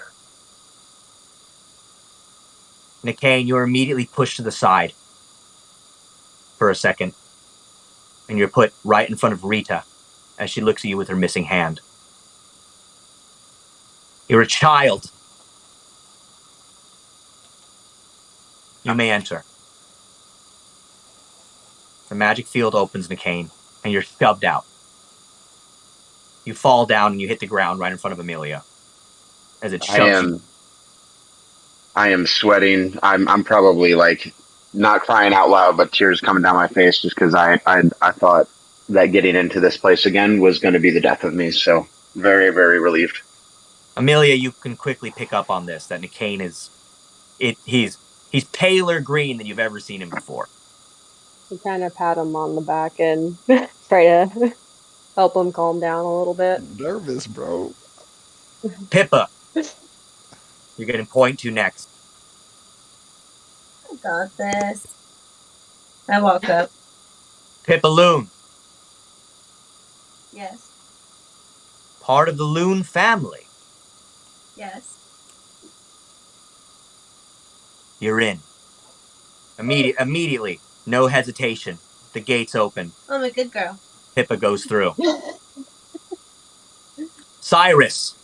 Nicaine, you're immediately pushed to the side for a second. And you're put right in front of Rita as she looks at you with her missing hand. You're a child. You may enter. The magic field opens, Nicaine, and you're shoved out. You fall down and you hit the ground right in front of Amelia as it shoves you. I am sweating. I'm probably like not crying out loud, but tears coming down my face just because I thought that getting into this place again was going to be the death of me. So very, very relieved. Amelia, you can quickly pick up on this, that Nicaine he's paler green than you've ever seen him before. I kind of pat him on the back and try to help him calm down a little bit. I'm nervous, bro. Pippa, you're getting point to next. got this. I walk up. Pippaloon, Yes. part of the loon family. Yes. You're in. Immediately. No hesitation. The gates open. I'm a good girl. Pippa goes through. Cyrus.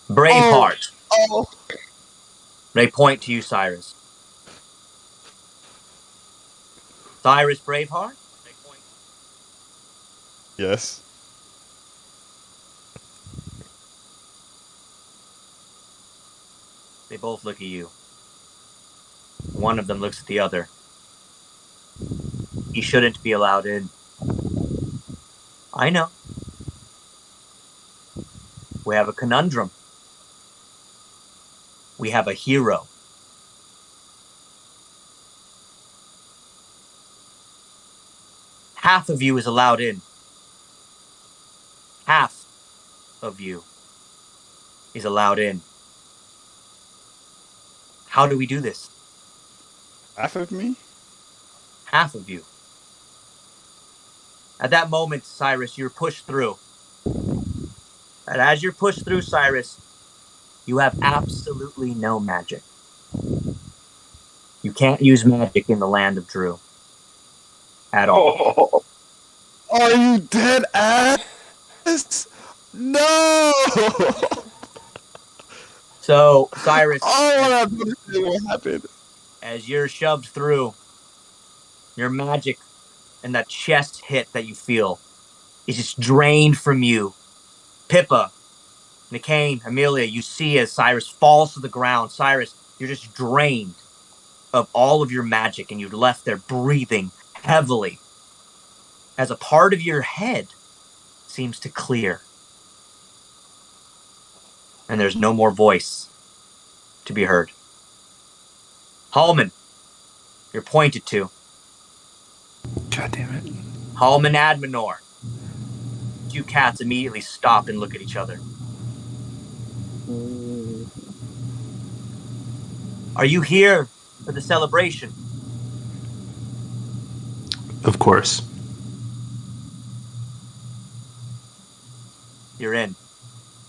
Braveheart. Oh. They point to you, Cyrus. Cyrus Braveheart? They point. Yes. They both look at you. One of them looks at the other. He shouldn't be allowed in. I know. We have a conundrum. We have a hero. Half of you is allowed in. Half of you is allowed in. How do we do this? Half of me? Half of you. At that moment, Cyrus, you're pushed through. And as you're pushed through, Cyrus, you have absolutely no magic. You can't use magic in the land of Drew. At all. Oh, are you dead ass? No! So, Cyrus, what happened? As you're shoved through, your magic and that chest hit that you feel is just drained from you. Pippa, Nicaine, Amelia, you see as Cyrus falls to the ground. Cyrus, you're just drained of all of your magic, and you're left there breathing heavily as a part of your head seems to clear. And there's no more voice to be heard. Hallman, you're pointed to. God damn it. Hallman Adminor. You cats immediately stop and look at each other. Are you here for the celebration? Of course. You're in.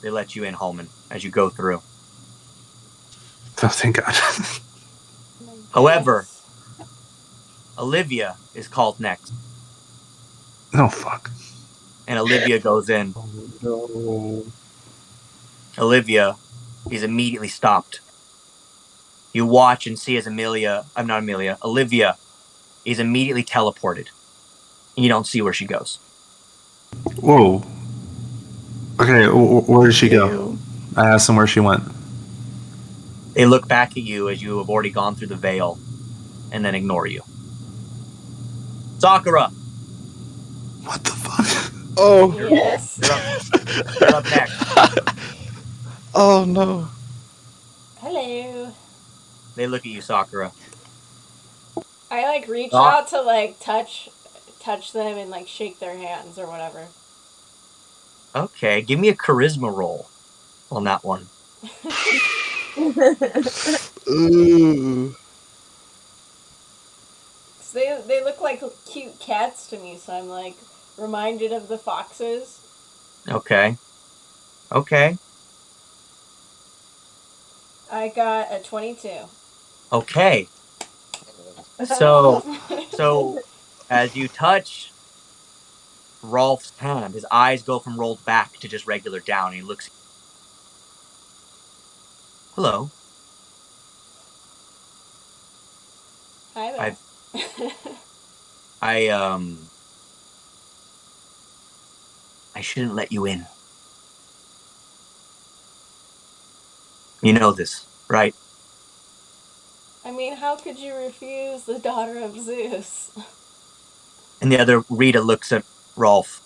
They let you in, Hallman, as you go through. Oh, thank God. However, Olivia is called next. Oh, fuck. And Olivia goes in. No. Olivia is immediately stopped. You watch and see as Olivia is immediately teleported. You don't see where she goes. Whoa. Okay, where did she go? I asked them where she went. They look back at you as you have already gone through the veil and then ignore you. Sakura! What the fuck? Oh. Yes. You're up next. Oh, no. Hello. They look at you, Sakura. I reach out to touch them and shake their hands or whatever. Okay, give me a charisma roll on that one. Ooh. So they look like cute cats to me, so I'm reminded of the foxes. Okay. I got a 22. Okay. So as you touch Rolf's hand, his eyes go from rolled back to just regular down, and he looks. Hello. Hi there. I shouldn't let you in. You know this, right? I mean, how could you refuse the daughter of Zeus? And the other, Rita, looks at Rolf.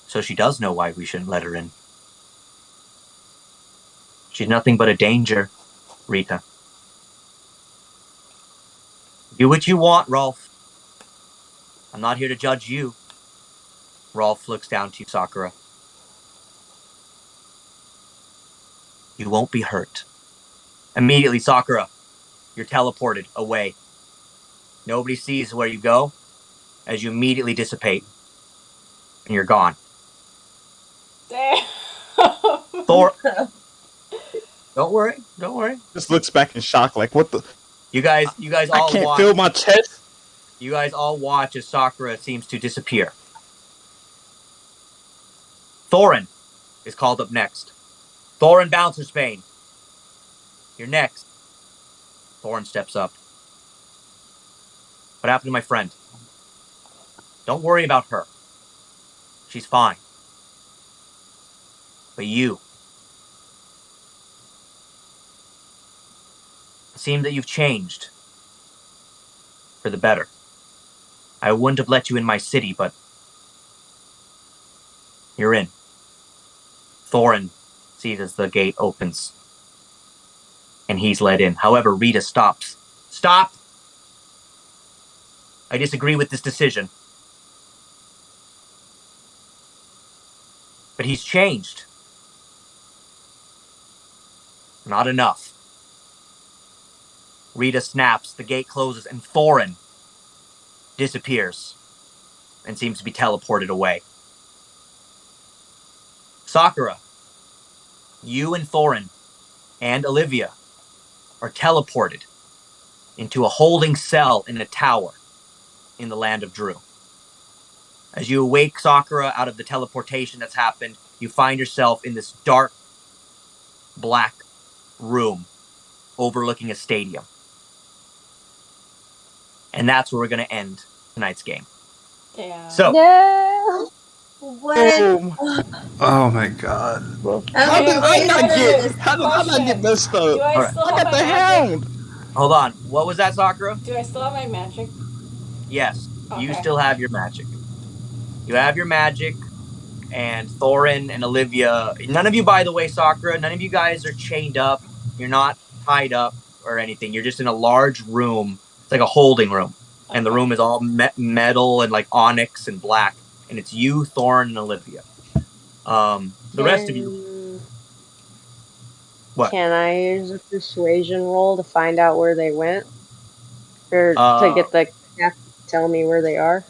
So she does know why we shouldn't let her in. She's nothing but a danger, Rita. Do what you want, Rolf. I'm not here to judge you. Rolf looks down to you, Sakura. You won't be hurt. Immediately, Sakura, you're teleported away. Nobody sees where you go as you immediately dissipate. And you're gone. Damn. Thor. Don't worry. Just looks back in shock, like, what the? You guys all I can't watch. feel my chest. You guys all watch as Sakura seems to disappear. Thorin is called up next. Thorin Bouncersbane. You're next. Thorin steps up. What happened to my friend? Don't worry about her. She's fine. But you. It seems that you've changed. For the better. I wouldn't have let you in my city, but you're in. Thorin sees as the gate opens. And he's let in. However, Rita stops. Stop! I disagree with this decision. But he's changed. Not enough. Rita snaps, the gate closes, and Thorin disappears and seems to be teleported away. Sakura, you and Thorin and Olivia are teleported into a holding cell in a tower in the land of Drew. As you awake Sakura out of the teleportation that's happened, you find yourself in this dark, black room overlooking a stadium. And that's where we're going to end tonight's game. Damn. So, No. What? Oh my god. How did I not Question. get messed up? Do I Alright. still I have got my the magic? hound. hold on. What was that, Sakura? Do I still have my magic? Yes, you Okay. still have your magic. You have your magic, and Thorin and Olivia. None of you, by the way, Sakura, none of you guys are chained up. You're not tied up or anything. You're just in a large room. It's like a holding room. And the room is all metal and like onyx and black. And it's you, Thorin, and Olivia. The rest of you. What? Can I use a persuasion roll to find out where they went? Or to get the cat to tell me where they are?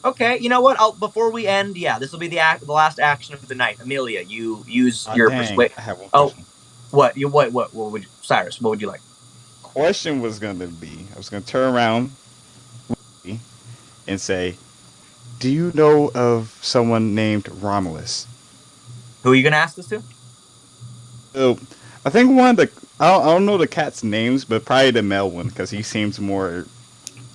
Okay, you know what? Before we end, this will be the last action of the night. Amelia, you use your persuasion. I have one Oh, question. what would you, Cyrus? What would you like? Question was going to be, I was going to turn around and say, do you know of someone named Romulus? Who are you gonna ask this to? So, I think one of the, I don't know the cat's names, but probably the male one, because he seems more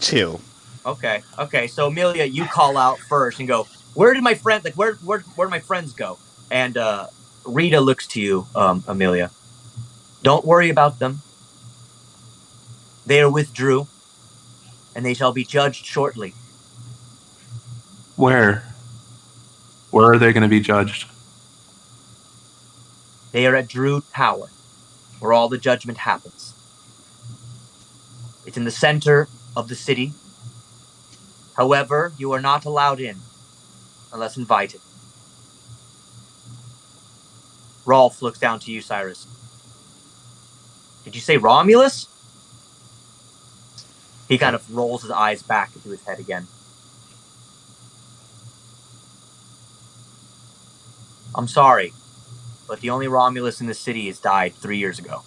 chill. Okay. So Amelia, you call out first and go, "Where did my friend? Like, where did my friends go?" And Rita looks to you, Amelia. Don't worry about them. They are with Drew, and they shall be judged shortly. Where? Where are they going to be judged? They are at Drew Tower, where all the judgment happens. It's in the center of the city. However, you are not allowed in unless invited. Rolf looks down to you, Cyrus. Did you say Romulus? He kind of rolls his eyes back into his head again. I'm sorry, but the only Romulus in the city has died 3 years ago.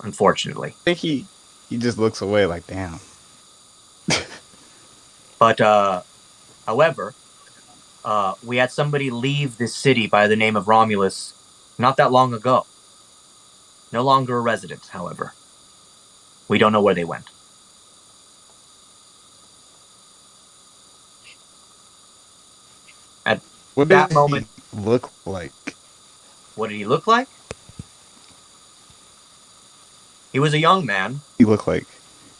Unfortunately. I think he just looks away like, damn. But, however, we had somebody leave this city by the name of Romulus not that long ago. No longer a resident, however. We don't know where they went. At What that did moment, he look like? what did he look like? He was a young man. He look like?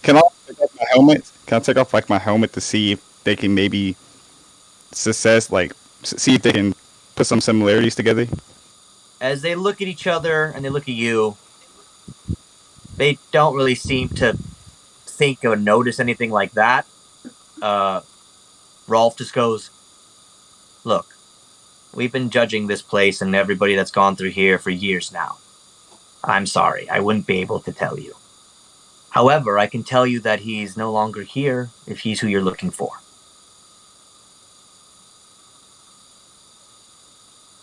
Can I take off my helmet? Can I take off like my helmet to see if they can maybe see if they can put some similarities together? As they look at each other and they look at you, they don't really seem to think or notice anything like that. Rolf just goes, "Look, we've been judging this place and everybody that's gone through here for years now. I'm sorry, I wouldn't be able to tell you. However, I can tell you that he's no longer here if he's who you're looking for.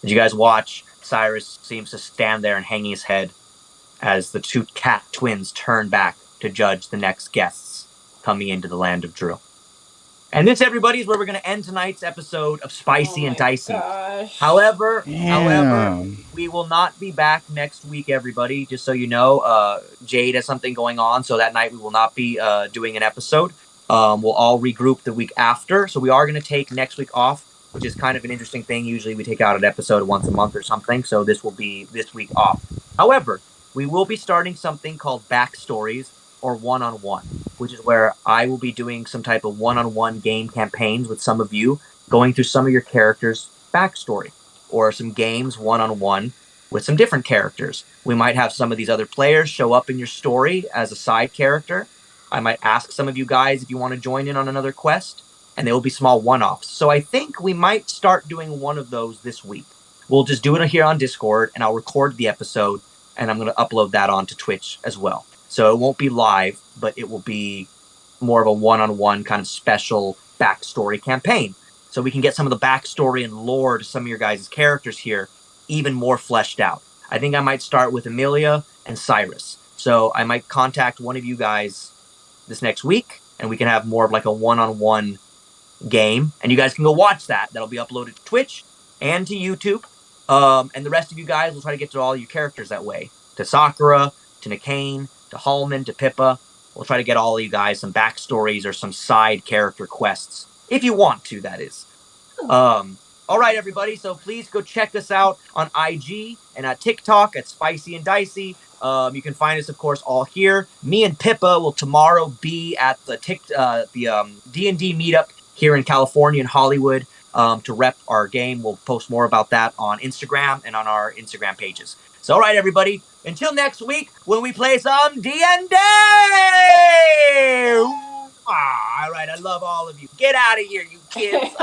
Did you guys watch? Cyrus seems to stand there and hanging his head as the two cat twins turn back to judge the next guests coming into the land of Drew. And this, everybody, is where we're going to end tonight's episode of Spicy and Dicey. However, we will not be back next week, everybody. Just so you know, Jade has something going on, so that night we will not be doing an episode. We'll all regroup the week after. So we are going to take next week off, which is kind of an interesting thing. Usually we take out an episode once a month or something, so this will be this week off. However, we will be starting something called Backstories or One-on-One, which is where I will be doing some type of one-on-one game campaigns with some of you, going through some of your characters' backstory, or some games one-on-one with some different characters. We might have some of these other players show up in your story as a side character. I might ask some of you guys if you want to join in on another quest, and they will be small one-offs. So I think we might start doing one of those this week. We'll just do it here on Discord, and I'll record the episode, and I'm going to upload that onto Twitch as well. So it won't be live, but it will be more of a one-on-one kind of special backstory campaign. So we can get some of the backstory and lore to some of your guys' characters here even more fleshed out. I think I might start with Amelia and Cyrus. So I might contact one of you guys this next week, and we can have more of like a one-on-one game. And you guys can go watch that. That'll be uploaded to Twitch and to YouTube. And the rest of you guys will try to get to all your characters that way. To Sakura, to Nikane, to Hallman, to Pippa. We'll try to get all of you guys some backstories or some side character quests. If you want to, that is. All right, everybody. So please go check us out on IG and at TikTok at Spicy and Dicey. You can find us, of course, all here. Me and Pippa will tomorrow be at the D&D meetup here in California and Hollywood to rep our game. We'll post more about that on Instagram and on our Instagram pages. So, all right, everybody. Until next week, when we play some D&D! All right, I love all of you. Get out of here, you kids.